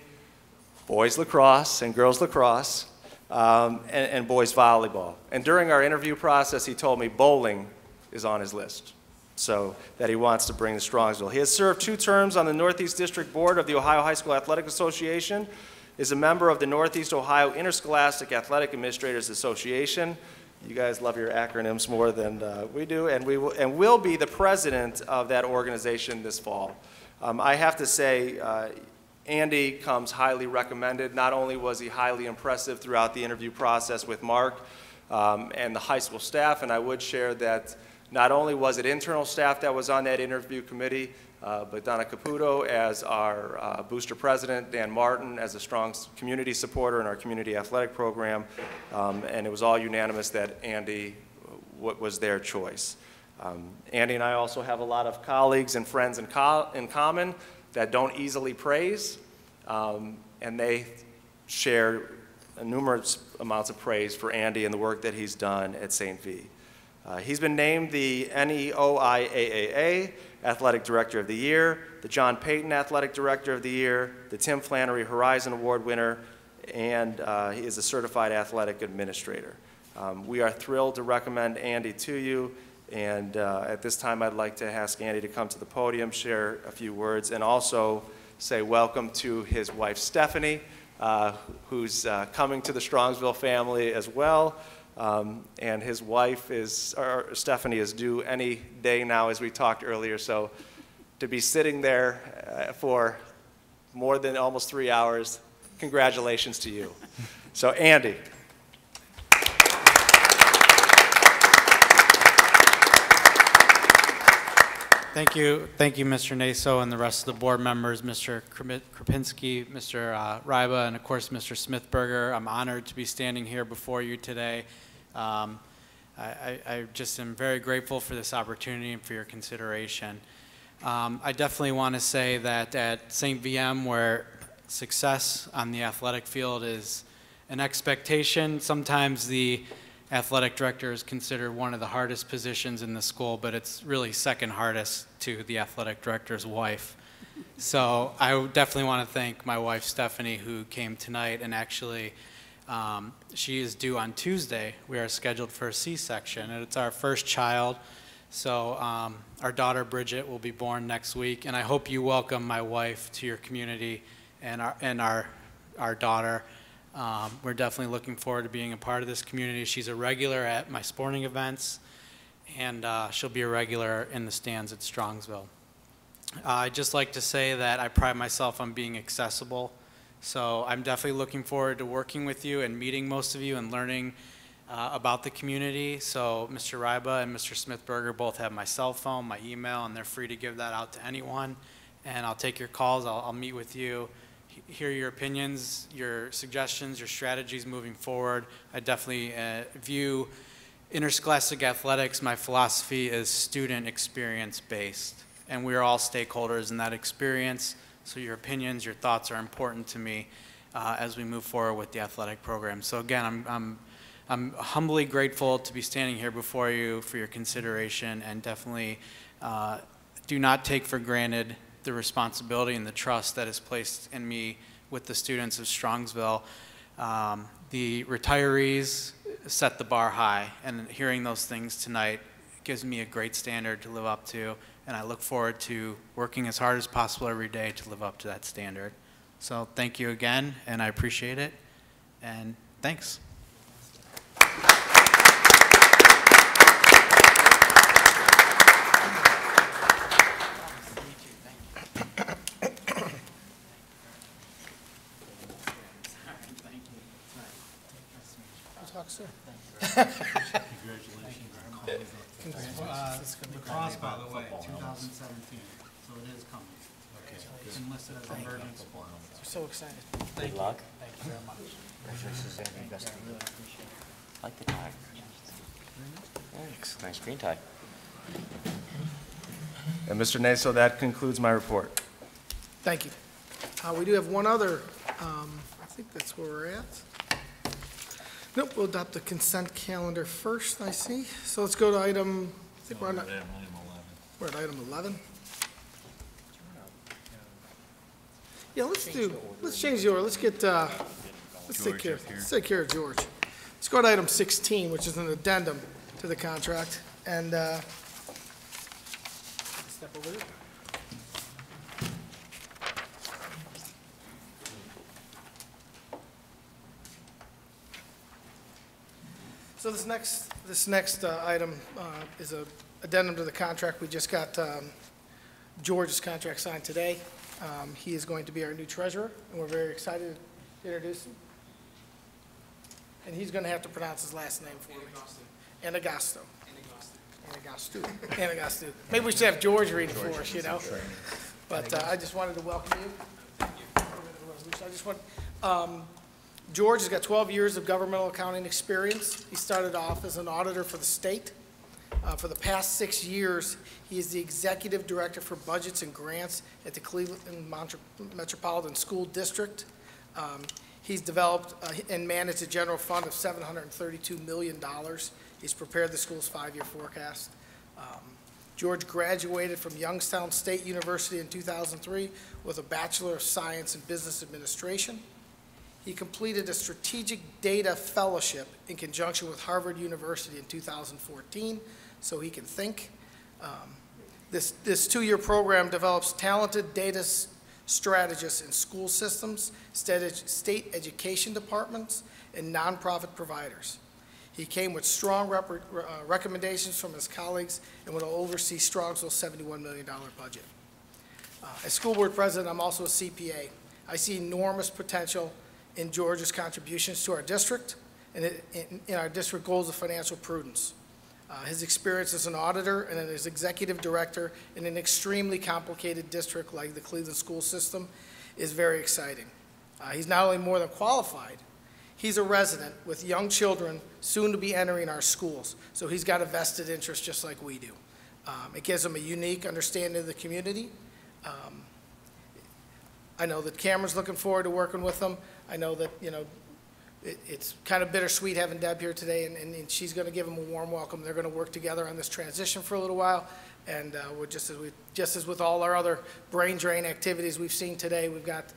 boys lacrosse and girls lacrosse, and boys volleyball. And during our interview process, he told me bowling is on his list, so that he wants to bring to Strongsville. He has served 2 terms on the Northeast District Board of the Ohio High School Athletic Association, is a member of the Northeast Ohio Interscholastic Athletic Administrators Association, You guys love your acronyms more than we do, and will be the president of that organization this fall. I have to say, Andy comes highly recommended. Not only was he highly impressive throughout the interview process with Mark and the high school staff, and I would share that not only was it internal staff that was on that interview committee, but Donna Caputo as our booster president, Dan Martin as a strong community supporter in our community athletic program, and it was all unanimous that Andy was their choice. Andy and I also have a lot of colleagues and friends in common that don't easily praise, and they share numerous amounts of praise for Andy and the work that he's done at St. V. He's been named the NEOIAAA Athletic Director of the Year, the John Payton Athletic Director of the Year, the Tim Flannery Horizon Award winner, and he is a certified athletic administrator. We are thrilled to recommend Andy to you, and at this time I'd like to ask Andy to come to the podium, share a few words, and also say welcome to his wife Stephanie, who's coming to the Strongsville family as well. And his wife Stephanie is due any day now, as we talked earlier, so to be sitting there for more than almost 3 hours, congratulations to you. So Andy. Thank you, Mr. Naso and the rest of the board members, Mr. Krupinski, Mr. Ryba, and of course, Mr. Smithberger. I'm honored to be standing here before you today. I just am very grateful for this opportunity and for your consideration. I definitely want to say that at St. VM, where success on the athletic field is an expectation, sometimes the athletic director is considered one of the hardest positions in the school, but it's really second hardest to the athletic director's wife. So I definitely want to thank my wife, Stephanie, who came tonight, and actually she is due on Tuesday. We are scheduled for a C-section, and it's our first child. So our daughter, Bridget, will be born next week, and I hope you welcome my wife to your community and our daughter. We're definitely looking forward to being a part of this community. She's a regular at my sporting events, and she'll be a regular in the stands at Strongsville. I'd just like to say that I pride myself on being accessible, so I'm definitely looking forward to working with you and meeting most of you and learning about the community. So Mr. Ryba and Mr. Smithberger both have my cell phone, my email, and they're free to give that out to anyone, and I'll take your calls. I'll meet with you, hear your opinions, your suggestions, your strategies moving forward. I definitely view interscholastic athletics, my philosophy is student experience based, and we are all stakeholders in that experience, so your opinions, your thoughts are important to me as we move forward with the athletic program. So again, I'm humbly grateful to be standing here before you for your consideration, and definitely do not take for granted the responsibility and the trust that is placed in me with the students of Strongsville. The retirees set the bar high, and hearing those things tonight gives me a great standard to live up to, and I look forward to working as hard as possible every day to live up to that standard. So thank you again, and I appreciate it, and thanks. Sir. Lacrosse, by the way, 2017, so it is coming. Okay. It's enlisted as an emergency. We're so excited. Good luck. Thank you very much. Congratulations on your best. I like the tie. Thanks. Nice green tie. And Mr. Naso, that concludes my report. Thank you. We do have one other, I think that's where we're at. Nope, we'll adopt the consent calendar first, I see. So let's go to item, I think we're on, we're at item 11. Yeah, let's change the order. Let's get, let's take care of George. Let's go to item 16, which is an addendum to the contract. And, step over here. So this next This next item is an addendum to the contract. We just got George's contract signed today. He is going to be our new treasurer, and we're very excited to introduce him. And he's going to have to pronounce his last name for me. Anagasto. Anagasto. Maybe we should have George read it for us, you know? But I just wanted to welcome you. I just want, George has got 12 years of governmental accounting experience. He started off as an auditor for the state. For the past 6 years, he is the executive director for budgets and grants at the Cleveland Metropolitan School District. He's developed and managed a general fund of $732 million. He's prepared the school's 5-year forecast. George graduated from Youngstown State University in 2003 with a Bachelor of Science in Business Administration. He completed a Strategic Data Fellowship in conjunction with Harvard University in 2014, so he can think. This 2-year program develops talented data strategists in school systems, state education departments, and nonprofit providers. He came with strong recommendations from his colleagues and will oversee Strongsville's $71 million budget. As school board president, I'm also a CPA. I see enormous potential in George's contributions to our district and in our district goals of financial prudence. His experience as an auditor and as executive director in an extremely complicated district like the Cleveland school system is very exciting. He's not only more than qualified, he's a resident with young children soon to be entering our schools, so he's got a vested interest just like we do. It gives him a unique understanding of the community. I know that Cameron's looking forward to working with him. I know that, you know, it's kind of bittersweet having Deb here today, and she's going to give him a warm welcome. They're going to work together on this transition for a little while, and we're just as with all our other brain drain activities we've seen today, we've got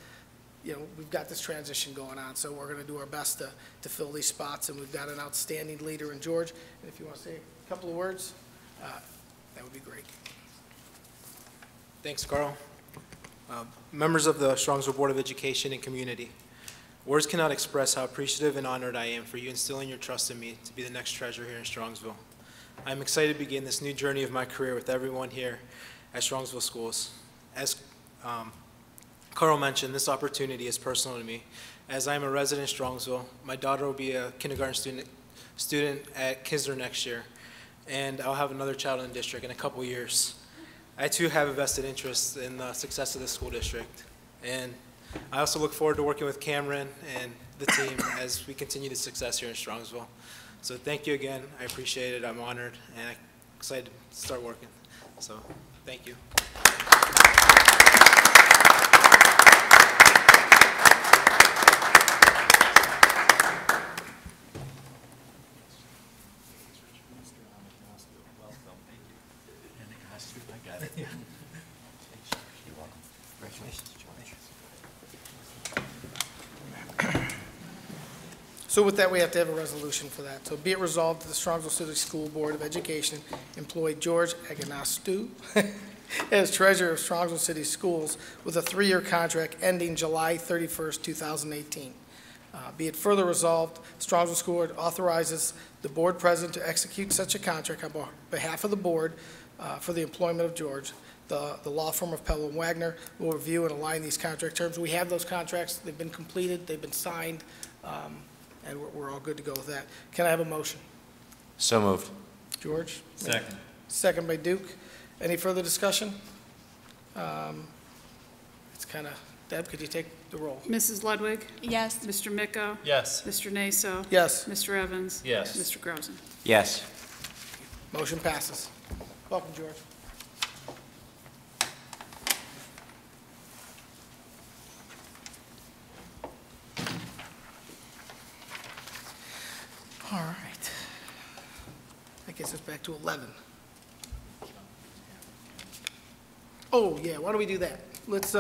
this transition going on, so we're going to do our best to fill these spots, and we've got an outstanding leader in George. And if you want to say a couple of words, that would be great. Thanks, Carl. Members of the Strongsville Board of Education and community, words cannot express how appreciative and honored I am for you instilling your trust in me to be the next treasurer here in Strongsville. I am excited to begin this new journey of my career with everyone here at Strongsville Schools. As Carl mentioned, this opportunity is personal to me. As I am a resident in Strongsville, my daughter will be a kindergarten student at Kisner next year, and I'll have another child in the district in a couple years. I too have a vested interest in the success of the school district, and I also look forward to working with Cameron and the team as we continue the success here in Strongsville. So thank you again. I appreciate it. I'm honored, and I'm excited to start working. So thank you. So with that, we have to have a resolution for that. So be it resolved that the Strongsville City School Board of Education employ George Aganastu as treasurer of Strongsville City Schools with a 3-year contract ending July 31st, 2018. Be it further resolved, Strongsville School Board authorizes the board president to execute such a contract on behalf of the board for the employment of George. The law firm of Pell & Wagner will review and align these contract terms. We have those contracts. They've been completed. They've been signed. And we're all good to go with that. Can I have a motion? So moved. George? Second. Second by Duke. Any further discussion? It's kind of, Deb, could you take the roll? Mrs. Ludwig? Yes. Mr. Micco? Yes. Mr. Naso? Yes. Mr. Evans? Yes. Mr. Grozen? Yes. Motion passes. Welcome, George. All right. That gets us back to 11. Oh, yeah, why don't we do that? Let's, good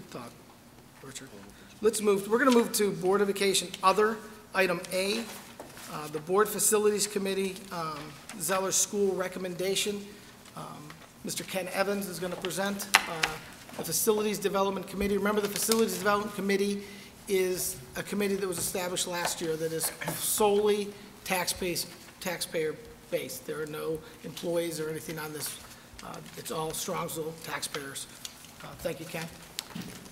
thought, Richard. Let's move, we're going to move to Board of Education Other, item A, the Board Facilities Committee, Zeller School recommendation. Mr. Ken Evans is going to present the Facilities Development Committee. Remember, the Facilities Development Committee is a committee that was established last year that is solely taxpayer-based. There are no employees or anything on this. It's all Strongsville taxpayers. Thank you, Ken.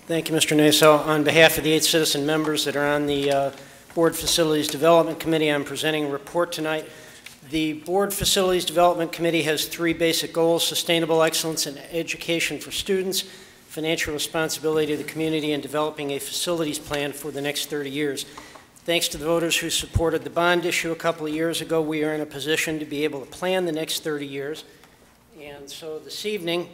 Thank you, Mr. Naso. On behalf of the 8 citizen members that are on the Board Facilities Development Committee, I'm presenting a report tonight. The Board Facilities Development Committee has 3 basic goals: sustainable excellence in education for students, financial responsibility to the community, and developing a facilities plan for the next 30 years. Thanks to the voters who supported the bond issue a couple of years ago, we are in a position to be able to plan the next 30 years. And so this evening,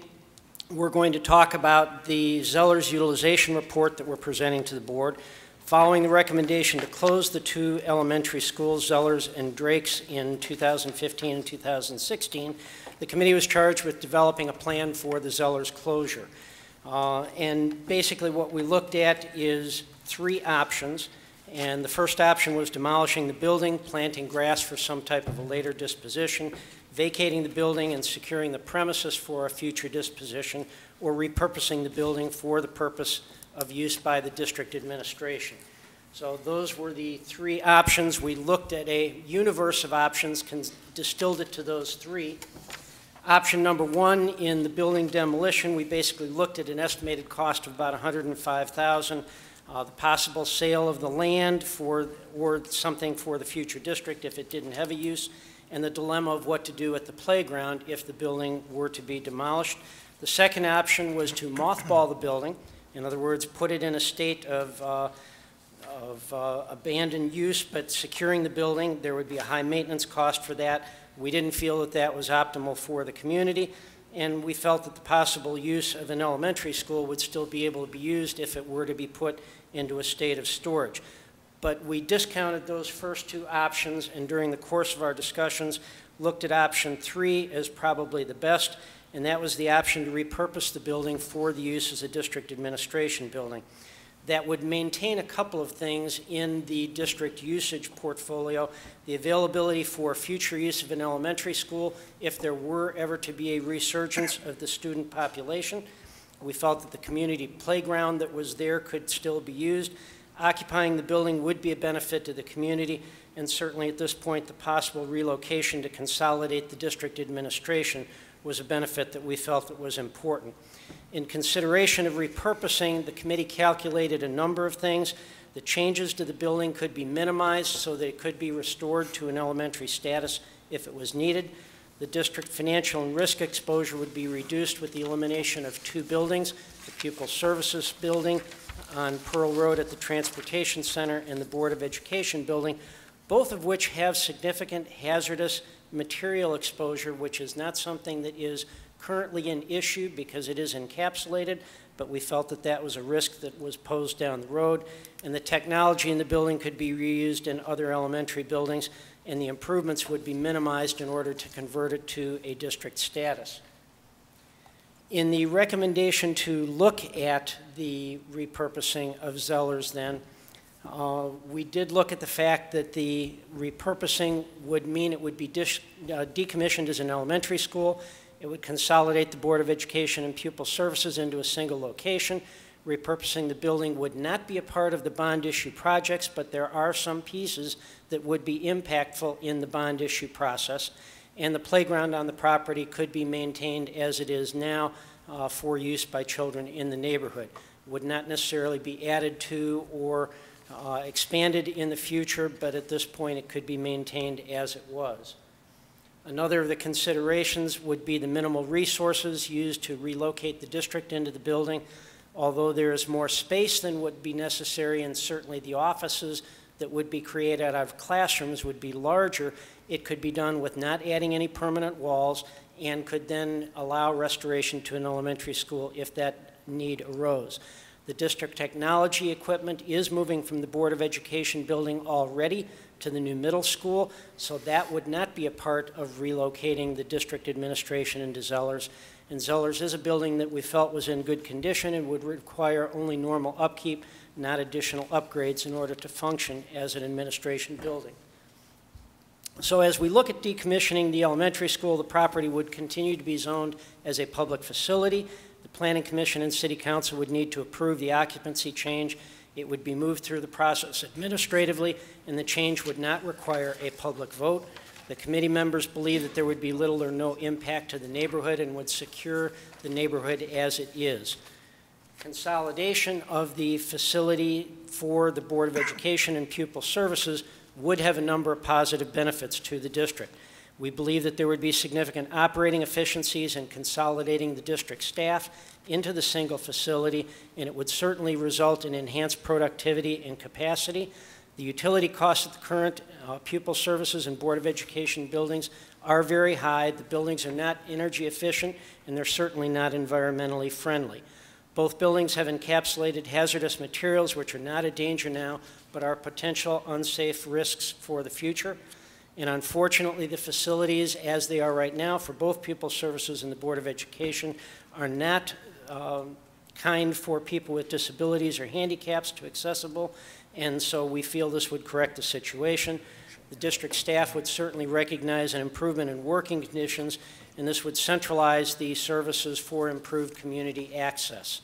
we're going to talk about the Zellers utilization report that we're presenting to the board. Following the recommendation to close the 2 elementary schools, Zellers and Drake's, in 2015 and 2016, the committee was charged with developing a plan for the Zellers closure. And basically what we looked at is 3 options. And the first option was demolishing the building, planting grass for some type of a later disposition, vacating the building and securing the premises for a future disposition, or repurposing the building for the purpose of use by the district administration. So those were the 3 options. We looked at a universe of options, distilled it to those 3. Option number 1, in the building demolition, we basically looked at an estimated cost of about $105,000. The possible sale of the land or something for the future district if it didn't have a use, and the dilemma of what to do at the playground if the building were to be demolished. The second option was to mothball the building. In other words, put it in a state of abandoned use, but securing the building. There would be a high maintenance cost for that. We didn't feel that that was optimal for the community, and we felt that the possible use of an elementary school would still be able to be used if it were to be put into a state of storage. But we discounted those first 2 options, and during the course of our discussions, looked at option 3 as probably the best, and that was the option to repurpose the building for the use as a district administration building. That would maintain a couple of things in the district usage portfolio: the availability for future use of an elementary school if there were ever to be a resurgence of the student population. We felt that the community playground that was there could still be used. Occupying the building would be a benefit to the community, and certainly at this point the possible relocation to consolidate the district administration was a benefit that we felt that was important. In consideration of repurposing, the committee calculated a number of things. The changes to the building could be minimized so that it could be restored to an elementary status if it was needed. The district financial and risk exposure would be reduced with the elimination of 2 buildings, the Pupil Services Building on Pearl Road at the Transportation Center and the Board of Education Building, both of which have significant hazardous material exposure, which is not something that is currently an issue because it is encapsulated, but we felt that that was a risk that was posed down the road. And the technology in the building could be reused in other elementary buildings, and the improvements would be minimized in order to convert it to a district status. In the recommendation to look at the repurposing of Zellers then, we did look at the fact that the repurposing would mean it would be decommissioned as an elementary school. It would consolidate the Board of Education and Pupil Services into a single location. Repurposing the building would not be a part of the bond issue projects, but there are some pieces that would be impactful in the bond issue process. And the playground on the property could be maintained as it is now for use by children in the neighborhood. Would not necessarily be added to or expanded in the future, but at this point it could be maintained as it was. Another of the considerations would be the minimal resources used to relocate the district into the building. Although there is more space than would be necessary, and certainly the offices that would be created out of classrooms would be larger, it could be done with not adding any permanent walls and could then allow restoration to an elementary school if that need arose. The district technology equipment is moving from the Board of Education building already to the new middle school, so that would not be a part of relocating the district administration into Zellers. And Zellers is a building that we felt was in good condition and would require only normal upkeep, not additional upgrades in order to function as an administration building. So as we look at decommissioning the elementary school, the property would continue to be zoned as a public facility. The Planning Commission and City Council would need to approve the occupancy change, It would be moved through the process administratively, and the change would not require a public vote. The committee members believe that there would be little or no impact to the neighborhood and would secure the neighborhood as it is. Consolidation of the facility for the Board of Education and Pupil Services would have a number of positive benefits to the district. We believe that there would be significant operating efficiencies in consolidating the district staff into the single facility, and it would certainly result in enhanced productivity and capacity. The utility costs of the current Pupil Services and Board of Education buildings are very high. The buildings are not energy efficient, and they're certainly not environmentally friendly. Both buildings have encapsulated hazardous materials which are not a danger now, but are potential unsafe risks for the future. And unfortunately, the facilities as they are right now for both Pupil Services and the Board of Education are not kind for people with disabilities or handicaps to accessible, and so we feel this would correct the situation. The district staff would certainly recognize an improvement in working conditions, and this would centralize the services for improved community access.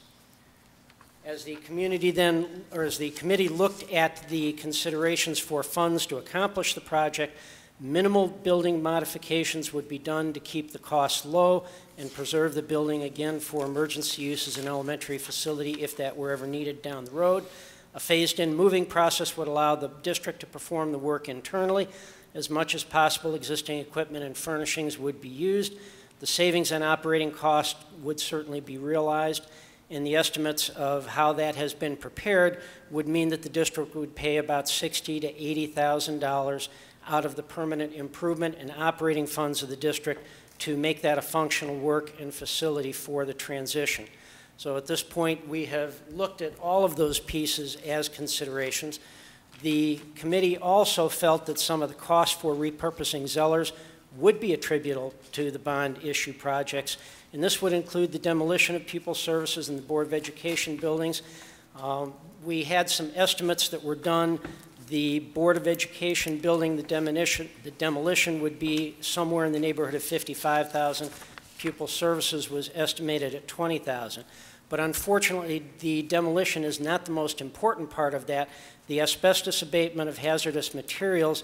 As the community then, or as the committee looked at the considerations for funds to accomplish the project, minimal building modifications would be done to keep the costs low and preserve the building again for emergency use as an elementary facility if that were ever needed down the road. A phased-in moving process would allow the district to perform the work internally. As much as possible, existing equipment and furnishings would be used. The savings on operating costs would certainly be realized, and the estimates of how that has been prepared would mean that the district would pay about $60,000 to $80,000 out of the permanent improvement and operating funds of the district to make that a functional work and facility for the transition. So at this point, we have looked at all of those pieces as considerations. The committee also felt that some of the costs for repurposing Zellers would be attributable to the bond issue projects, and this would include the demolition of Pupil Services and the Board of Education buildings. We had some estimates that were done. The Board of Education building, the demolition would be somewhere in the neighborhood of $55,000. Pupil Services was estimated at $20,000. But unfortunately, the demolition is not the most important part of that. The asbestos abatement of hazardous materials,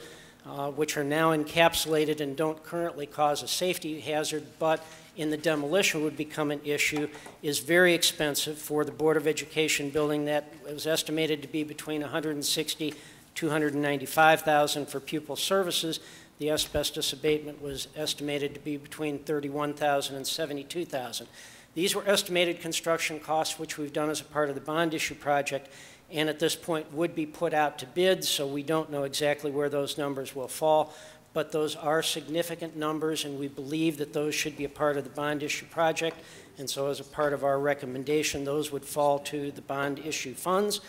which are now encapsulated and don't currently cause a safety hazard, but in the demolition would become an issue, is very expensive for the Board of Education building. That was estimated to be between $160,000 $295,000 for Pupil Services. The asbestos abatement was estimated to be between $31,000 and $72,000. These were estimated construction costs, which we've done as a part of the bond issue project, and at this point would be put out to bid, so we don't know exactly where those numbers will fall, but those are significant numbers, and we believe that those should be a part of the bond issue project, and so as a part of our recommendation, those would fall to the bond issue funds.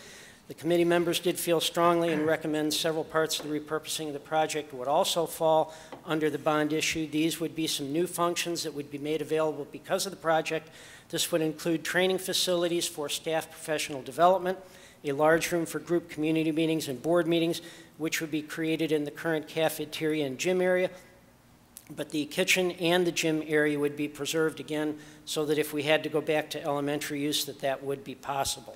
The committee members did feel strongly and recommend several parts of the repurposing of the project would also fall under the bond issue. These would be some new functions that would be made available because of the project. This would include training facilities for staff professional development, a large room for group community meetings and board meetings, which would be created in the current cafeteria and gym area. But the kitchen and the gym area would be preserved again so that if we had to go back to elementary use, that would be possible.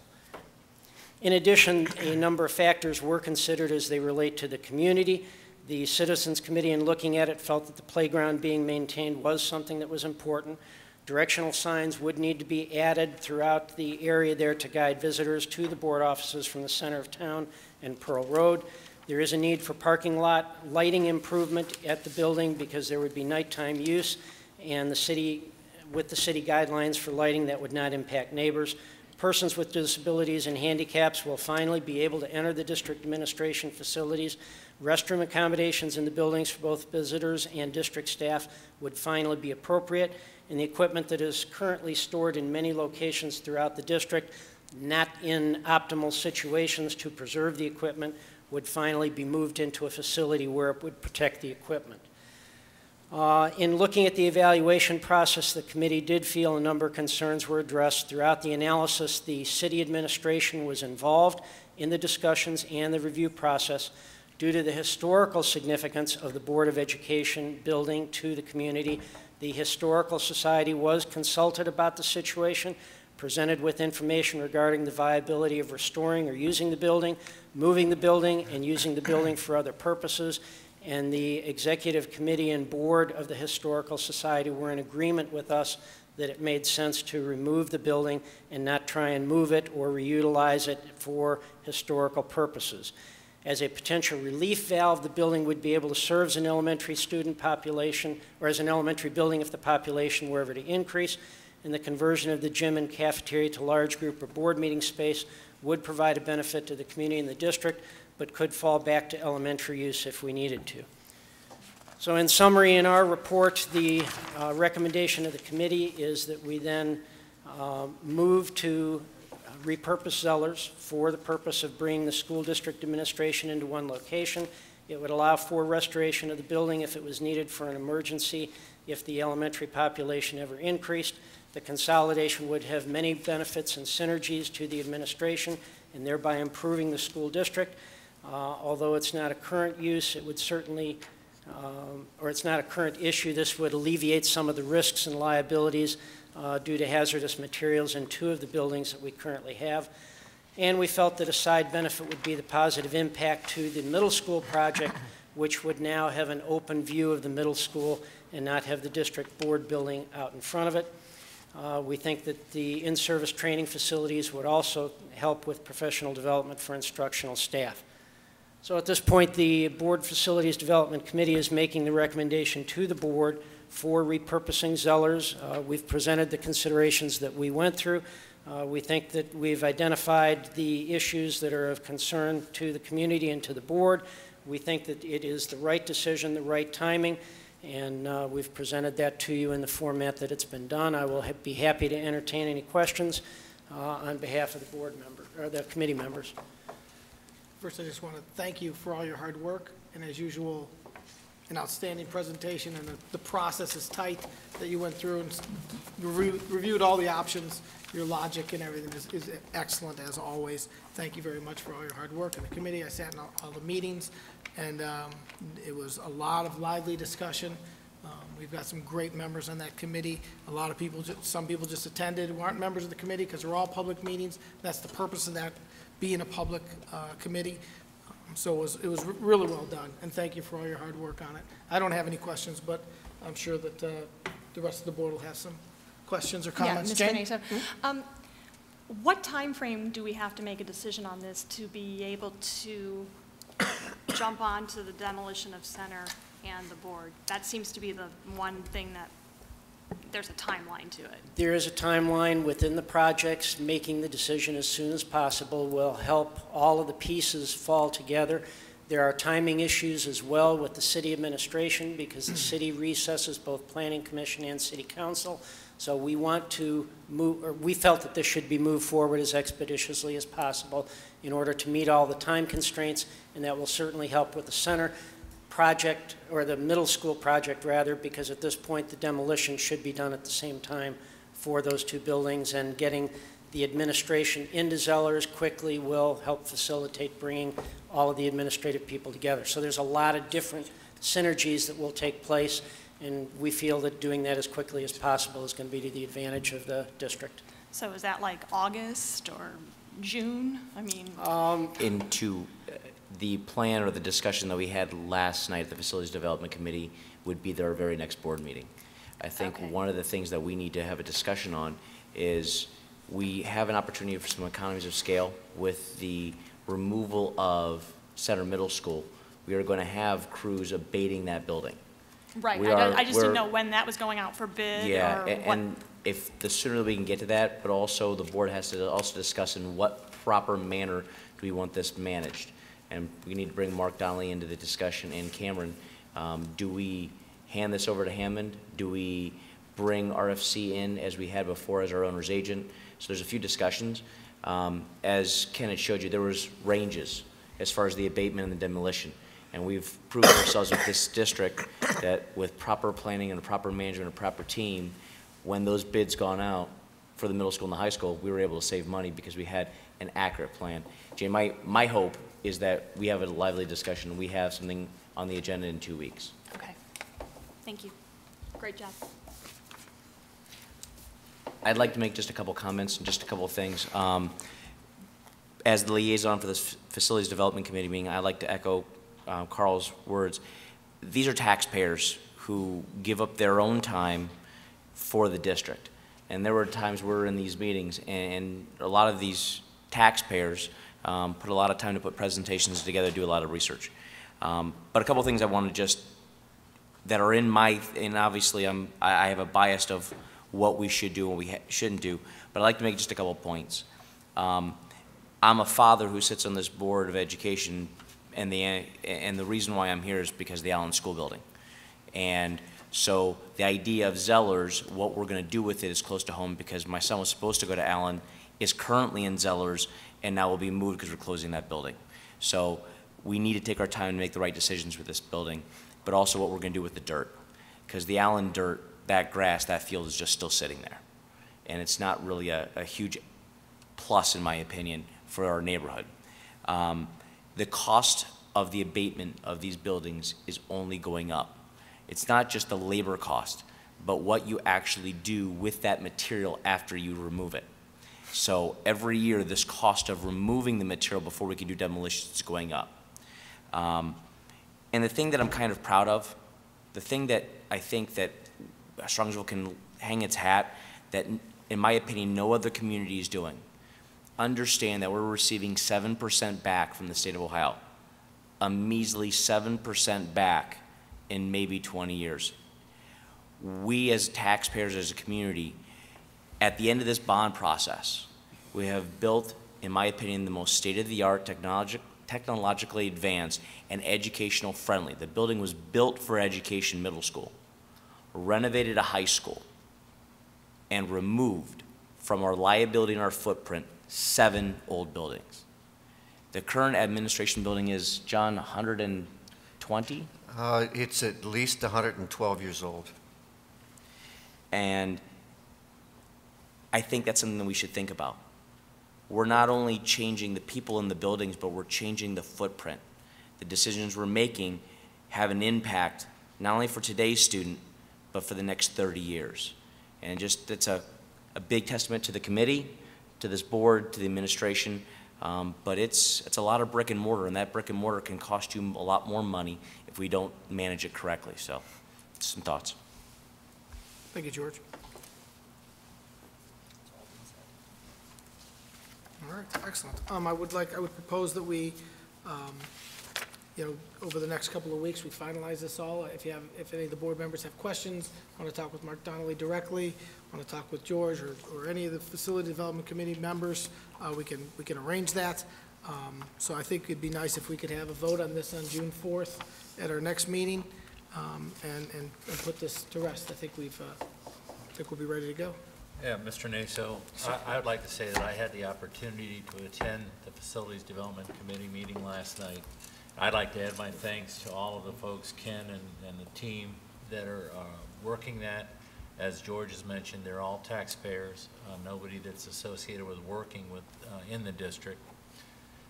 In addition, a number of factors were considered as they relate to the community. The Citizens Committee, in looking at it, felt that the playground being maintained was something that was important. Directional signs would need to be added throughout the area there to guide visitors to the board offices from the center of town and Pearl Road. There is a need for parking lot lighting improvement at the building because there would be nighttime use, and the city, with the city guidelines for lighting, that would not impact neighbors. Persons with disabilities and handicaps will finally be able to enter the district administration facilities. Restroom accommodations in the buildings for both visitors and district staff would finally be appropriate, and the equipment that is currently stored in many locations throughout the district, not in optimal situations to preserve the equipment, would finally be moved into a facility where it would protect the equipment. In looking at the evaluation process, the committee did feel a number of concerns were addressed. Throughout the analysis, the city administration was involved in the discussions and the review process. Due to the historical significance of the Board of Education building to the community, the Historical Society was consulted about the situation. presented with information regarding the viability of restoring or using the building, moving the building, and using the building for other purposes. And the executive committee and board of the Historical Society were in agreement with us that it made sense to remove the building and not try and move it or reutilize it for historical purposes. As a potential relief valve, the building would be able to serve as an elementary student population, or as an elementary building if the population were ever to increase, and the conversion of the gym and cafeteria to large group or board meeting space would provide a benefit to the community and the district, but could fall back to elementary use if we needed to. So in summary, in our report, the recommendation of the committee is that we then move to repurpose Zellers for the purpose of bringing the school district administration into one location. It would allow for restoration of the building if it was needed for an emergency, if the elementary population ever increased. The consolidation would have many benefits and synergies to the administration and thereby improving the school district. Although it's not a current use, it would certainly, or it's not a current issue, this would alleviate some of the risks and liabilities due to hazardous materials in 2 of the buildings that we currently have. And we felt that a side benefit would be the positive impact to the middle school project, which would now have an open view of the middle school and not have the district board building out in front of it. We think that the in-service training facilities would also help with professional development for instructional staff. So at this point, the Board Facilities Development Committee is making the recommendation to the board for repurposing Zellers. We've presented the considerations that we went through. We think that we've identified the issues that are of concern to the community and to the board. We think that it is the right decision, the right timing, and we've presented that to you in the format that it's been done. I will be happy to entertain any questions on behalf of the board member, or the committee members. First, I just want to thank you for all your hard work, and as usual, an outstanding presentation, and the process is tight that you went through and reviewed all the options. Your logic and everything is excellent, as always. Thank you very much for all your hard work in the committee. I sat in all the meetings, and it was a lot of lively discussion. We've got some great members on that committee. A lot of people, some people just attended who aren't members of the committee because they're all public meetings. That's the purpose of that, being a public committee. So it was really well done, and thank you for all your hard work on it. I don't have any questions, but I'm sure that the rest of the board will have some questions or comments. Yeah, Jane? Mr. Naso. What time frame do we have to make a decision on this to be able to jump on to the demolition of Center and the board? That seems to be the one thing that there's a timeline to it. There is a timeline within the projects. Making the decision as soon as possible will help all of the pieces fall together. There are timing issues as well with the city administration because the city recesses both planning commission and city council. So we want to move, or we felt that this should be moved forward as expeditiously as possible in order to meet all the time constraints, and that will certainly help with the center project, or the middle school project rather, because at this point the demolition should be done at the same time for those 2 buildings, and getting the administration into Zellers quickly will help facilitate bringing all of the administrative people together. So there's a lot of different synergies that will take place, and we feel that doing that as quickly as possible is going to be to the advantage of the district. So is that like August or June? I mean, Into the plan or the discussion that we had last night at the Facilities Development Committee would be their very next board meeting. I think one of the things that we need to have a discussion on is we have an opportunity for some economies of scale with the removal of Center Middle School. We are going to have crews abating that building. right. I just didn't know when that was going out for bid. Yeah, or and if the sooner we can get to that, but also the board has to also discuss in what proper manner do we want this managed. And we need to bring Mark Donnelly into the discussion and Cameron. Do we hand this over to Hammond? Do we bring RFC in as we had before as our owner's agent? So there's a few discussions. As Ken had showed you, there was ranges as far as the abatement and the demolition. And we've proven ourselves with this district that with proper planning and a proper management and a proper team, when those bids gone out for the middle school and the high school, we were able to save money because we had an accurate plan. Jay, my hope is that we have a lively discussion and we have something on the agenda in 2 weeks. Okay. Thank you. Great job. I'd like to make just a couple comments and just a couple of things. As the liaison for this Facilities Development Committee meeting, I'd like to echo Carl's words. These are taxpayers who give up their own time for the district. And there were times we were in these meetings, and a lot of these taxpayers put a lot of time to put presentations together, do a lot of research. But a couple of things I want to just, that are in my, and obviously I have a bias of what we should do and what we shouldn't do, but I'd like to make just a couple of points. I'm a father who sits on this Board of Education, and the reason why I'm here is because of the Allen School Building. And so the idea of Zellers, what we're going to do with it is close to home, because my son was supposed to go to Allen, is currently in Zellers, and now will be moved because we're closing that building. So we need to take our time to make the right decisions with this building, but also what we're going to do with the dirt. Because the Allen dirt, that grass, that field is just still sitting there. And it's not really a huge plus, in my opinion, for our neighborhood. The cost of the abatement of these buildings is only going up. It's not just the labor cost, but what you actually do with that material after you remove it. So every year, this cost of removing the material before we can do demolition is going up. And the thing that I'm kind of proud of, the thing that I think that Strongsville can hang its hat, that in my opinion, no other community is doing. Understand that we're receiving 7% back from the state of Ohio. A measly 7% back in maybe 20 years. We as taxpayers, as a community, at the end of this bond process, we have built, in my opinion, the most state-of-the-art, technologically advanced, and educational friendly. The building was built for education middle school, renovated a high school, and removed from our liability and our footprint 7 old buildings. The current administration building is, John, 120? It's at least 112 years old. And I think that's something that we should think about. We're not only changing the people in the buildings, but we're changing the footprint. The decisions we're making have an impact not only for today's student, but for the next 30 years. And just, it's a big testament to the committee, to this board, to the administration, but it's a lot of brick and mortar, and that brick and mortar can cost you a lot more money if we don't manage it correctly. So, some thoughts. Thank you, George. All right, excellent. I would propose that we, over the next couple of weeks, we finalize this all. If any of the board members have questions, want to talk with Mark Donnelly directly, want to talk with George or any of the Facility Development Committee members, we can arrange that. So I think it'd be nice if we could have a vote on this on June 4th at our next meeting, and put this to rest. I think we'll be ready to go. Yeah, Mr. Naso, I would like to say that I had the opportunity to attend the Facilities Development Committee meeting last night. I'd like to add my thanks to all of the folks, Ken and the team that are working that. As George has mentioned, they're all taxpayers, nobody that's associated with working with in the district.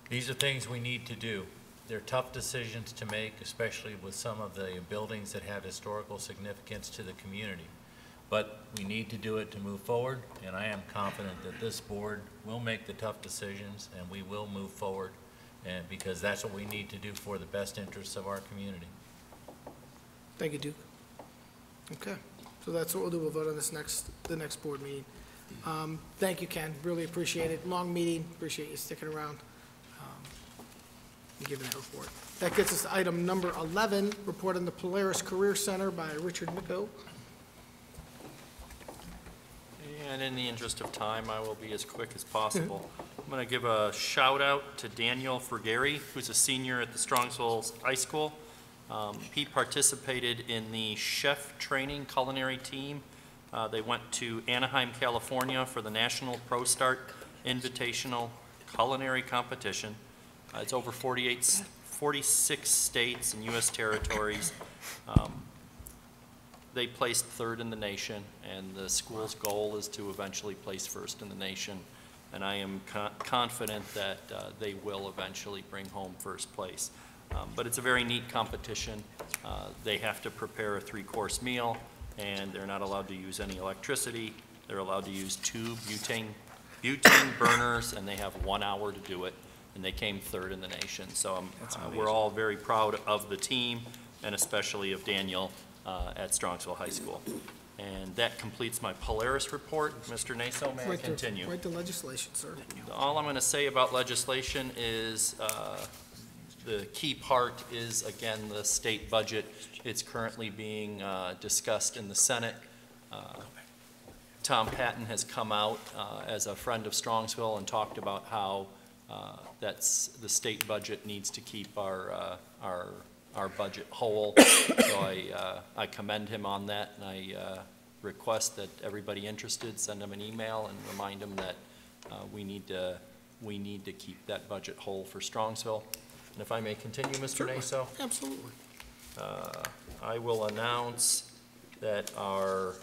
These are things we need to do. They're tough decisions to make, especially with some of the buildings that have historical significance to the community. But we need to do it to move forward, and I am confident that this board will make the tough decisions and we will move forward, and because that's what we need to do for the best interests of our community. Thank you, Duke. Okay, so that's what we'll do. We'll vote on this the next board meeting. Thank you, Ken. Really appreciate it. Long meeting. Appreciate you sticking around and giving that report. That gets us to item number 11, report on the Polaris Career Center by Richard Micco. And in the interest of time, I will be as quick as possible. I'm going to give a shout out to Daniel Fergari, who's a senior at the Strongsville High School. He participated in the chef training culinary team. They went to Anaheim, California for the National Pro Start Invitational Culinary Competition. It's over 46 states and U.S. territories. They placed 3rd in the nation, and the school's goal is to eventually place 1st in the nation. And I am confident that they will eventually bring home 1st place. But it's a very neat competition. They have to prepare a 3-course meal, and they're not allowed to use any electricity. They're allowed to use 2 butane burners, and they have 1 hour to do it, and they came 3rd in the nation. So we're all very proud of the team, and especially of Daniel at Strongsville High School. And that completes my Polaris report. Mr. Naso, may I continue? Right to legislation, sir. All I'm going to say about legislation is the key part is, again, the state budget. It's currently being discussed in the Senate. Tom Patton has come out as a friend of Strongsville and talked about how the state budget needs to keep our budget whole. So I commend him on that, and I request that everybody interested send him an email and remind him that we need to keep that budget whole for Strongsville. And if I may continue, Mr. Naso? Absolutely. I will announce that our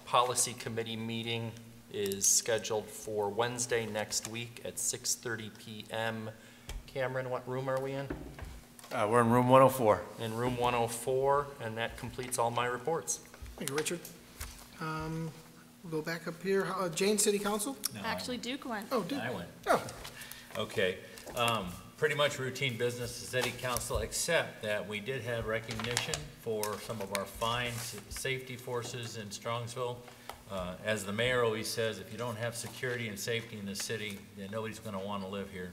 policy committee meeting is scheduled for Wednesday next week at 6:30 p.m. Cameron, what room are we in? We're in room 104. In room 104, and that completes all my reports. Thank you, Richard. We'll go back up here. Jane, City Council? No, Actually, Duke went. Oh, Duke. I went. Oh. Okay. Pretty much routine business to City Council, except that we did have recognition for some of our fine safety forces in Strongsville. As the mayor always says, if you don't have security and safety in the city, then nobody's going to want to live here.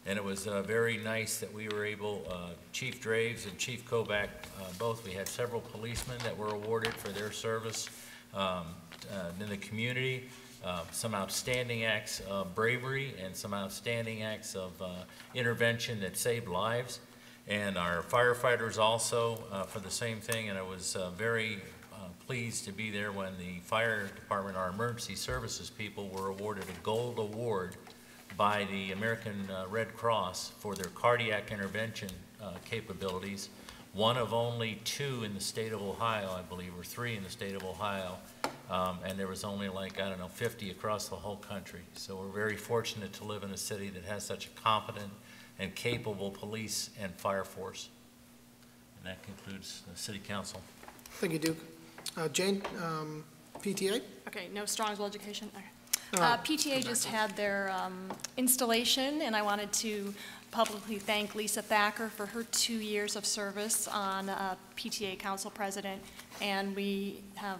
And it was very nice that we were able, Chief Draves and Chief Kovac, both, we had several policemen that were awarded for their service in the community. Some outstanding acts of bravery and some outstanding acts of intervention that saved lives. And our firefighters also for the same thing, and I was very pleased to be there when the fire department, our emergency services people, were awarded a gold award by the American Red Cross for their cardiac intervention capabilities. One of only 2 in the state of Ohio, I believe, or 3 in the state of Ohio. And there was only 50 across the whole country. So we're very fortunate to live in a city that has such a competent and capable police and fire force. And that concludes the City Council. Thank you, Duke. Jane, PTA? Okay, no Strongsville education? Okay. PTA just had their installation, and I wanted to publicly thank Lisa Thacker for her 2 years of service on PTA Council President, and we have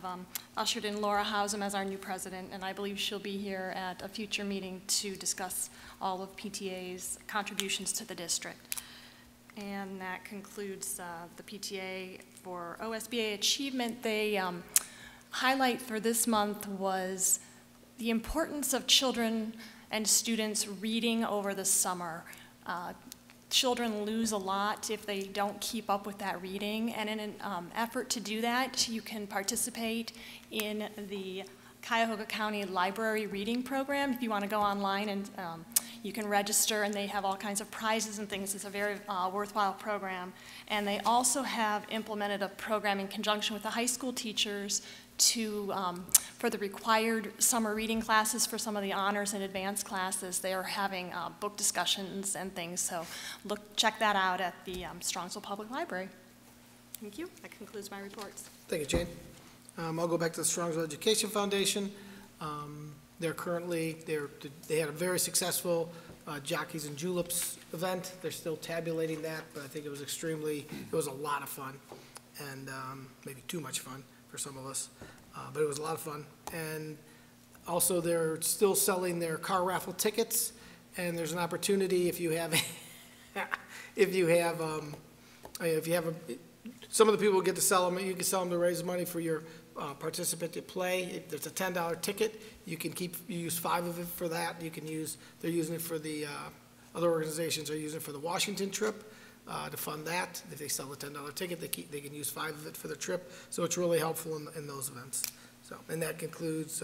ushered in Laura Hausum as our new president, and I believe she'll be here at a future meeting to discuss all of PTA's contributions to the district. And that concludes the PTA for OSBA Achievement. They highlight for this month was the importance of children and students reading over the summer. Children lose a lot if they don't keep up with that reading, and in an effort to do that, you can participate in the Cuyahoga County Library Reading Program. If you want to go online, and you can register, and they have all kinds of prizes and things. It's a very worthwhile program. And they also have implemented a program in conjunction with the high school teachers for the required summer reading classes for some of the honors and advanced classes. They are having book discussions and things, so check that out at the Strongsville Public Library. Thank you. That concludes my reports. Thank you, Jane. I'll go back to the Strongsville Education Foundation. They had a very successful Jockeys and Juleps event. They're still tabulating that, but I think it was a lot of fun, and maybe too much fun for some of us, but it was a lot of fun. And also, they're still selling their car raffle tickets, and there's an opportunity if you have some of the people get to sell them. You can sell them to raise money for your participant to play. If there's a $10 ticket, you can use 5 of it for that. They're using it for the other organizations are using it for the Washington trip. To fund that. If they sell a $10 ticket, they can use 5 of it for the trip. So it's really helpful in those events. So, and that concludes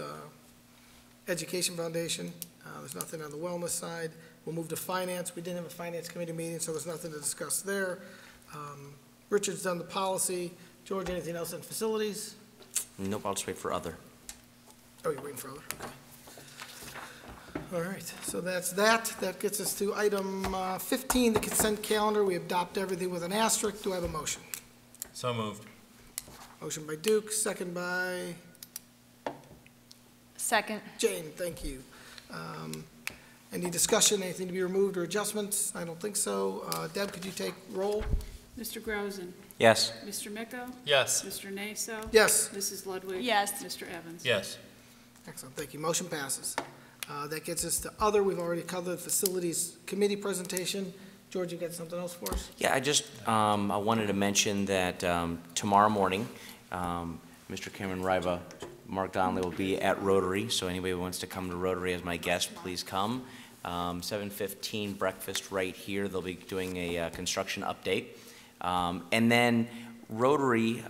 Education Foundation. There's nothing on the wellness side. We'll move to finance. We didn't have a finance committee meeting, so there's nothing to discuss there. Richard's done the policy. George, anything else on facilities? Nope, I'll just wait for other. Oh, you're waiting for other? Okay. All right, so that's that. That gets us to item 15, the consent calendar. We adopt everything with an asterisk. Do I have a motion? So moved. Motion by Duke, second by? Second. Jane, thank you. Any discussion, anything to be removed or adjustments? I don't think so. Deb, could you take roll? Mr. Grozen. Yes. Mr. Micko. Yes. Mr. Naso. Yes. Mrs. Ludwig. Yes. Mr. Evans. Yes. Excellent, thank you. Motion passes. That gets us to other. We've already covered the Facilities Committee presentation. George, you got something else for us? Yeah, I wanted to mention that tomorrow morning, Mr. Cameron Riva, Mark Donnelly will be at Rotary, so anybody who wants to come to Rotary as my guest, please come. 7:15 breakfast right here. They'll be doing a construction update. And then Rotary,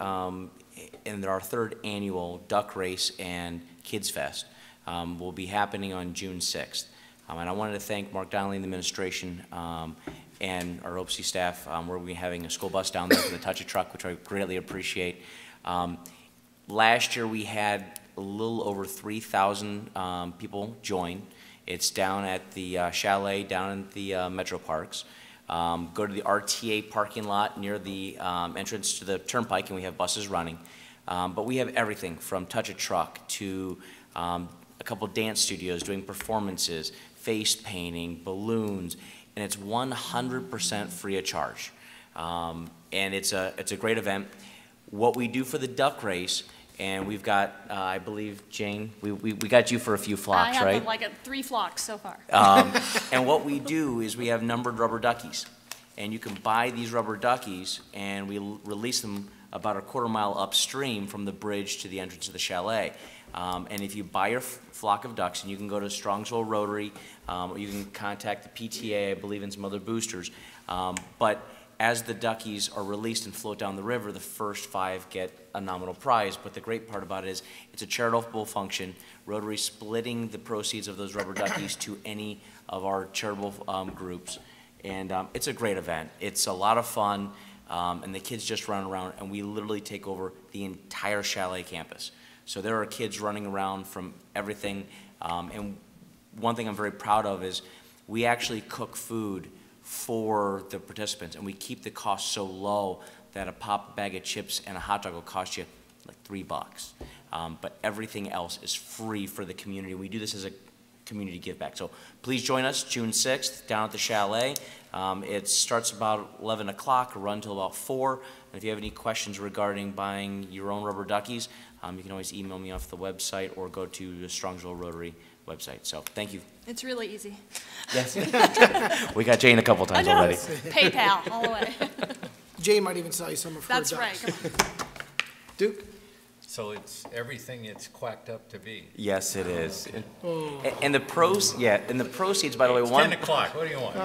in our third annual Duck Race and Kids Fest, will be happening on June 6th. And I wanted to thank Mark Donnelly and the administration and our OPC staff. We'll be having a school bus down there for the Touch a Truck, which I greatly appreciate. Last year we had a little over 3,000 people join. It's down at the chalet down at the Metro Parks. Go to the RTA parking lot near the entrance to the Turnpike, and we have buses running. But we have everything from Touch a Truck to a couple dance studios doing performances, face painting, balloons, and it's 100% free of charge. And it's a great event. What we do for the duck race, and we've got, I believe, Jane, we got you for a few flocks, I right? have like 3 flocks so far. And what we do is we have numbered rubber duckies. And you can buy these rubber duckies, and we release them about a quarter-mile upstream from the bridge to the entrance of the chalet. And if you buy your flock of ducks, and you can go to Strongsville Rotary, or you can contact the PTA, I believe, and some other boosters. But as the duckies are released and float down the river, the first 5 get a nominal prize. But the great part about it is it's a charitable function. Rotary splitting the proceeds of those rubber duckies to any of our charitable groups. And it's a great event. It's a lot of fun, and the kids just run around, and we literally take over the entire chalet campus. So there are kids running around from everything. And one thing I'm very proud of is we actually cook food for the participants, and we keep the cost so low that a pop bag of chips and a hot dog will cost you like $3. But everything else is free for the community. We do this as a community give back. So please join us June 6th down at the chalet. It starts about 11 o'clock, run till about 4. And if you have any questions regarding buying your own rubber duckies, you can always email me off the website or go to the Strongsville Rotary website. So thank you. It's really easy. Yes. We got Jane a couple times already. PayPal all the way. Jane might even sell you some of her That's ducks. right. Come on. Duke? So it's everything it's quacked up to be. Yes, it is. And the proceeds, by the way, It's 10 o'clock, what do you want?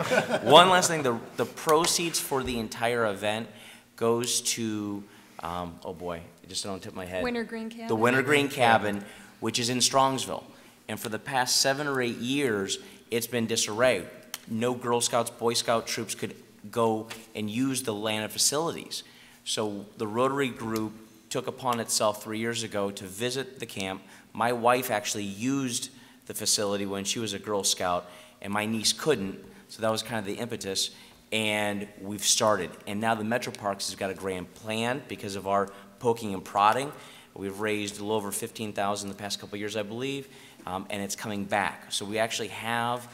One last thing, the proceeds for the entire event goes to, oh boy, I just don't tip my head. Wintergreen Cabin. The Wintergreen Cabin, which is in Strongsville. And for the past 7 or 8 years, it's been disarray. No Girl Scouts, Boy Scout troops could go and use the land and facilities. So the Rotary group took upon itself 3 years ago to visit the camp. My wife actually used the facility when she was a Girl Scout, and my niece couldn't, so that was kind of the impetus, and we've started. And now the Metro Parks has got a grand plan because of our poking and prodding. We've raised a little over $15,000 in the past couple of years, I believe, and it's coming back. So we actually have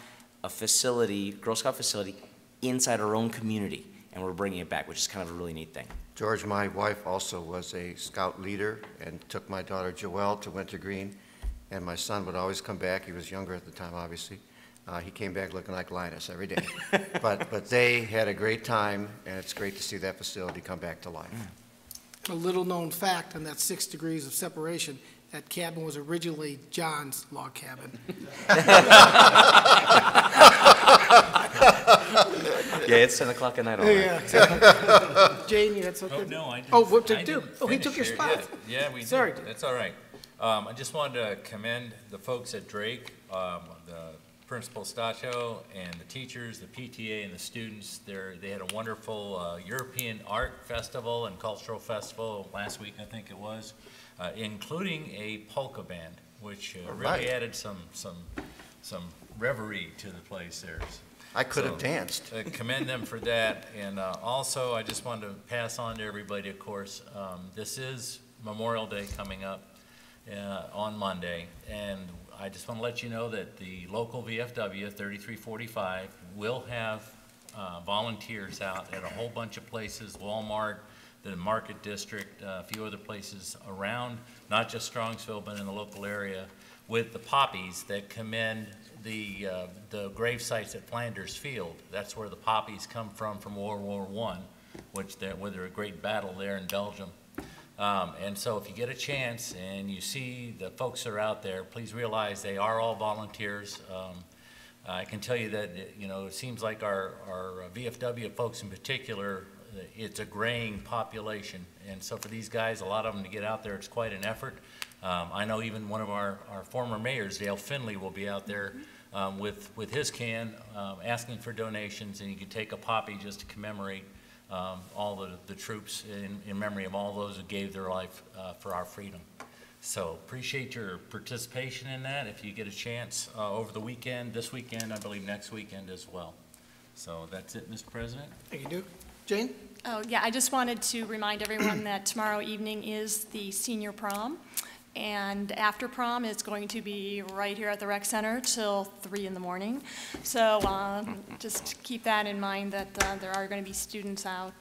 a facility, Girl Scout facility, inside our own community, and we're bringing it back, which is kind of a really neat thing. George, my wife also was a scout leader and took my daughter Joelle to Wintergreen, and my son would always come back. He was younger at the time, obviously. He came back looking like Linus every day. But they had a great time, and it's great to see that facility come back to life. A little-known fact on that 6 degrees of separation, that cabin was originally John's log cabin. Yeah, it's 10 o'clock at night all Yeah, night. exactly. Jane, you had something? Oh, no, I didn't. Oh, what did I you do? didn't Oh, he finish took your here spot. yet. Yeah, we did. Sorry. That's all right. I just wanted to commend the folks at Drake, the Principal Stacho, and the teachers, the PTA, and the students. They had a wonderful European Art Festival and Cultural Festival last week, I think it was, including a polka band, which really right. added some reverie to the place there. I could have danced. Commend them for that. And also, I just wanted to pass on to everybody, of course, this is Memorial Day coming up on Monday, and I just want to let you know that the local VFW 3345 will have volunteers out at a whole bunch of places, Walmart, the Market District, a few other places around, not just Strongsville, but in the local area, with the poppies that commend the grave sites at Flanders Field. That's where the poppies come from World War I, which there was a great battle there in Belgium. And so if you get a chance and you see the folks that are out there, please realize they are all volunteers. I can tell you that, you know, it seems like our VFW folks in particular, it's a graying population. And so for these guys, a lot of them to get out there, it's quite an effort. I know even one of our former mayors, Dale Finley, will be out there with his can asking for donations, and you can take a poppy just to commemorate all the troops in memory of all those who gave their life for our freedom. So appreciate your participation in that if you get a chance over the weekend, this weekend, I believe next weekend as well. So that's it, Mr. President. Thank you, Duke. Jane? Oh, yeah, I just wanted to remind everyone that tomorrow evening is the senior prom. And after prom, it's going to be right here at the rec center till 3 in the morning. So just keep that in mind that there are going to be students out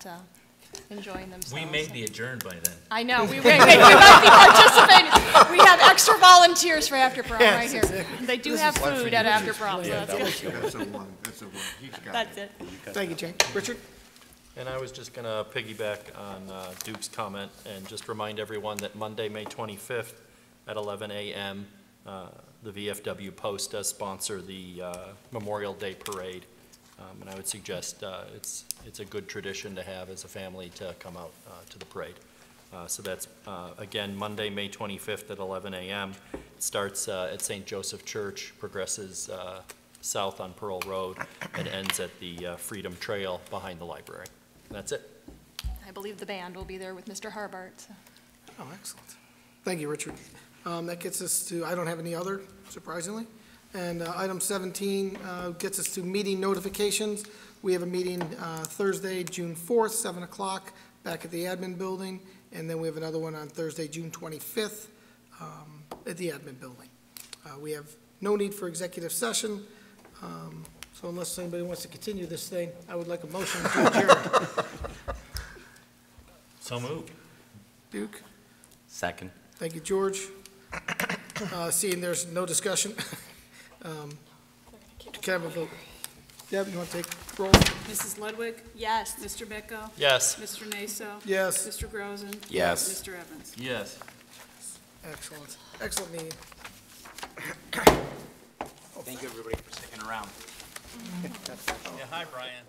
enjoying themselves. We may be adjourned by then. I know. We might be participating. We have extra volunteers for after prom right here. They do have food at after prom, so that's good. That's a one. That's a one. He's got That's it. Thank you, Jane. Richard? And I was just going to piggyback on Duke's comment and just remind everyone that Monday, May 25th at 11 a.m., the VFW Post does sponsor the Memorial Day Parade. And I would suggest it's a good tradition to have as a family to come out to the parade. So that's, again, Monday, May 25th at 11 a.m. It starts at St. Joseph Church, progresses south on Pearl Road, and ends at the Freedom Trail behind the library. And that's it. I believe the band will be there with Mr. Harbart. So. Oh, excellent. Thank you, Richard. That gets us to, I don't have any other, surprisingly. And item 17 gets us to meeting notifications. We have a meeting Thursday, June 4th, 7 o'clock, back at the admin building. And then we have another one on Thursday, June 25th, at the admin building. We have no need for executive session. So unless anybody wants to continue this thing, I would like a motion to adjourn. So moved. Duke? Second. Thank you, George. Seeing there's no discussion, can I have a vote? Deb, you want to take roll? Mrs. Ludwig? Yes. Mr. Bicko? Yes. Mr. Naso? Yes. Mr. Grozen? Yes. Mr. Evans? Yes. Excellent. Excellent meeting. Thank you, everybody, for sticking around. Yeah, hi, Brian.